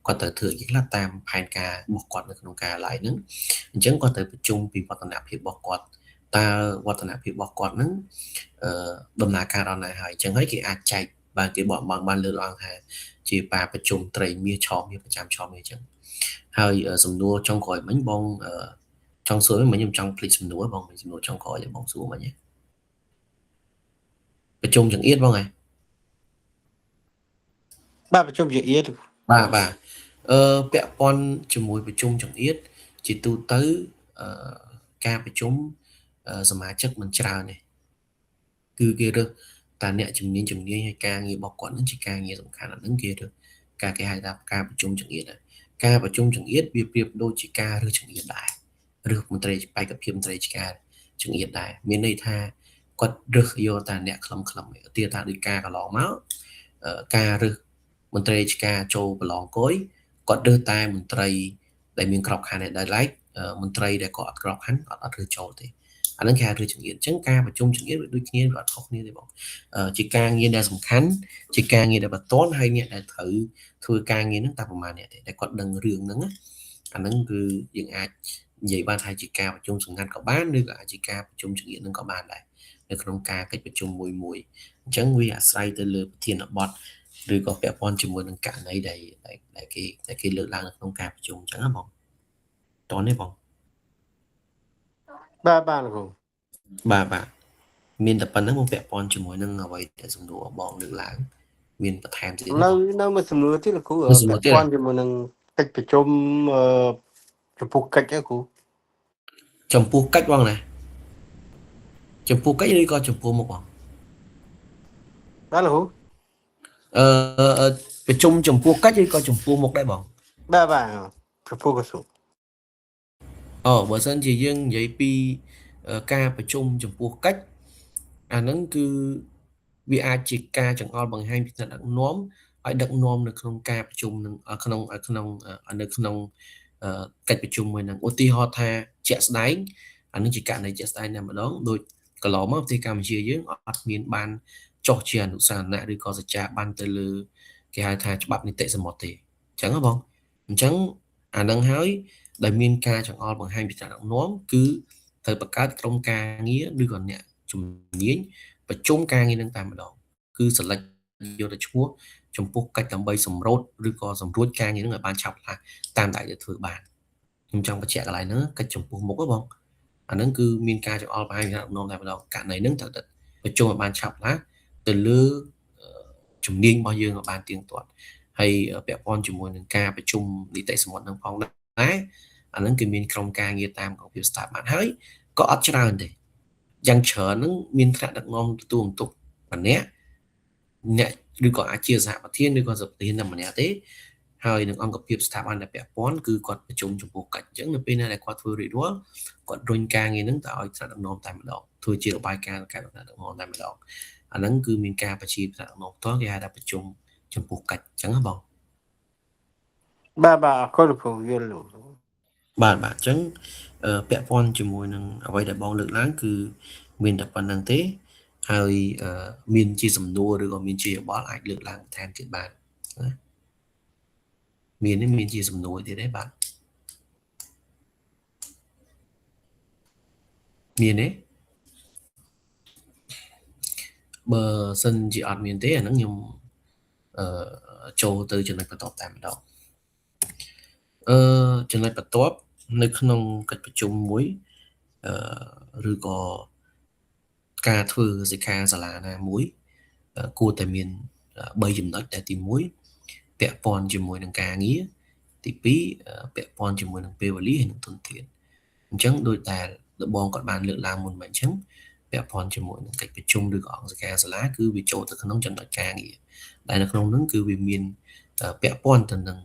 គាត់ត្រូវធ្វើយ៉ាងខ្លះតាមផែនការរបស់គាត់នៅក្នុងការឡៃហ្នឹងអញ្ចឹងគាត់ត្រូវប្រជុំពីវឌ្ឍនភាពរបស់គាត់តើវឌ្ឍនភាពរបស់គាត់ហ្នឹងដំណើរការដល់ណាហើយអញ្ចឹងហើយគេអាចចែកបានគេបានលើកឡើងថាជាការប្រជុំត្រីមាសឆមាសប្រចាំឆមាសអញ្ចឹងហើយសំណួរចុងក្រោយមិញបងចង់សួរមិញខ្ញុំចង់ភ្លេចសំណួរបងសំណួរចុងក្រោយឲ្យបងសួរមិញប្រជុំចង្អៀតបងហ៎បាទប្រជុំចង្អៀតបាទពាក់ព័ន្ធជាមួយប្រជុំចង្អៀតជាទូទៅការប្រជុំសមាជិកមិនច្រើនទេគឺគេរើសតាអ្នកជំនាញហើយការងាររបស់គាត់នឹងជាការងារសំខាន់អាហ្នឹងគេរើសការគេហៅថាការប្រជុំចង្អៀតការប្រជុំចង្អៀតវាប្រៀបដូចជាការរើសចង្អៀតដែររើសមន្ត្រីបេក្ខភាពមន្ត្រីរាជការចង្អៀតដែរមានន័យថាគាត់រើសយកតាអ្នកខ្លឹមឧទាហរណ៍ថាដូចការកន្លងមកការរើសមន្ត្រីរាជការចូលប្រឡងគយគាត់រើសតែមន្ត្រីដែលមានក្របខ័ណ្ឌដែលឡែកមន្ត្រីដែលគាត់អត់ក្របខ័ណ្ឌអត់រើសចូលទេអាហ្នឹងគេហៅរើសចង្អៀតអញ្ចឹងការប្រជុំចង្អៀតវាដូចគ្នាវាអត់ខុសគ្នាទេបងជាការងារដែលសំខាន់ជាការងារដែលបន្ទាន់ហើយអ្នកដែលត្រូវធ្វើការងារហ្នឹងតែប្រហែលអ្នកទេដែលគាត់ដឹងរឿងហ្នឹងអាហ្នឹងគឺយើងអាចនិយាយបានថាជាការប្រជុំសម្ងាត់ក៏បានឬក៏អាចជាការប្រជុំចង្អៀតហ្នឹងក៏បានដែរនៅក្នុងការកិច្ចប្រជុំមួយអញ្ចឹងវាអាស្រ័យទៅលើប្រធានបទឬក៏ពាក់ព័ន្ធជាមួយនឹងករណីដែលគេលើកឡើងនៅក្នុងការប្រជុំអញ្ចឹងណាបងតោះនេះបងបាទលោកគ្រូបាទមានតែប៉ុណ្្នឹងមកពាក់ព័ន្ធជាមួយនឹងអ្វីដែលសំណួរបងលើកឡើងមានបន្ថែមទៀតនៅមួយសំណួរទៀតលោកគ្រូពាក់ព័ន្ធជាមួយនឹងកិច្ចប្រជុំចំពោះកិច្ចគ្រូចំពោះកិច្ចបងណាចំពោះកិច្ចឬក៏ចំពោះមុខបងបាទលោកគ្រូប្រជុំចំពោះកិច្ចឬក៏ចំពោះមុខដែរបងបាទចំពោះក្រសួងបើសិនជាយើងនិយាយពីការប្រជុំចំពោះកិច្ចអាហ្នឹងគឺ វាអាចជាការចង្អុលបង្ហាញពីថ្នាក់ដឹកនាំឲ្យដឹកនាំនៅក្នុងការប្រជុំនឹងក្នុងនៅក្នុងកិច្ចប្រជុំមួយនឹងឧទាហរណ៍ថាជាក់ស្ដែងអានឹងជាករណីជាក់ស្ដែងតែម្ដងដូចកន្លងមកប្រទេសកម្ពុជាយើងអត់មានបានចុះជាអនុសាសនៈឬក៏សច្ចាប័នទៅលើគេហៅថាច្បាប់នីតិសមុទ្រទេអញ្ចឹងហ៎បងអញ្ចឹងអានឹងហើយដែលមានការចង្អុលបង្ហាញពីថ្នាក់ដឹកនាំគឺត្រូវបង្កើតក្រុមការងារឬក៏អ្នកជំនាញប្រជុំការងារនឹងតែម្ដងគឺselectយកទៅឈ្មោះចំពោះកិច្ចដើម្បីសម្រូតឬក៏សម្រួចការងារនឹងឲ្យបានឆាប់រហ័សតាមដែលទៅធ្វើបានខ្ញុំចង់បញ្ជាក់កន្លែងហ្នឹងកិច្ចចំពោះមុខហ៎បងអាហ្នឹងគឺមានការចង្អុលបង្ហាញពីថ្នាក់ដឹកនាំតែម្ដងករណីហ្នឹងត្រូវតែប្រជុំឲ្យបានឆាប់រហ័សទៅលើជំនាញរបស់យើងឲ្យបានទៀងទាត់ហើយពាក់ព័ន្ធជាមួយនឹងការប្រជុំនីតិសមុទ្រនឹងផងដែរអាហ្នឹងគឺមានក្រុមការងារតាមអង្គភាពស្ថាប័នហើយក៏អត់ច្រើនទេយ៉ាងច្រើនហ្នឹងមានថ្នាក់ដឹកនាំទទួលបន្ទុកម្នាក់អ្នកឬក៏អាចជាសហប្រធានឬក៏សប្រធានតែម្នាក់ទេហើយនឹងអង្គភាពស្ថាប័នដែលពាក់ព័ន្ធគឺគាត់ប្រជុំចំពោះកិច្ចអញ្ចឹងនៅពេលណាដែលគាត់ធ្វើរួចរាល់គាត់រុញការងារហ្នឹងទៅឲ្យថ្នាក់ដឹកនាំតែម្ដងធ្វើជារបាយការណ៍ការដឹកនាំតែម្ដងអាហ្នឹងគឺមានការបញ្ជាថ្នាក់ដឹកនាំផ្ទាល់គេហៅថាប្រជុំចំពោះកិច្ចអញ្ចឹងហ៎បង បាទអរគុណលោកគ្រូយល់លោក បាទអញ្ចឹងពាក់ព័ន្ធជាមួយនឹងអ្វីដែលបងលើកឡើងគឺមានតែប៉ុណ្្នឹងទេហើយមានជាសំណួរឬក៏មានជាយោបល់អាចលើកឡើងបន្ថែមទៀតបានណាមានជាសំណួរទៀតទេបាទមានទេបើសិនជាអត់មានទេអាហ្នឹងខ្ញុំចូលទៅចំណុចបន្តតែម្ដងចំណុចបន្ទាប់នៅក្នុងកិច្ចប្រជុំមួយឬក៏ការធ្វើសិក្ខាសាលាណាមួយគួរតែមាន3ចំណុចតែទី1ពាក់ព័ន្ធជាមួយនឹងការងារទី2ពាក់ព័ន្ធជាមួយនឹងពេលវេលាហើយនិងទុនធានអញ្ចឹងដូចតែលបងគាត់បានលើកឡើងមុនមកអញ្ចឹងពាក់ព័ន្ធជាមួយនឹងកិច្ចប្រជុំឬក៏អង្គសិក្ខាសាលាគឺវាចូលទៅក្នុងចំណុចការងារដែលនៅក្នុងនោះគឺវាមានពាក់ព័ន្ធទៅនឹង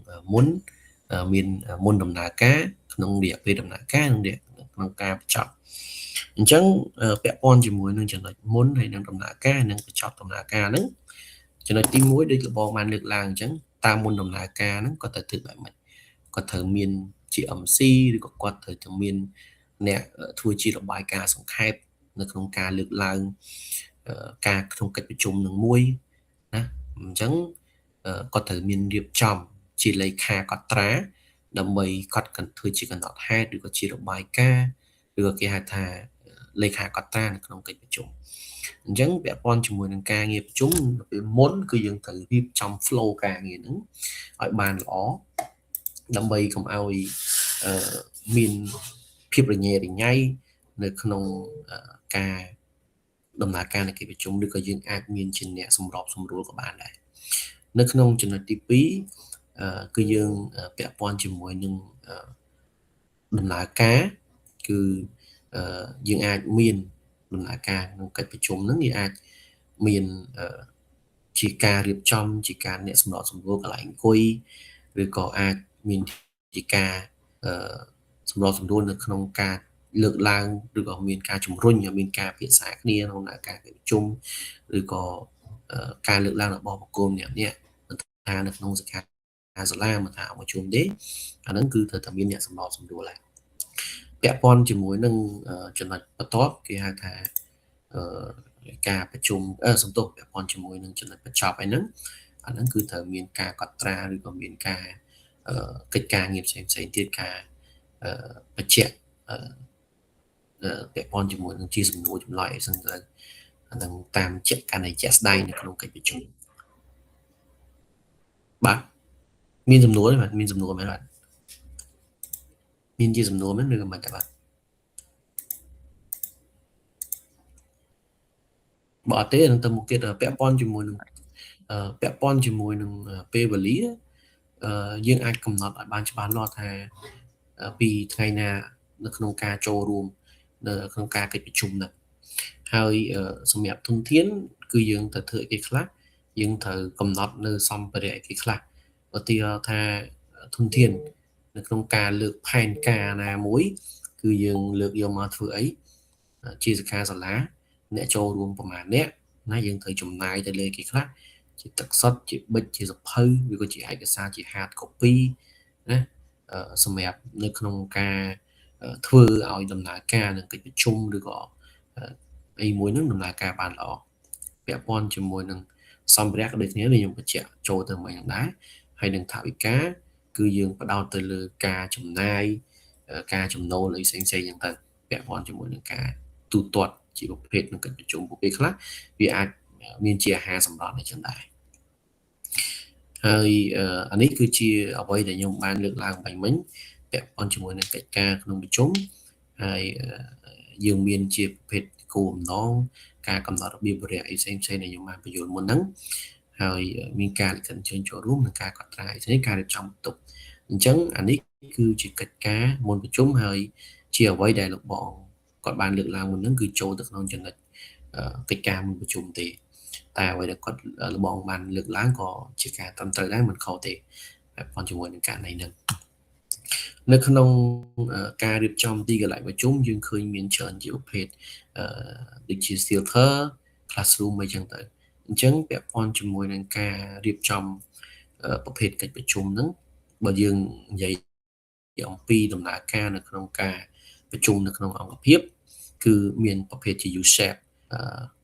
មានមុនដំណើរការក្នុងរយៈពេលដំណើរការនិងក្នុងការបញ្ចប់អញ្ចឹងពាក់ព័ន្ធជាមួយនឹងចំណុចមុនហើយនឹងដំណើរការនិងបញ្ចប់ដំណើរការហ្នឹងចំណុចទី1ដូចលបងបានលើកឡើងអញ្ចឹងតាមមុនដំណើរការហ្នឹងគាត់ត្រូវធ្វើបែបម៉េចគាត់ត្រូវមានជា MC ឬក៏គាត់ត្រូវតែមានអ្នកធ្វើជារបាយការណ៍សង្ខេបនៅក្នុងការលើកឡើងការក្នុងកិច្ចប្រជុំនឹងមួយណាអញ្ចឹងគាត់ត្រូវមានរៀបចំជាលេខាកត់ត្រាដើម្បីគាត់ធ្វើជាកណ្ដោតហេតុឬក៏ជារបាយការណ៍ឬក៏គេហៅថាលេខាកត់ត្រានៅក្នុងកិច្ចប្រជុំអញ្ចឹងពាក់ព័ន្ធជាមួយនឹងការងារប្រជុំពេលមុនគឺយើងត្រូវរៀបចំ flow ការងារហ្នឹងឲ្យបានល្អដើម្បីកុំឲ្យមានភាពរញ៉េរញ៉ៃនៅក្នុងការដំណើរការនៃកិច្ចប្រជុំឬក៏យើងអាចមានជាអ្នកសម្របសម្រួលក៏បានដែរនៅក្នុងចំណុចទី2គឺយើងពាក់ព័ន្ធជាមួយនឹងដំណើរការគឺយើងអាចមានដំណើរការក្នុងកិច្ចប្រជុំហ្នឹងយើងអាចមានជាការរៀបចំជាការអ្នកសម្របសម្រួលកន្លែងអង្គុយឬក៏អាចមានជាការសម្របសម្រួលនៅក្នុងការលើកឡើងឬក៏មានការជំរុញឲ្យមានការពិភាក្សាគ្នាក្នុងដំណើរការប្រជុំឬក៏ការលើកឡើងរបស់បុគ្គលម្នាក់ៗថានៅក្នុងសិក្ខាសាលាមកថាអង្គប្រជុំទេអាហ្នឹងគឺត្រូវតែមានអ្នកសម្របសម្រួលហើយពាក់ព័ន្ធជាមួយនឹងចំណុចបន្ទាប់គេហៅថាការប្រជុំសំទោសពាក់ព័ន្ធជាមួយនឹងចំណុចបញ្ចប់ហ្នឹងអាហ្នឹងគឺត្រូវមានការកត់ត្រាឬក៏មានការកិច្ចការងារផ្សេងៗទៀតការបញ្ជាក់ពាក់ព័ន្ធជាមួយនឹងជាសំណួរចម្លើយអីហ្នឹងទៅអាហ្នឹងតាមជាក់កាន់តែជាក់ស្ដែងនៅក្នុងកិច្ចប្រជុំបាទមានសំណួរទេបាទមានសំណួរមែនបាទមានជាសំណួរមែនឬក៏មិនទេបាទបើអត់ទេនឹងទៅមុខទៀតពាក់ព័ន្ធជាមួយនឹងពេលវេលាយើងអាចកំណត់ឲ្យបានច្បាស់លាស់ថាពីថ្ងៃណានៅក្នុងការចូលរួមនៅក្នុងការកិច្ចប្រជុំហ្នឹងហើយសម្រាប់ធនធានគឺយើងត្រូវធ្វើអីខ្លះយើងត្រូវកំណត់នៅសម្ភារៈអីខ្លះឧទាហរណ៍ថាធនធាននៅក្នុងការលើកផែនការណាមួយគឺយើងលើកយកមកធ្វើអីជាសិក្ខាសាលាអ្នកចូលរួមប្រមាណអ្នក ណាយើងត្រូវចំណាយទៅលើគេខ្លះជាទឹកសុទ្ធជាប៊ិចជាសភៅឬក៏ជាឯកសារជា hard copy ណាសម្រាប់នៅក្នុងការធ្វើឲ្យដំណើរការនឹងកិច្ចប្រជុំឬក៏អីមួយនឹងដំណើរការបានល្អពាក់ព័ន្ធជាមួយនឹងសម្ភារៈដូចគ្នាដែលខ្ញុំបញ្ជាក់ចូលទៅមិញហ្នឹងដែរហើយនឹងថវិកាគឺយើងផ្ដោតទៅលើការចំណាយការចំណូលអីផ្សេងៗចឹងទៅពាក់ព័ន្ធជាមួយនឹងការទូទាត់ជាប្រភេទនឹងកិច្ចប្រជុំពួកពេលខ្លះវាអាចមានជាអាហារសម្រន់អីចឹងដែរហើយអានេះគឺជាអ្វីដែលខ្ញុំបានលើកឡើងមិញពាក់ព័ន្ធជាមួយនឹងកិច្ចការក្នុងប្រជុំហើយយើងមានជាប្រភេទគោលបំណងការកំណត់របៀបបរិយាអីផ្សេងៗដែលខ្ញុំបានបញ្យល់មុនហ្នឹងហើយមានការលិខិតអញ្ជើញចូលរួមនិងការកត់ត្រាអីនេះការរៀបចំបន្ទប់អញ្ចឹងអានេះគឺជាកិច្ចការមុនប្រជុំហើយជាអ្វីដែលលោកបងគាត់បានលើកឡើងមុនហ្នឹងគឺចូលទៅក្នុងចំណុចកិច្ចការមុនប្រជុំទេតែអ្វីដែលគាត់លោកបងបានលើកឡើងក៏ជាការត្រឹមត្រូវដែរមិនខុសទេពាក់ព័ន្ធជាមួយនឹងករណីហ្នឹងនៅក្នុងការរៀបចំទីកន្លែងប្រជុំយើងឃើញមានច្រើនជាប្រភេទដូចជា theater classroom អីចឹងទៅអញ្ចឹងពាក់ព័ន្ធជាមួយនឹងការរៀបចំប្រភេទកិច្ចប្រជុំហ្នឹងបើយើងនិយាយអំពីដំណើរការនៅក្នុងការប្រជុំនៅក្នុងអង្គភាពគឺមានប្រភេទជា U shape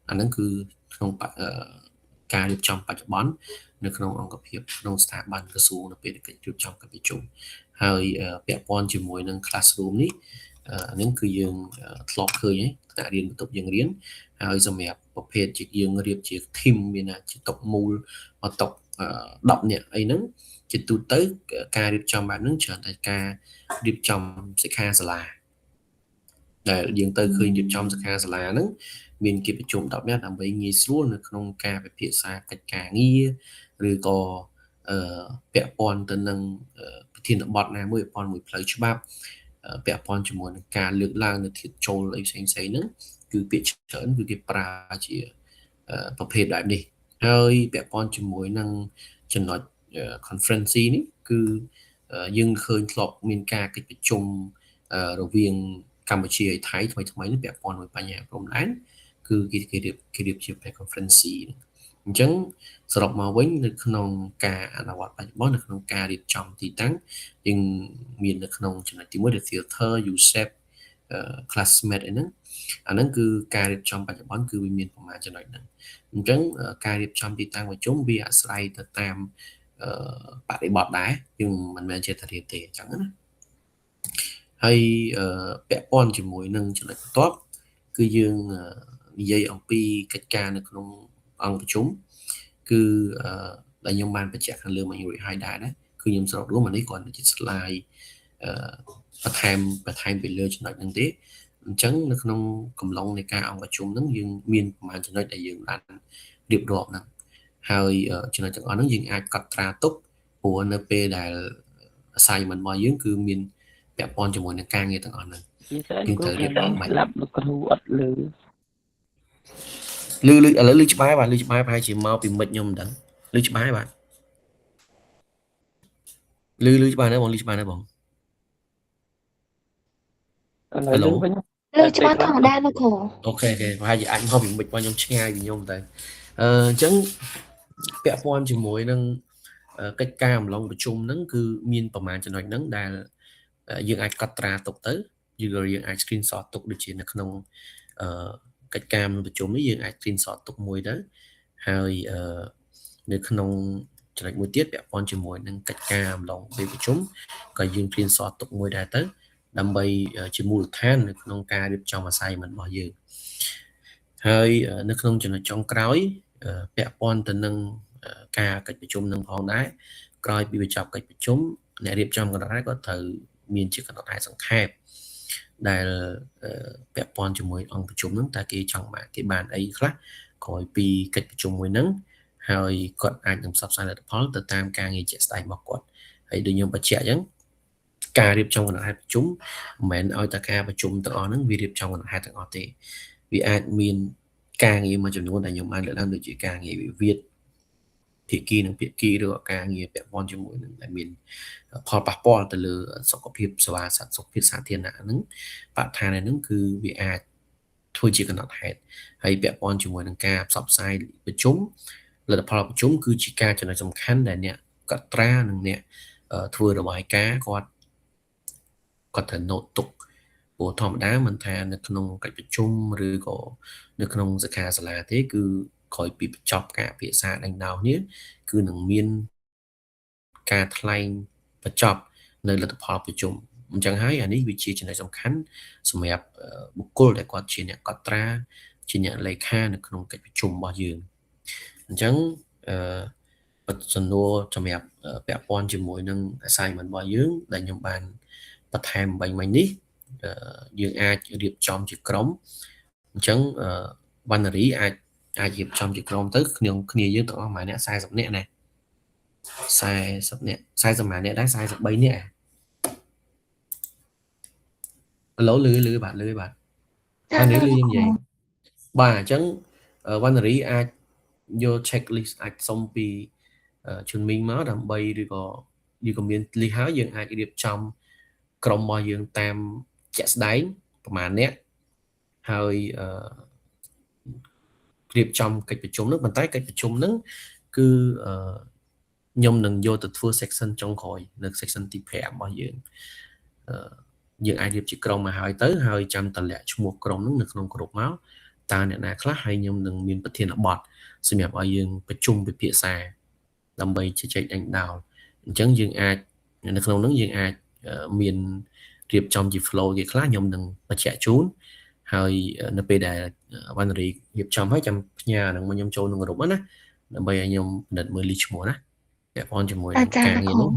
អាហ្នឹងគឺក្នុងការរៀបចំបច្ចុប្បន្ននៅក្នុងអង្គភាពក្នុងស្ថាប័នក្រសួងនៅពេលកិច្ចរៀបចំកិច្ចប្រជុំហើយពាក់ព័ន្ធជាមួយនឹង classroom នេះហ្នឹងគឺយើងធ្លាប់ឃើញថ្នាក់រៀនបន្ទប់យើងរៀនហើយសម្រាប់ប្រភេទជាយើងរៀបជា team មានជាតុមូលមកតុ10នាក់អីហ្នឹងជាទូទៅការរៀបចំបែបហ្នឹងច្រើនតែការរៀបចំសិក្ខាសាលាដែលយើងទៅឃើញរៀបចំសិក្ខាសាលាហ្នឹងមានគេប្រជុំ10នាក់ដើម្បីងាយស្រួលនៅក្នុងការពិភាក្សាកិច្ចការងារឬក៏ពាក់ព័ន្ធទៅនឹងប្រធានបទណាមួយពាក់ព័ន្ធមួយផ្លូវច្បាប់ពាក់ព័ន្ធជាមួយនឹងការលើកឡើងនៅធាតុចូលអីផ្សេងៗហ្នឹងគឺពាក្យច្រើនគឺគេប្រើជាប្រភេទបែបនេះហើយពាក់ព័ន្ធជាមួយនឹងចំណុច conference នេះគឺយើងឃើញធ្លាប់មានការកិច្ចប្រជុំរវាងកម្ពុជាហើយថៃថ្មីនេះពាក់ព័ន្ធជាមួយបញ្ហាព្រំដែនគឺគេរៀបជា conference អញ្ចឹងសរុបមកវិញនៅក្នុងការអនុវត្តបច្ចុប្បន្ននៅក្នុងការរៀបចំទីតាំងយើងមាននៅក្នុងចំណុចទី1 theater USEP classmate ហ្នឹងអាហ្នឹងគឺការរៀបចំបច្ចុប្បន្នគឺវាមានប្រមាណចំណុចហ្នឹងអញ្ចឹងការរៀបចំទីតាំងប្រជុំវាអាស្រ័យទៅតាមបរិបទដែរយើងមិនមែនជាតែរៀបទេអញ្ចឹងណាហើយពាក់ព័ន្ធជាមួយនឹងចំណុចបន្ទាប់គឺយើងនិយាយអំពីកិច្ចការនៅក្នុងអង្គប្រជុំគឺដែលខ្ញុំបានបញ្ជាក់ខាងលើមករួចហើយដែរគឺខ្ញុំសរុបរួមអានេះគ្រាន់តែជា slide បន្ថែមពីលើចំណុចហ្នឹងទេអញ្ចឹងនៅក្នុងកំឡុងនៃការអង្គប្រជុំហ្នឹងយើងមានប្រហែលចំណុចដែលយើងបានរៀបរាប់ហ្នឹងហើយចំណុចទាំងអស់ហ្នឹងយើងអាចកត់ត្រាទុកព្រោះនៅពេលដែល assignment របស់យើងគឺមានពាក់ព័ន្ធជាមួយនឹងការងារទាំងអស់ហ្នឹងយើងត្រូវរៀបរាប់មកស្លាប់លោកគ្រូអត់លឺឥឡូវលឺច្បាស់បាទលឺច្បាស់ប្រហែលជាមកពីមិចខ្ញុំមិនដឹងលឺច្បាស់បាទលឺច្បាស់ណាស់បងលឺច្បាស់ណាស់បងហេឡូលើច្បាស់ធម្មតាលោកគ្រូអូខេប្រហែលជាអាចមកពីមិចរបស់ខ្ញុំឆ្ងាយពីខ្ញុំទៅអញ្ចឹងពាក់ព័ន្ធជាមួយនឹងកិច្ចការអំឡុងប្រជុំហ្នឹងគឺមានប្រមាណចំណុចហ្នឹងដែលយើងអាចកត់ត្រាទុកទៅយើងអាច screenshot ទុកដូចជានៅក្នុងកិច្ចការប្រជុំនេះយើងអាច screenshot ទុកមួយទៅហើយនៅក្នុងចំណុចមួយទៀតពាក់ព័ន្ធជាមួយនឹងកិច្ចការអំឡុងពេលប្រជុំក៏យើង screenshot ទុកមួយដែរទៅដើម្បីជាមូលដ្ឋាននៅក្នុងការរៀបចំ assignment របស់យើងហើយនៅក្នុងចំណុចចុងក្រោយពាក់ព័ន្ធទៅនឹងការកិច្ចប្រជុំនឹងផងដែរក្រោយពីបញ្ចប់កិច្ចប្រជុំអ្នករៀបចំកណ្ដាលក៏ត្រូវមានជាកណ្ដាលហេតុសង្ខេបដែលពាក់ព័ន្ធជាមួយអង្គប្រជុំហ្នឹងតើគេចង់បានគេបានអីខ្លះក្រោយពីកិច្ចប្រជុំមួយហ្នឹងហើយគាត់អាចនឹងផ្សព្វផ្សាយលទ្ធផលទៅតាមការងារជាក់ស្ដែងរបស់គាត់ហើយដូចខ្ញុំបញ្ជាក់អញ្ចឹងការរៀបចំកណ្ដាលហេតុប្រជុំមិនមែនឲ្យតែការប្រជុំទាំងអស់ហ្នឹងវារៀបចំកណ្ដាលហេតុទាំងអស់ទេវាអាចមានការងារមួយចំនួនដែលខ្ញុំបានលើកឡើងដូចជាការងារវិវាទភាគីនិងភាគីឬការងារពាក់ព័ន្ធជាមួយនឹងដែលមានផលប៉ះពាល់ទៅលើសុខភាពសេវាសុខភាពសាធារណៈហ្នឹងបរិស្ថានហ្នឹងគឺវាអាចធ្វើ ធ្វើជាកំណត់ហេតុហើយពាក់ព័ន្ធជាមួយនឹងការផ្សព្វផ្សាយប្រជុំលទ្ធផលប្រជុំគឺជាការចំណុចសំខាន់ដែលអ្នកកត់ត្រានិងអ្នកធ្វើរបាយការណ៍គាត់ត្រូវ note ទុកព្រោះធម្មតាមិនថានៅក្នុងកិច្ចប្រជុំឬក៏នៅក្នុងសិក្ខាសាលាទេគឺក្រោយពីបញ្ចប់ការពិភាក្សាដេញដោលគ្នាគឺនឹងមានការថ្លែងបញ្ចប់នៅលទ្ធផលប្រជុំអញ្ចឹងហើយអានេះវាជាចំណុចសំខាន់សម្រាប់បុគ្គលដែលគាត់ជាអ្នកកត់ត្រាជាអ្នកលេខានៅក្នុងកិច្ចប្រជុំរបស់យើងអញ្ចឹងសំណួរសម្រាប់ពាក់ព័ន្ធជាមួយនឹង assignment របស់យើងដែលខ្ញុំបានបន្ថែមមិញនេះយើងអាចរៀបចំជាក្រុមអញ្ចឹងវណ្ណរីអាចរៀបចំជាក្រុមទៅគ្នាយើងទាំងអស់ប្រហែលអ្នក40នាក់ណា40នាក់40ម៉ានាក់ដែរ43នាក់ឥឡូវលឺបាទអានេះលឺខ្ញុំនិយាយបាទអញ្ចឹងវណ្ណរីអាចយក checklist អាចសុំពីជុនមីងមកដើម្បីឬក៏មាន list ហើយយើងអាចរៀបចំក្រុមរបស់យើងតាមជាក់ស្ដែងប្រហែលអ្នកហើយរៀបចំកិច្ចប្រជុំនោះប៉ុន្តែកិច្ចប្រជុំហ្នឹងគឺខ្ញុំនឹងយកទៅធ្វើ section ចុងក្រោយនៅ section ទី5របស់យើងអាចរៀបជាក្រុមមកហើយទៅហើយចាំតម្លាក់ឈ្មោះក្រុមហ្នឹងនៅក្នុងក្រុមមកតើអ្នកណាខ្លះហើយខ្ញុំនឹងមានប្រធានបទសម្រាប់ឲ្យយើងប្រជុំពិភាក្សាដើម្បីជជែកដេញដោលអញ្ចឹងយើងអាចនៅក្នុងហ្នឹងយើងអាចមានរៀបចំជា flow ជាខ្លះខ្ញុំនឹងបញ្ជាក់ជូនហើយនៅពេលដែលវណ្ណរីរៀបចំហើយចាំផ្ញើនឹងមកខ្ញុំចូលក្នុងក្រុមណាដើម្បីឲ្យខ្ញុំពិនិត្យមើលលីឈ្មោះណាពាក់ព័ន្ធជាមួយនឹងការងារនោះ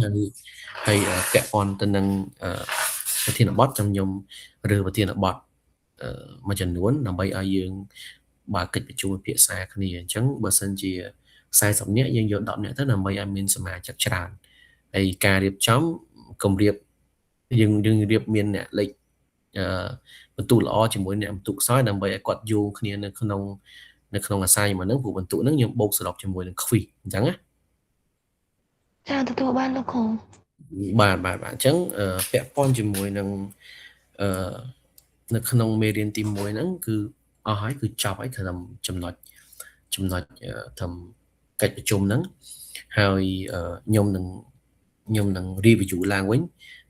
ហើយពាក់ព័ន្ធទៅនឹងប្រធានបទចាំខ្ញុំរើសប្រធានបទមួយចំនួនដើម្បីឲ្យយើងបើកិច្ចប្រជុំពិភាក្សាគ្នាអញ្ចឹងបើសិនជា40នាក់យើងយក10នាក់ទៅដើម្បីឲ្យមានសមាជិកច្រើនហើយការរៀបចំគម្រាបយើងរៀបមានអ្នកលេខបន្ទុកល្អជាមួយអ្នកបន្ទុកខ្សោយដើម្បីឲ្យគាត់យោងគ្នានៅក្នុងអាសាយមួយហ្នឹងព្រោះបន្ទុកហ្នឹងយើងបូកសរុបជាមួយនឹង quiz អញ្ចឹងណាចាទទួលបានលោកគ្រូបាទអញ្ចឹងពាក់ព័ន្ធជាមួយនឹងនៅក្នុងមេរៀនទី1ហ្នឹងគឺអស់ហើយគឺចប់ហើយត្រឹមចំណុចត្រឹមកិច្ចប្រជុំហ្នឹងហើយខ្ញុំនឹង review ឡើងវិញ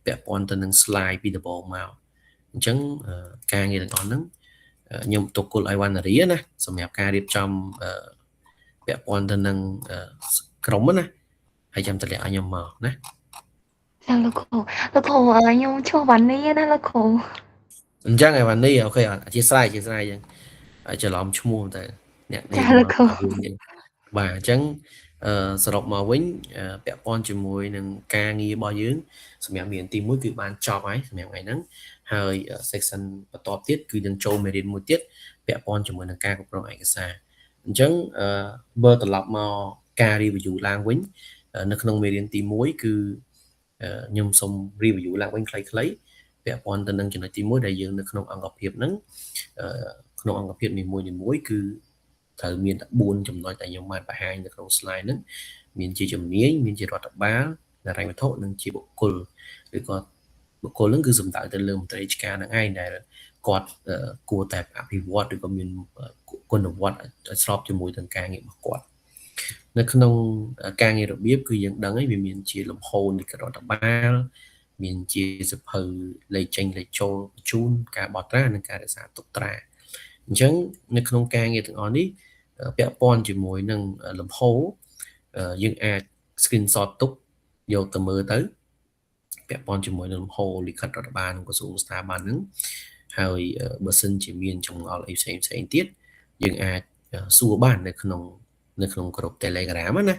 ពាក់ព័ន្ធទៅនឹង slide ពីដំបូងមកអញ្ចឹងការងារទាំងអស់ហ្នឹងខ្ញុំទុកគុលឲ្យវណ្ណរីណាសម្រាប់ការរៀបចំពាក់ព័ន្ធទៅនឹងក្រុមណាហើយចាំតម្លាក់ឲ្យខ្ញុំមកណាចាលោកគ្រូខ្ញុំឈ្មោះវណ្ណីណាលោកគ្រូអញ្ចឹងឯវណ្ណីអូខេអធិស្ឋានអញ្ចឹងច្រឡំឈ្មោះទៅអ្នកនេះបាទអញ្ចឹងសរុបមកវិញពាក់ព័ន្ធជាមួយនឹងការងាររបស់យើងសម្រាប់មេរៀនទី1គឺបានចប់ហើយសម្រាប់ថ្ងៃហ្នឹងហើយ section បន្ទាប់ទៀតគឺនឹងចូលមេរៀនមួយទៀតពាក់ព័ន្ធជាមួយនឹងការគ្រប់គ្រងឯកសារអញ្ចឹងបើត្រឡប់មកការ review ឡើងវិញនៅក្នុងមេរៀនទី1គឺខ្ញុំសូម review ឡើងវិញខ្លីៗពាក់ព័ន្ធទៅនឹងចំណុចទី1ដែលយើងនៅក្នុងអង្គភាពហ្នឹងក្នុងអង្គភាពនីមួយៗគឺត្រូវមាន4ចំណុចដែលខ្ញុំបានបង្ហាញនៅក្នុង slide ហ្នឹងមានជាជំនាញមានជារដ្ឋបាលហិរញ្ញវត្ថុនិងជាបុគ្គលឬក៏បុគ្គលហ្នឹងគឺសំដៅទៅលើមន្ត្រីរាជការហ្នឹងឯងដែលគាត់គួរតែអភិវឌ្ឍឬក៏មានគុណវត្តឲ្យស្របជាមួយនឹងការងាររបស់គាត់នៅក្នុងការងាររបៀបគឺយើងដឹងហើយវាមានជាលំហូរនៃរដ្ឋបាលមានជាសភៅលេខចេញលេខចូលបញ្ជូនការបោះត្រានិងការរក្សាទុកត្រាអញ្ចឹងនៅក្នុងការងារទាំងអស់នេះពាក់ព័ន្ធជាមួយនឹងលំហូរយើងអាច screenshot ទុកយកទៅមើលទៅពាក់ព័ន្ធជាមួយនឹងលំហូរលិខិតរដ្ឋបាលនិងក្រសួងស្ថាប័នហ្នឹងហើយបើសិនជាមានចម្ងល់អីផ្សេងទៀតយើងអាចសួរបាននៅក្នុងក្រុម Telegram ណា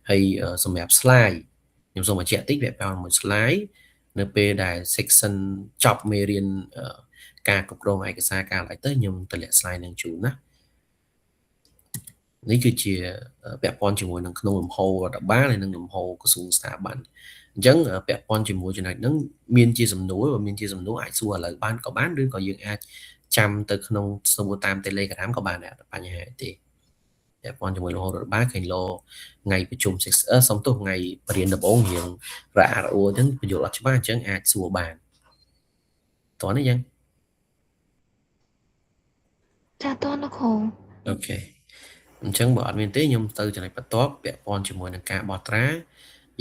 ហើយសម្រាប់ slide ខ្ញុំសូមបញ្ជាក់តិចពាក់ព័ន្ធមួយ slide នៅពេលដែល section ចប់មេរៀនការគ្រប់គ្រងឯកសារការឡើយទៅខ្ញុំតម្លាក់ slide នឹងជូនណានេះគឺជាពាក់ព័ន្ធជាមួយនឹងក្នុងលំហរដ្ឋបាលហើយនិងលំហក្រសួងស្ថាប័នអញ្ចឹងពាក់ព័ន្ធជាមួយចំណុចហ្នឹងមានជាសំណួរបើមានជាសំណួរអាចសួរឥឡូវបានក៏បានឬក៏យើងអាចចាំទៅក្នុងសួរតាម Telegram ក៏បានដែរបញ្ហាទេពាក់ព័ន្ធជាមួយលំហរដ្ឋបាលឃើញលោថ្ងៃប្រជុំសុំទោសថ្ងៃបរិញ្ញាបត្រដំបូងរៀងរអាក់រអួលអញ្ចឹងបញ្យល់អត់ច្បាស់អញ្ចឹងអាចសួរបានតោះនេះអញ្ចឹង ចាតលោកគ្រូ អូខេអញ្ចឹងបើអត់មានទេខ្ញុំទៅចំណុចបន្ទាប់ពាក់ព័ន្ធជាមួយនឹងការបោះត្រា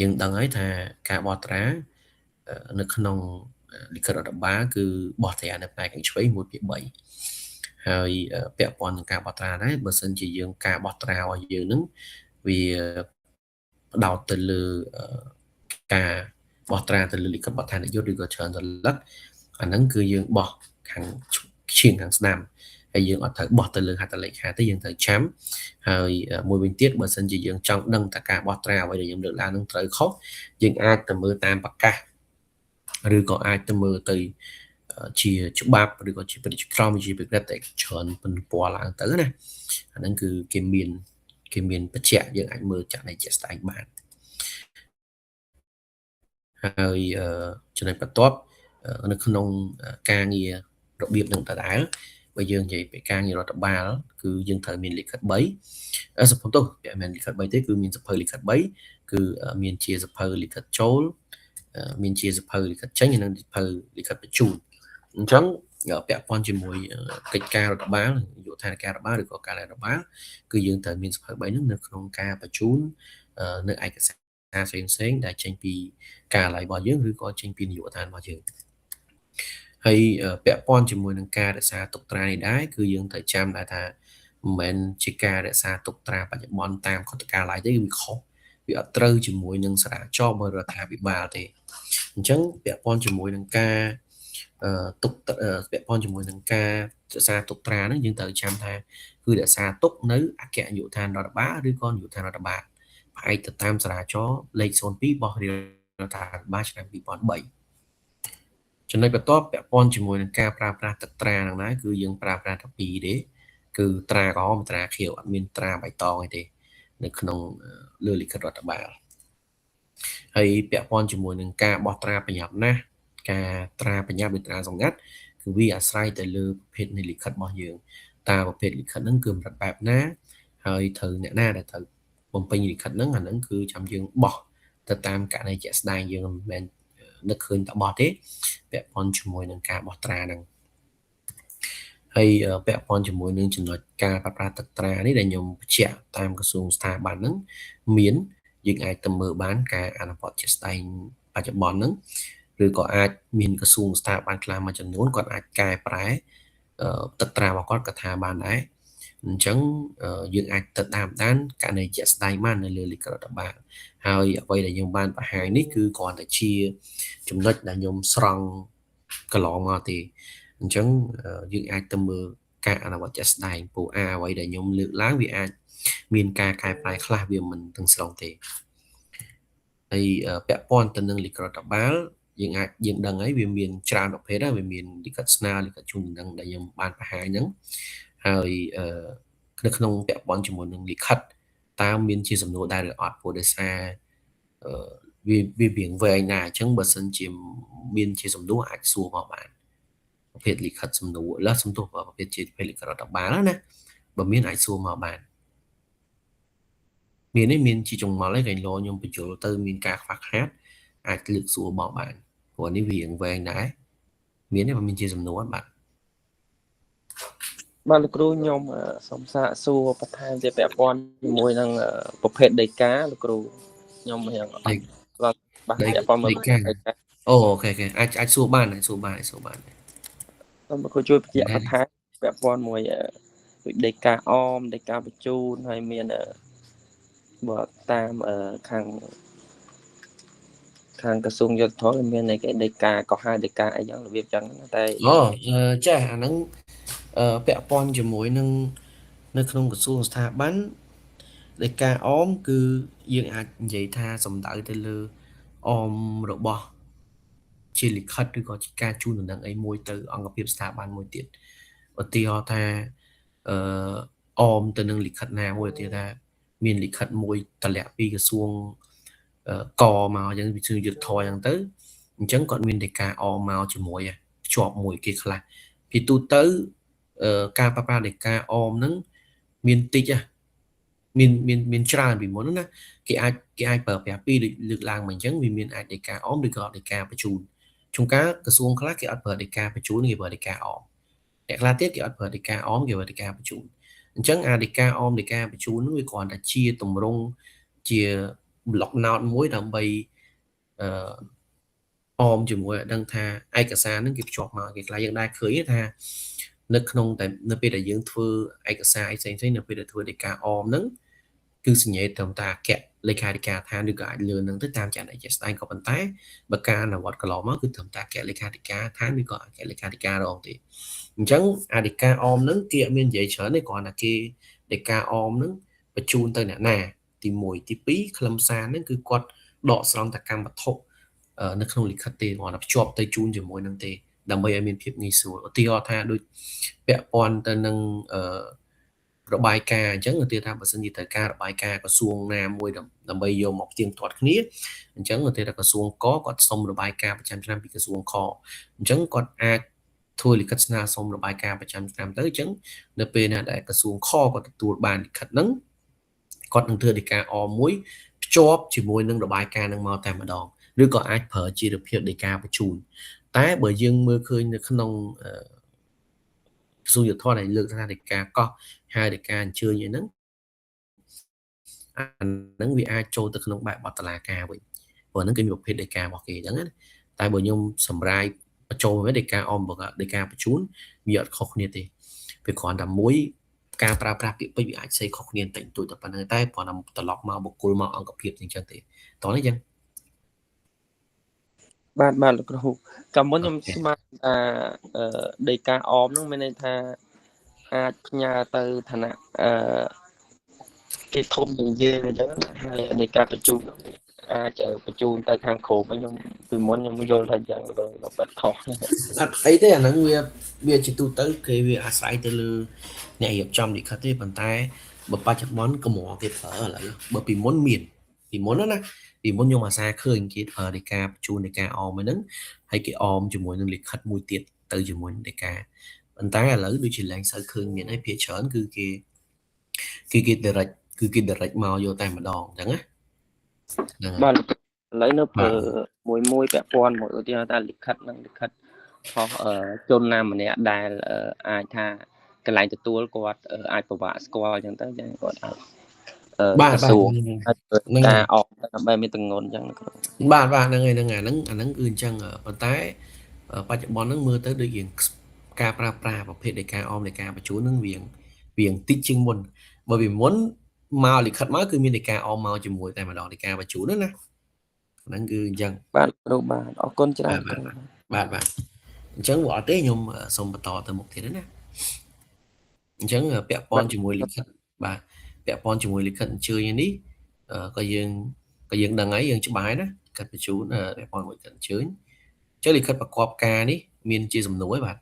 យើងដឹងហើយថាការបោះត្រានៅក្នុងលិខិតរដ្ឋបាលគឺបោះត្រានៅផ្នែកខាងឆ្វេង1 2 3ហើយពាក់ព័ន្ធនឹងការបោះត្រាដែរបើសិនជាយើងការបោះត្រារបស់យើងនឹងវាផ្ដោតទៅលើការបោះត្រាទៅលើលិខិតបទដ្ឋានយុត្តឬក៏ច្រើនសន្លឹកអាហ្នឹងគឺយើងបោះខាងឈៀងខាងស្ដាំហើយយើងអត់ត្រូវបោះទៅលើហត្ថលេខាទេយើងត្រូវចាំហើយមួយវិញទៀតបើសិនជាយើងចង់ដឹងថាការបោះត្រាអ្វីដែលខ្ញុំលើកឡើងនឹងត្រូវខុសយើងអាចទៅមើលតាមប្រកាសឬក៏អាចទៅមើលទៅជាច្បាប់ឬក៏ជាពាក្យក្រមជាពាក្យតែច្រើនពន្ពណ៌ឡើងទៅណាអាហ្នឹងគឺគេមានបញ្ជាក់យើងអាចមើលចាក់នៃជាក់ស្ដែងបានហើយចំណុចបន្ទាប់នៅក្នុងការងាររបៀបនឹងដដែលបើយើងនិយាយពីការងាររដ្ឋបាលគឺយើងត្រូវមានលិខិត3សភៅទោសពាក់មិនលិខិត3ទេគឺមានសភៅលិខិត3គឺមានជាសភៅលិខិតចូលមានជាសភៅលិខិតចេញនិងសភៅលិខិតបញ្ជូនអញ្ចឹងពាក់ព័ន្ធជាមួយកិច្ចការរដ្ឋបាលយុទ្ធនាការរដ្ឋបាលឬក៏ការរដ្ឋបាលគឺយើងត្រូវមានសភៅ3ហ្នឹងនៅក្នុងការបញ្ជូននៅឯកសារផ្សេងដែលចេញពីការឡៃរបស់យើងឬក៏ចេញពីនយោបាយរបស់យើងហើយពាក់ព័ន្ធជាមួយនឹងការរក្សាទុកត្រានេះដែរគឺយើងត្រូវចាំដែរថាមិនមែនជាការរក្សាទុកត្រាបច្ចុប្បន្នតាមខុទ្ទកាល័យទេវាខុសវាអត់ត្រូវជាមួយនឹងសារាចររបស់រដ្ឋាភិបាលទេអញ្ចឹងពាក់ព័ន្ធជាមួយនឹងការពាក់ព័ន្ធជាមួយនឹងការរក្សាទុកត្រាហ្នឹងយើងត្រូវចាំថាគឺរក្សាទុកនៅអគ្គនាយកដ្ឋានរដ្ឋបាលឬក៏នាយកដ្ឋានរដ្ឋបាលផ្អែកទៅតាមសារាចរលេខ02របស់រាជរដ្ឋាភិបាលឆ្នាំ2003ចំណុចបន្ទាប់ពាក់ព័ន្ធជាមួយនឹងការប្រើប្រាស់ទឹកត្រាហ្នឹងដែរគឺយើងប្រើប្រាស់តែពីរទេគឺត្រាក្រហមត្រាខៀវអត់មានត្រាបៃតងទេនៅក្នុងលើលិខិតរដ្ឋបាលហើយពាក់ព័ន្ធជាមួយនឹងការបោះត្រាប្រញាប់ណាស់ការត្រាប្រញាប់ឬត្រាសម្ងាត់គឺវាអាស្រ័យទៅលើប្រភេទនៃលិខិតរបស់យើងតើប្រភេទលិខិតហ្នឹងគឺកម្រិតបែបណាហើយត្រូវអ្នកណាដែលត្រូវបំពេញលិខិតហ្នឹងអាហ្នឹងគឺចាំយើងបោះទៅតាមករណីជាក់ស្ដែងយើងមិនមែននឹកឃើញតែបោះទេពាក់ព័ន្ធជាមួយនឹងការបោះត្រាហ្នឹងហើយពាក់ព័ន្ធជាមួយនឹងចំណុចការប្រើប្រាស់ទឹកត្រានេះដែលខ្ញុំបញ្ជាក់តាមក្រសួងស្ថាប័នហ្នឹងមានយើងអាចទៅមើលបានការអនុវត្តជាក់ស្ដែងបច្ចុប្បន្នហ្នឹងឬក៏អាចមានក្រសួងស្ថាប័នខ្លះមួយចំនួនគាត់អាចកែប្រែទឹកត្រារបស់គាត់ក៏ថាបានដែរអញ្ចឹងយើងអាចទៅតាមដានករណីជាក់ស្ដែងបាននៅលើលិខិតរដ្ឋបាលហើយអ្វីដែលខ្ញុំបានបង្ហាញនេះគឺគ្រាន់តែជាចំណុចដែលខ្ញុំស្រង់កន្លងមកទេអញ្ចឹងយើងអាចទៅមើលការអនុវត្តជាក់ស្ដែងព្រោះអ្វីដែលខ្ញុំលើកឡើងវាអាចមានការកែប្រែខ្លះវាមិនទាំងស្រុងទេហើយពាក់ព័ន្ធទៅនឹងលិខិតរដ្ឋបាលយើងដឹងហើយវាមានច្រើនប្រភេទដែរវាមានលិខិតស្នើលិខិតជូនដំណឹងដែលខ្ញុំបានបង្ហាញហ្នឹងហើយនៅក្នុងពាក់ព័ន្ធជាមួយនឹងលិខិតតើមានជាសំណួរដែរឬអត់ព្រោះដោយសារវាវាងវែងណាស់អញ្ចឹងបើសិនជាមានជាសំណួរអាចសួរមកបានប្រភេទលិខិតសំណួរលើសំទោសប្រភេទជាលិខិតរដ្ឋបាលណាបើមានអាចសួរមកបានមានជាចុងមកហើយកន្លងខ្ញុំបញ្ចូលទៅមានការខ្វះខាតអាចលើកសួរមកបានព្រោះនេះវាងវែងដែរមានទេបើមានជាសំណួរបាទបាទលោកគ្រូខ្ញុំសូមសាកសួរបន្ថែមជាពាក់ព័ន្ធជាមួយនឹងប្រភេទដីកាលោកគ្រូខ្ញុំរៀងអត់បាទពាក់ព័ន្ធមួយដីកាអូខេអាចសួរបានសូមលោកគ្រូជួយបញ្ជាក់បន្ថែមពាក់ព័ន្ធមួយដីកាអមដីកាបញ្ជូនហើយមានបើតាមខាងក្រសួងយុទ្ធធម៌មានដីកាក៏ហៅដីកាអីយ៉ាងរបៀបចឹងតែចាអាហ្នឹងពាក់ព័ន្ធជាមួយនឹងនៅក្នុងក្រសួងស្ថាប័នដីកាអមគឺយើងអាចនិយាយថាសំដៅទៅលើអមរបស់ជាលិខិតឬក៏ជាការជូនដំណឹងអីមួយទៅអង្គភាពស្ថាប័នមួយទៀតឧទាហរណ៍ថាអមទៅនឹងលិខិតណាមួយឧទាហរណ៍ថាមានលិខិតមួយតម្លាក់ពីក្រសួងកមកអញ្ចឹងវិទ្យាយុទ្ធធរអញ្ចឹងទៅអញ្ចឹងគាត់មានដីកាអមមកជាមួយភ្ជាប់មួយគេខ្លះពីទូទៅការប្រើប្រាស់ដីកាអមហ្នឹងមានតិចមានច្រើនពីមុនណាគេអាចប្រើប្រាស់ពីរលើកឡើងមកអញ្ចឹងវាមានអាចដីកាអមឬក៏ដីកាបញ្ជូនជួនកាលក្រសួងខ្លះគេអត់ប្រើដីកាបញ្ជូនគេប្រើដីកាអម អ្នកខ្លះទៀតគេអត់ប្រើដីកាអមគេប្រើដីកាបញ្ជូនអញ្ចឹងអាដីកាអមដីកាបញ្ជូននោះវាគ្រាន់តែជាទម្រង់ជា block note មួយដើម្បីអមជាមួយឲ្យដឹងថាឯកសារហ្នឹងគេភ្ជាប់មកគេខ្លះយើងដែរឃើញថានៅក្នុងតែនៅពេលដែលយើងធ្វើឯកសារផ្សេងៗនៅពេលដែលធ្វើដីកាអមហ្នឹងគឺសញ្ញាត្រឹមតែអគ្គលេខាធិការដ្ឋានឬក៏អាចលឿនហ្នឹងទៅតាមចែកជាក់ស្ដែងក៏ប៉ុន្តែបើការអនុវត្តកន្លងមកគឺត្រឹមតែអគ្គលេខាធិការដ្ឋានឬក៏អគ្គលេខាធិការរងទេអញ្ចឹងអាដីកាអមហ្នឹងគេអត់មាននិយាយច្រើនទេគ្រាន់តែគេដីកាអមហ្នឹងបញ្ជូនទៅអ្នកណាទី1ទី2ខ្លឹមសារហ្នឹងគឺគាត់ដកស្រង់តកម្មវត្ថុនៅក្នុងលិខិតទេគ្រាន់តែភ្ជាប់ទៅជូនជាមួយនឹងទេដើម្បីឲ្យមានភាពងាយស្រួលឧទាហរណ៍ថាដូចពាក់ព័ន្ធទៅនឹងរបាយការណ៍អញ្ចឹងឧទាហរណ៍ថាបើសិនជាត្រូវការរបាយការណ៍ក្រសួងណាមួយដើម្បីយកមកផ្ទៀងផ្ទាត់គ្នាអញ្ចឹងឧទាហរណ៍ថាក្រសួងកគាត់សុំរបាយការណ៍ប្រចាំឆ្នាំពីក្រសួងខអញ្ចឹងគាត់អាចធ្វើលិខិតស្នើសុំរបាយការណ៍ប្រចាំឆ្នាំទៅអញ្ចឹងនៅពេលណាដែលក្រសួងខគាត់ទទួលបានលិខិតហ្នឹងគាត់នឹងធ្វើដីកាអមួយភ្ជាប់ជាមួយនឹងរបាយការណ៍ហ្នឹងមកតែម្ដងឬក៏អាចប្រើជារូបភាពដីកាបញ្ជូនតែបើយើងមើលឃើញនៅក្នុងក្រសួងយុទ្ធសាស្ត្រដែលលើកថាដីកាកោះហើយដីកាអញ្ជើញហ្នឹងអាហ្នឹងវាអាចចូលទៅក្នុងបែបបទតុលាការវិញព្រោះហ្នឹងគឺមានប្រភេទដីការបស់គេអញ្ចឹងណាតែបើខ្ញុំសម្រាយបញ្ចូលមកដីកាអមដីកាបញ្ជូនវាអត់ខុសគ្នាទេវាគ្រាន់តែមួយការប្រើប្រាស់ពាក្យពេចន៍វាអាចផ្សេងខុសគ្នាតិចតួចតែប៉ុណ្្នឹងតែគ្រាន់តែត្រឡប់មកបុគ្គលមកអង្គភាពអញ្ចឹងទេតោះនេះអញ្ចឹងបាទលោកគ្រូកាលមុនខ្ញុំស្មានថាដីកាអមហ្នឹងមានន័យថាអាចផ្ញើទៅឋានៈគេធំជាងយើងអញ្ចឹងហើយដីកាបញ្ជូនអាចបញ្ជូនទៅខាងគ្រូខ្ញុំពីមុនខ្ញុំយល់ថាអញ្ចឹងលោកបាត់ខុសអត់អីទេអាហ្នឹងវាជាទូទៅគេវាអាស្រ័យទៅលើអ្នករៀបចំលិខិតទេប៉ុន្តែបើបច្ចុប្បន្នកម្រគេប្រើឥឡូវបើពីមុនមានពីមុនណាពីមុនខ្ញុំអាសាឃើញគេប្រើដីកាបញ្ជូនដីកាអមហ្នឹងហើយគេអមជាមួយនឹងលិខិតមួយទៀតទៅជាមួយនឹងដីកាប៉ុន្តែឥឡូវដូចជាឡើងសូវឃើញមានហើយភាគច្រើនគឺគេ direct គឺគេ direct មកយកតែម្ដងអញ្ចឹងណាបាទឥឡូវនៅប្រើមួយពាក់ព័ន្ធមួយឧទាហរណ៍ថាលិខិតហ្នឹងលិខិតខុសជនណាម្នាក់ដែលអាចថាកន្លែងទទួលគាត់អាចពិបាកស្គាល់អញ្ចឹងទៅគាត់អាចបាទសួរការអอกដើម្បីមានទងន់អញ្ចឹងបាទហ្នឹងហើយអាហ្នឹងគឺអញ្ចឹងប៉ុន្តែបច្ចុប្បន្នហ្នឹងមើលទៅដូចជាការប្រើប្រាស់ប្រភេទដីកាអមដីកាបញ្ជូនហ្នឹងវាតិចជាងមុនបើពីមុនមកលិខិតមកគឺមានដីកាអមមកជាមួយតែម្ដងដីកាបញ្ជូនណាហ្នឹងគឺអញ្ចឹងបាទគ្រូបាទអរគុណច្រើនបាទអញ្ចឹងបើអត់ទេខ្ញុំសូមបន្តទៅមុខទៀតណាអញ្ចឹងពាក់ព័ន្ធជាមួយលិខិតបាទពាក់ព័ន្ធជាមួយលិខិតអញ្ជើញនេះក៏យើងដឹងហើយយើងច្បាស់ហើយណាលិខិតបញ្ជូនពាក់ព័ន្ធមួយលិខិតអញ្ជើញចុះលិខិតប្រកបការនេះមានជាសំណួរទេបាទ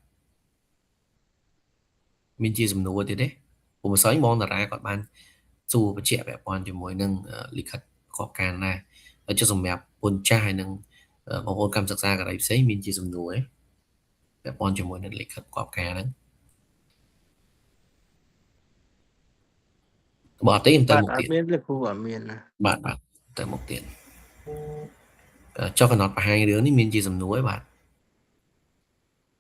មានជាសំណួរទៀតទេព្រោះម្សិលមកតារាគាត់បានសួរបញ្ជាក់ពាក់ព័ន្ធជាមួយនឹងលិខិតប្រកបការណាហើយចុះសម្រាប់ពុនចាស់ហើយនឹងបងប្អូនកម្មសិក្សាកន្លែងផ្សេងមានជាសំណួរទេពាក់ព័ន្ធជាមួយនឹងលិខិតប្រកបការហ្នឹងបើអត់ទេខ្ញុំទៅមុខទៀតមានទេគ្រូអត់មានណាបាទទៅមុខទៀតចុះកំណត់បង្ហាញរឿងនេះមានជាសំណួរទេបាទ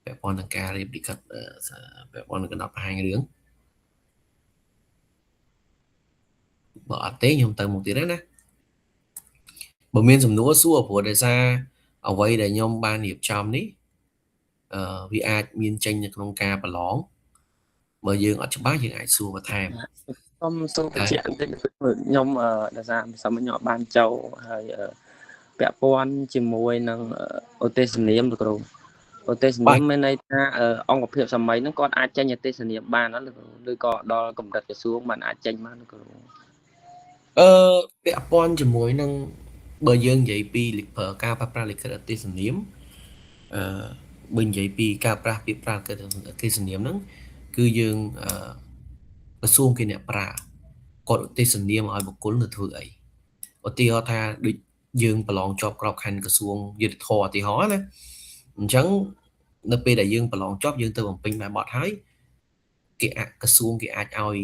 ពាក់ព័ន្ធនឹងការរៀបលិខិតពាក់ព័ន្ធនឹងកំណត់បង្ហាញរឿងបើអត់ទេខ្ញុំទៅមុខទៀតណាបើមានសំណួរសួរព្រោះដោយសារអ្វីដែលខ្ញុំបានរៀបចំនេះវាអាចមានចេញនៅក្នុងការប្រឡងបើយើងអត់ច្បាស់យើងអាចសួរបន្ថែមខ្ញុំសូមបញ្ជាក់បន្តិចខ្ញុំដោយសារខ្ញុំអត់បានចូលហើយពាក់ព័ន្ធជាមួយនឹងឧទ្ទេសនាមលោកគ្រូឧទ្ទេសនាមមានន័យថាអង្គភាពសម័យហ្នឹងគាត់អាចចេញឧទ្ទេសនាមបានអត់ឬក៏ដល់កម្រិតក្រសួងបានអាចចេញបានលោកគ្រូពាក់ព័ន្ធជាមួយនឹងបើយើងនិយាយពីការប្រើប្រាស់លិខិតឧទ្ទេសនាមបើនិយាយពីការប្រើពាក្យប្រើលិខិតឧទ្ទេសនាមហ្នឹងគឺយើងក្រសួងគេអ្នកប្រើគាត់ឧទ្ទេសនាមឲ្យបុគ្គលទៅធ្វើអីឧទាហរណ៍ថាដូចយើងប្រឡងជាប់ក្របខ័ណ្ឌក្រសួងយុទ្ធភ័ពឧទាហរណ៍ណាអញ្ចឹងនៅពេលដែលយើងប្រឡងជាប់យើងទៅបំពេញបែបបទហើយគេក្រសួងគេអាចឲ្យ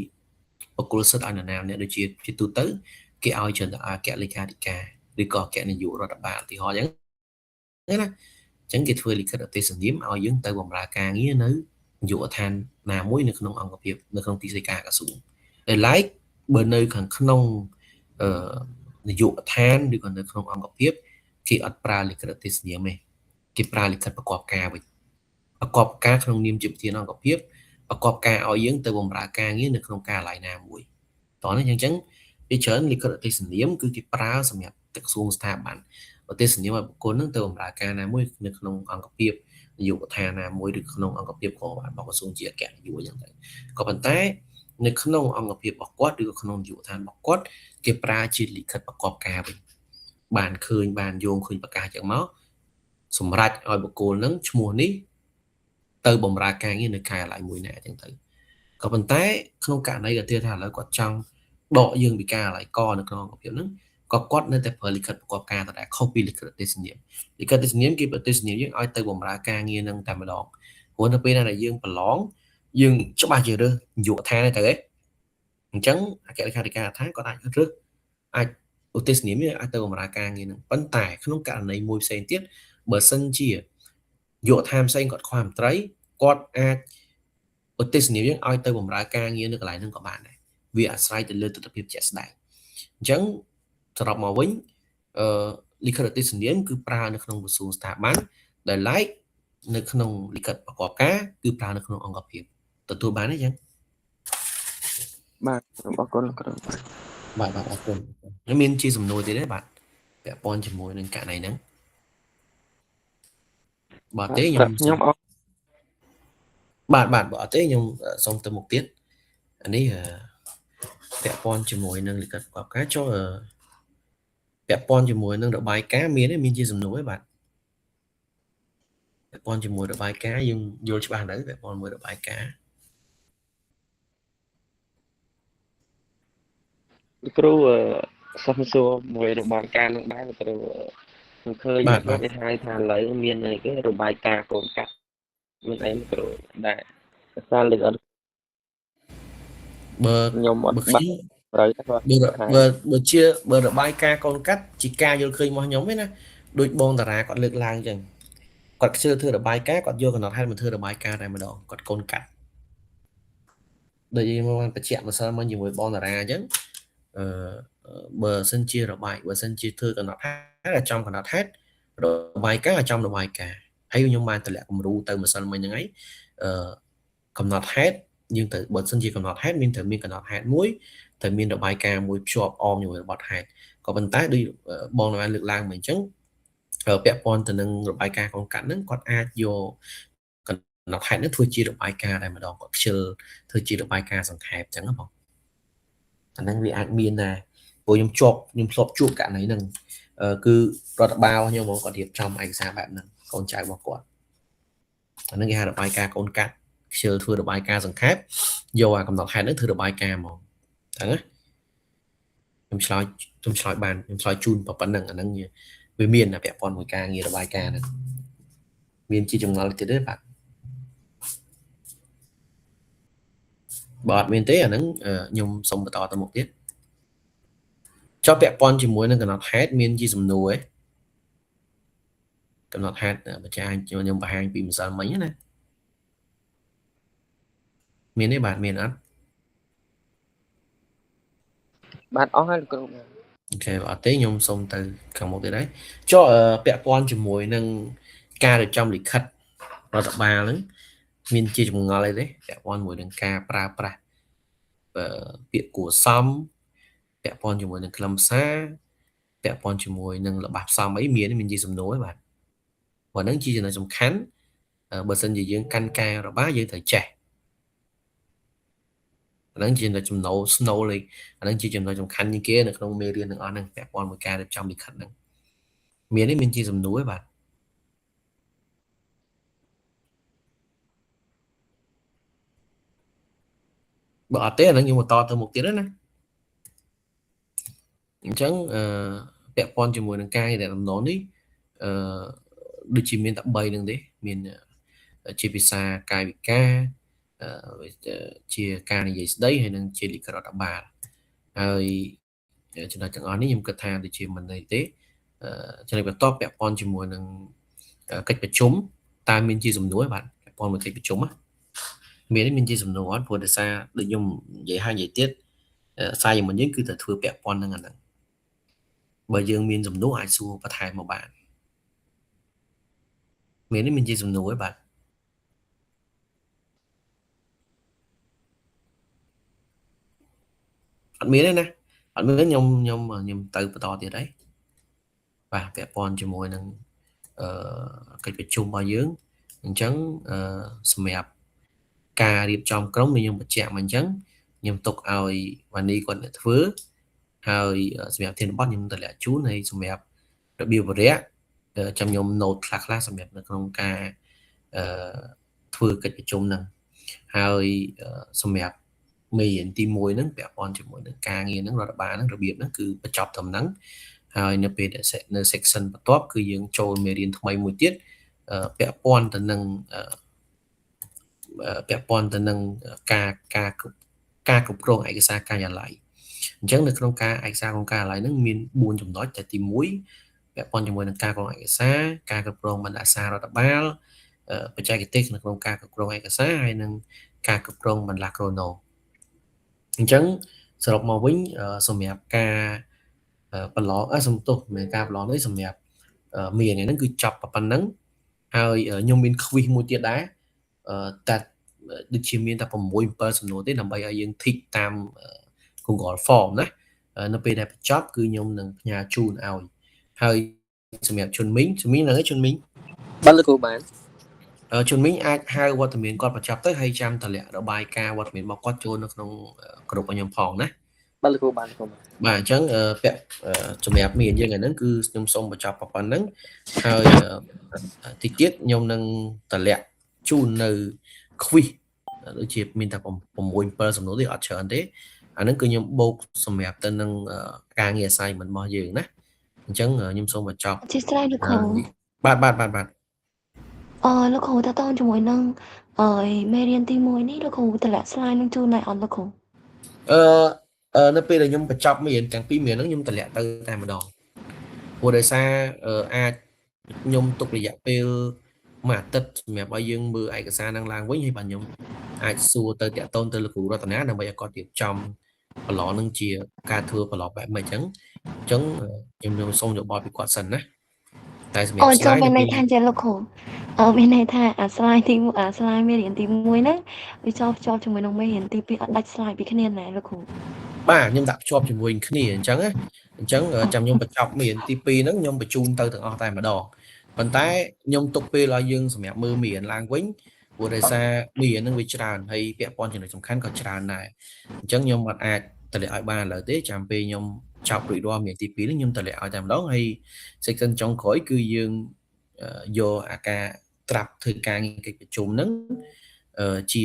បុគ្គលសិទ្ធិឲ្យនរណាម្នាក់ដូចជាទូទៅគេឲ្យច្រើនតែអគ្គលេខាធិការឬក៏អគ្គនាយករដ្ឋបាលឧទាហរណ៍អញ្ចឹងណាអញ្ចឹងគេធ្វើលិខិតឧទ្ទេសនាមឲ្យយើងទៅបម្រើការងារនៅ យុវដ្ឋានណាមួយនៅក្នុងអង្គភាពនៅក្នុងទីស្តីការក្រសួងដែលឡែកបើនៅខាងក្នុងនាយកដ្ឋានឬក៏នៅក្នុងអង្គភាពគេអត់ប្រើលិខិតទេសនាមទេគេប្រើលិខិតប្រកបការវិញប្រកបការក្នុងនាមជាប្រធានអង្គភាពប្រកបការឲ្យយើងទៅបម្រើការងារនៅក្នុងការិយាល័យណាមួយតោះនេះអញ្ចឹងវាច្រើនលិខិតទេសនាមគឺគេប្រើសម្រាប់ក្រសួងស្ថាប័នទេសនាមឲ្យបុគ្គលនឹងទៅបម្រើការណាមួយនៅក្នុងអង្គភាពនាយកដ្ឋានណាមួយឬក្នុងអង្គភាពក្រសួងជាអគ្គនាយកអញ្ចឹងទៅក៏ប៉ុន្តែនៅក្នុងអង្គភាពរបស់គាត់ឬក៏ក្នុងនាយកដ្ឋានរបស់គាត់គេប្រើជាលិខិតប្រកបការវិញបានឃើញបានយោងឃើញប្រកាសចឹងមកសម្រាប់ឲ្យបុគ្គលនឹងឈ្មោះនេះទៅបម្រើការងារនៅការិយាល័យមួយណាអញ្ចឹងទៅក៏ប៉ុន្តែក្នុងករណីដែលថាឥឡូវគាត់ចង់ដកយើងពីការិយាល័យកនៅក្នុងអង្គភាពហ្នឹងក៏គាត់នៅតែប្រើលិខិតប្រកបការតែខុសពីលិខិតទេសនាមលិខិតទេសនាមគេប្រទេសនាមយើងឲ្យទៅបម្រើការងារនឹងតែម្ដងព្រោះនៅពេលណាដែលយើងប្រឡងយើងច្បាស់ជារើសនាយកដ្ឋានទៅឯងអញ្ចឹងអគ្គលេខាធិការដ្ឋានគាត់អាចរើសអាចឧទ្ទេសនាមអាចទៅបម្រើការងារនឹងប៉ុន្តែក្នុងករណីមួយផ្សេងទៀតបើសិនជាយុវដ្ឋានផ្សេងគាត់ខ្វះមន្ត្រីគាត់អាចឧទ្ទេសនាមយើងឲ្យទៅបម្រើការងារនៅកន្លែងហ្នឹងក៏បានដែរវាអាស្រ័យទៅលើទស្សនវិជ្ជាជាក់ស្ដែងអញ្ចឹងសរុបមកវិញលិខិតឧទ្ទេសនាមគឺប្រើនៅក្នុងក្រសួងស្ថាប័នដែលឡែកនៅក្នុងលិខិតប្រកបការគឺប្រើនៅក្នុងអង្គភាពទទួលបានទេអញ្ចឹងបាទអរគុណលោកគ្រូបាទអរគុណខ្ញុំមានជាសំណួរទៀតទេបាទពាក់ព័ន្ធជាមួយនឹងករណីហ្នឹងបាទទេខ្ញុំអរបាទបើអត់ទេខ្ញុំសូមទៅមុខទៀតអានេះពាក់ព័ន្ធជាមួយនឹងលិខិតប្រកបការចូលពាក់ព័ន្ធជាមួយនឹងរបាយការណ៍មានជាសំណួរទេបាទពាក់ព័ន្ធជាមួយរបាយការណ៍យើងយល់ច្បាស់ទៅពាក់ព័ន្ធជាមួយរបាយការណ៍លោកគ្រូសុំសួរមួយរបាយការណ៍នឹងដែរលោកគ្រូខ្ញុំឃើញគេហៅថាឥឡូវមានអីគេរបាយការណ៍កូនកាត់មានអីលោកគ្រូដែរសារលើកអត់បើខ្ញុំអត់បាត់ត្រូវតែបើរបាយការណ៍កូនកាត់ជាការយល់ឃើញរបស់ខ្ញុំទេណាដូចបងតារាគាត់លើកឡើងអញ្ចឹងគាត់ជឿធ្វើរបាយការណ៍គាត់យកកំណត់ហេតុមកធ្វើរបាយការណ៍តែម្ដងគាត់កូនកាត់ដូចយើងបានបញ្ជាក់ម្សិលមិញជាមួយបងតារាអញ្ចឹងបើសិនជាបើសិនជាធ្វើកំណត់ហេតុចំកំណត់ហេតុរបាយការណ៍ចំរបាយការណ៍ហើយខ្ញុំបានតម្លាក់គំរូទៅម្សិលមិញហ្នឹងហើយកំណត់ហេតុយើងទៅបើសិនជាកំណត់ហេតុត្រូវមានកំណត់ហេតុមួយត្រូវមានរបាយការណ៍មួយភ្ជាប់អមជាមួយរបត់ហេតុក៏ប៉ុន្តែដូចបងបានលើកឡើងមកអញ្ចឹងពាក់ព័ន្ធទៅនឹងរបាយការណ៍កូនកាត់ហ្នឹងគាត់អាចយកកំណត់ហេតុហ្នឹងធ្វើជារបាយការណ៍តែម្ដងគាត់ខ្ជិលធ្វើជារបាយការណ៍សង្ខេបអញ្ចឹងណាបងអាហ្នឹងវាអាចមានដែរព្រោះខ្ញុំធ្លាប់ជួបករណីហ្នឹងគឺរដ្ឋបាលខ្ញុំមកគាត់រៀបចំឯកសារបែបហ្នឹងកូនចៅរបស់គាត់អាហ្នឹងគេហៅរបាយការណ៍កូនកាត់ខ្ជិលធ្វើរបាយការណ៍សង្ខេបយកអាកំណត់ហេតុហ្នឹងធ្វើរបាយការណ៍ហ្មងហ្នឹងណាខ្ញុំឆ្លើយបានខ្ញុំឆ្លើយជូនប៉ុណ្្នឹងអាហ្នឹងវាមានពាក់ព័ន្ធមួយការងាររបាយការណ៍ហ្នឹងមានជាចម្ងល់ទៀតទេបាទបើអត់មានទេអាហ្នឹងខ្ញុំសូមបន្តទៅមុខទៀតចុះពាក់ព័ន្ធជាមួយនឹងកំណត់ហេតុមានជាសំណួរឯងកំណត់ហេតុបច្ចាខ្ញុំបង្ហាញពីម្សិលមិញណាមានទេបាទមានអត់បាទអស់ហើយលោកគ្រូអូខេអត់ទេខ្ញុំសូមទៅខាងមុខទៀតហើយចុះពាក់ព័ន្ធជាមួយនឹងការរៀបចំលិខិតរដ្ឋបាលហ្នឹងមានជាចម្ងល់អីទេពាក់ព័ន្ធជាមួយនឹងការប្រើប្រាស់ពាក្យគួរសមពាក់ព័ន្ធជាមួយនឹងខ្លឹមសារពាក់ព័ន្ធជាមួយនឹងល្បះផ្សំអីមានជាសំណួរទេបាទព្រោះហ្នឹងជាចំណុចសំខាន់បើសិនជាយើងកាន់ការរបស់យើងត្រូវចេះអាហ្នឹងជាចំណុចស្នូលអាហ្នឹងជាចំណុចសំខាន់ជាងគេនៅក្នុងមេរៀនទាំងអស់ហ្នឹងពាក់ព័ន្ធមួយការរៀបចំលិខិតហ្នឹងមានជាសំណួរទេបាទបើអត់ទេអាហ្នឹងខ្ញុំបន្តទៅមុខទៀតណាអញ្ចឹងពាក់ព័ន្ធជាមួយនឹងការដែលដំណងនេះដូចជាមានតែ3ហ្នឹងទេមានជាភាសាកាយវិការជាការនិយាយស្ដីហើយនិងជាលិខិតរដ្ឋបាលហើយចំណុចទាំងអស់នេះខ្ញុំគិតថាដូចជាមិនន័យទេចំណុចបន្ទាប់ពាក់ព័ន្ធជាមួយនឹងកិច្ចប្រជុំតើមានជាសំណួរបាទពាក់ព័ន្ធមួយកិច្ចប្រជុំណា មាននេះមានជាសំណួរអត់ព្រោះដោយសារដូចខ្ញុំនិយាយហើយនិយាយទៀតសារយ៉ាងមុនយើងគឺតែធ្វើពាក់ព័ន្ធនឹងអាហ្នឹងបើយើងមានសំណួរអាចសួរបន្ថែមមកបានមាននេះមានជាសំណួរឯបាទអត់មានទេណាអត់មានខ្ញុំទៅបន្តទៀតហើយបាទពាក់ព័ន្ធជាមួយនឹងកិច្ចប្រជុំរបស់យើងអញ្ចឹងសម្រាប់ការរៀបចំក្រុមខ្ញុំបញ្ជាក់មកអញ្ចឹងខ្ញុំទុកឲ្យវ៉ានីគាត់អ្នកធ្វើហើយសម្រាប់ធានបទខ្ញុំតម្លាក់ជូនហើយសម្រាប់របៀបវរៈចាំខ្ញុំ note ខ្លះសម្រាប់នៅក្នុងការធ្វើកិច្ចប្រជុំហ្នឹងហើយសម្រាប់មេរៀនទី1ហ្នឹងពាក់ព័ន្ធជាមួយនឹងការងារហ្នឹងរដ្ឋបាលហ្នឹងរបៀបហ្នឹងគឺបញ្ចប់ត្រឹមហ្នឹងហើយនៅពេលនៅ section បន្ទាប់គឺយើងចូលមេរៀនថ្មីមួយទៀតពាក់ព័ន្ធទៅនឹងការគ្រប់គ្រងឯកសារការិយាល័យអញ្ចឹងនៅក្នុងការឯកសារក្នុងការិយាល័យហ្នឹងមាន4ចំណុចតែទី1ពាក់ព័ន្ធជាមួយនឹងការគ្រប់គ្រងឯកសារការគ្រប់គ្រងបណ្ដាសាររដ្ឋបាលបច្ចេកទេសនៅក្នុងការគ្រប់គ្រងឯកសារហើយនិងការគ្រប់គ្រងបន្លាស់ក្រូណូអញ្ចឹងសរុបមកវិញសម្រាប់ការបន្លងសំទោសមានការបន្លងនេះសម្រាប់មេរៀនហ្នឹងគឺចប់ប៉ុណ្ណឹងហើយខ្ញុំមាន quiz មួយទៀតដែរតែដូចជាមានតែ6 7សំណួរទេដើម្បីឲ្យយើង tick តាម Google Form ណានៅពេលដែលបញ្ចប់គឺខ្ញុំនឹងផ្ញើជូនឲ្យហើយសម្រាប់ជនមីងហ្នឹងឯងជនមីងបាទលោកគ្រូបានជនមីងអាចហៅវត្តមានគាត់បញ្ចប់ទៅហើយចាំតម្លាក់របាយការណ៍វត្តមានរបស់គាត់ចូលនៅក្នុងក្រុមរបស់ខ្ញុំផងណាបាទលោកគ្រូបានបាទអញ្ចឹងពាក់សម្រាប់មានយើងហ្នឹងគឺខ្ញុំសូមបញ្ចប់ប៉ុណ្ណឹងហើយតិចទៀតខ្ញុំនឹងតម្លាក់ជូននៅ quiz ដូចជាមានតែ6 7សំណួរទេអត់ច្រើនទេអាហ្នឹងគឺខ្ញុំបូកសម្រាប់ទៅនឹងការងារ assignment របស់យើងណាអញ្ចឹងខ្ញុំសូមបញ្ចប់ជាស្រ័យលោកគ្រូបាទលោកគ្រូតើតើជាមួយនឹងមេរៀនទី1នេះលោកគ្រូតម្លាក់ slide នឹងជូនឲ្យអត់លោកគ្រូនៅពេលដែលខ្ញុំបញ្ចប់មេរៀនទាំងពីរមេរៀនហ្នឹងខ្ញុំតម្លាក់ទៅតែម្ដងព្រោះដោយសារអាចខ្ញុំទុករយៈពេលមួយអាទិត្យសម្រាប់ឲ្យយើងមើលឯកសារហ្នឹងឡើងវិញហើយបាទខ្ញុំអាចសួរទៅតាក់ទងទៅលោកគ្រូរតនាដើម្បីឲ្យគាត់រៀបចំប្រឡងហ្នឹងជាការធ្វើប្រឡងបែបម៉េចអញ្ចឹងខ្ញុំសូមយោបល់ពីគាត់សិនណាតែសម្រាប់ slide មានន័យថាចេះលោកគ្រូមានន័យថាអា slide ទី1 slide មេរៀនទី1ហ្នឹងវាជាប់ជាមួយនឹងមេរៀនទី2អត់ដាច់ slide ពីគ្នាណាលោកគ្រូបាទខ្ញុំដាក់ភ្ជាប់ជាមួយគ្នាអញ្ចឹងចាំខ្ញុំបញ្ចប់មេរៀនទី2ហ្នឹងខ្ញុំបញ្ជូនទៅទាំងអស់តែម្ដងប៉ុន្តែខ្ញុំទុកពេលឲ្យយើងសម្រាប់មើលមេរៀនឡើងវិញព្រោះដោយសារមេរៀនហ្នឹងវាច្រើនហើយពាក់ព័ន្ធចំណុចសំខាន់ក៏ច្រើនដែរអញ្ចឹងខ្ញុំអត់អាចតម្លាក់ឲ្យបានឥឡូវទេចាំពេលខ្ញុំចប់រួចរាល់មេរៀនទី2នេះខ្ញុំតម្លាក់ឲ្យតែម្ដងហើយ section ចុងក្រោយគឺយើងយកអាការត្រាប់ធ្វើការងារកិច្ចប្រជុំហ្នឹងជា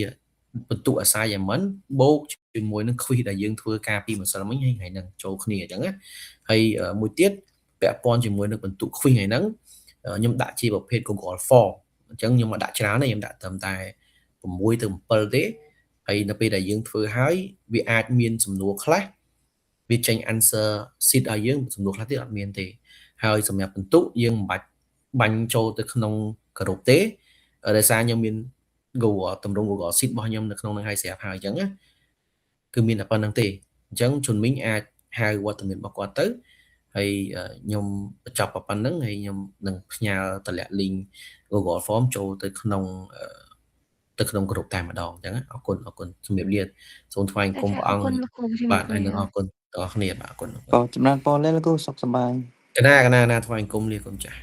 បន្ទុ assignment បូកជាមួយនឹង quiz ដែលយើងធ្វើការពីម្សិលមិញហើយថ្ងៃហ្នឹងចូលគ្នាអញ្ចឹងណាហើយមួយទៀតពាក់ព័ន្ធជាមួយនឹងបន្ទុ quiz ថ្ងៃហ្នឹងខ្ញុំដាក់ជាប្រភេទ Google Form អញ្ចឹងខ្ញុំមិនដាក់ច្រើនទេខ្ញុំដាក់ត្រឹមតែ6ទៅ7ទេហើយនៅពេលដែលយើងធ្វើហើយវាអាចមានសំណួរខ្លះវាចេញ answer sheet ឲ្យយើងសំណួរខ្លះទៀតអត់មានទេហើយសម្រាប់បន្ទុយើងមិនបាច់បាញ់ចូលទៅក្នុងក្រុមទេដោយសារខ្ញុំមាន តម្រង់ Google Sheet របស់ខ្ញុំនៅក្នុងនឹងឲ្យស្រាប់ហើយអញ្ចឹងណាគឺមានតែប៉ុណ្្នឹងទេអញ្ចឹងជនមីងអាចហៅវត្តមានរបស់គាត់ទៅហើយខ្ញុំបញ្ចប់ប៉ុណ្្នឹងហើយខ្ញុំនឹងផ្ញើតម្លាក់ link Google Form ចូលទៅក្នុងក្រុមតែម្ដងអញ្ចឹងអរគុណជំរាបលាសូមថ្លែងគុំព្រះអង្គបាទហើយនឹងអរគុណដល់អ្នកគ្នាបាទអរគុណចំណានពរលេលោកគ្រូសុខសប្បាយកណាថ្លែងគុំលាគុំចាស់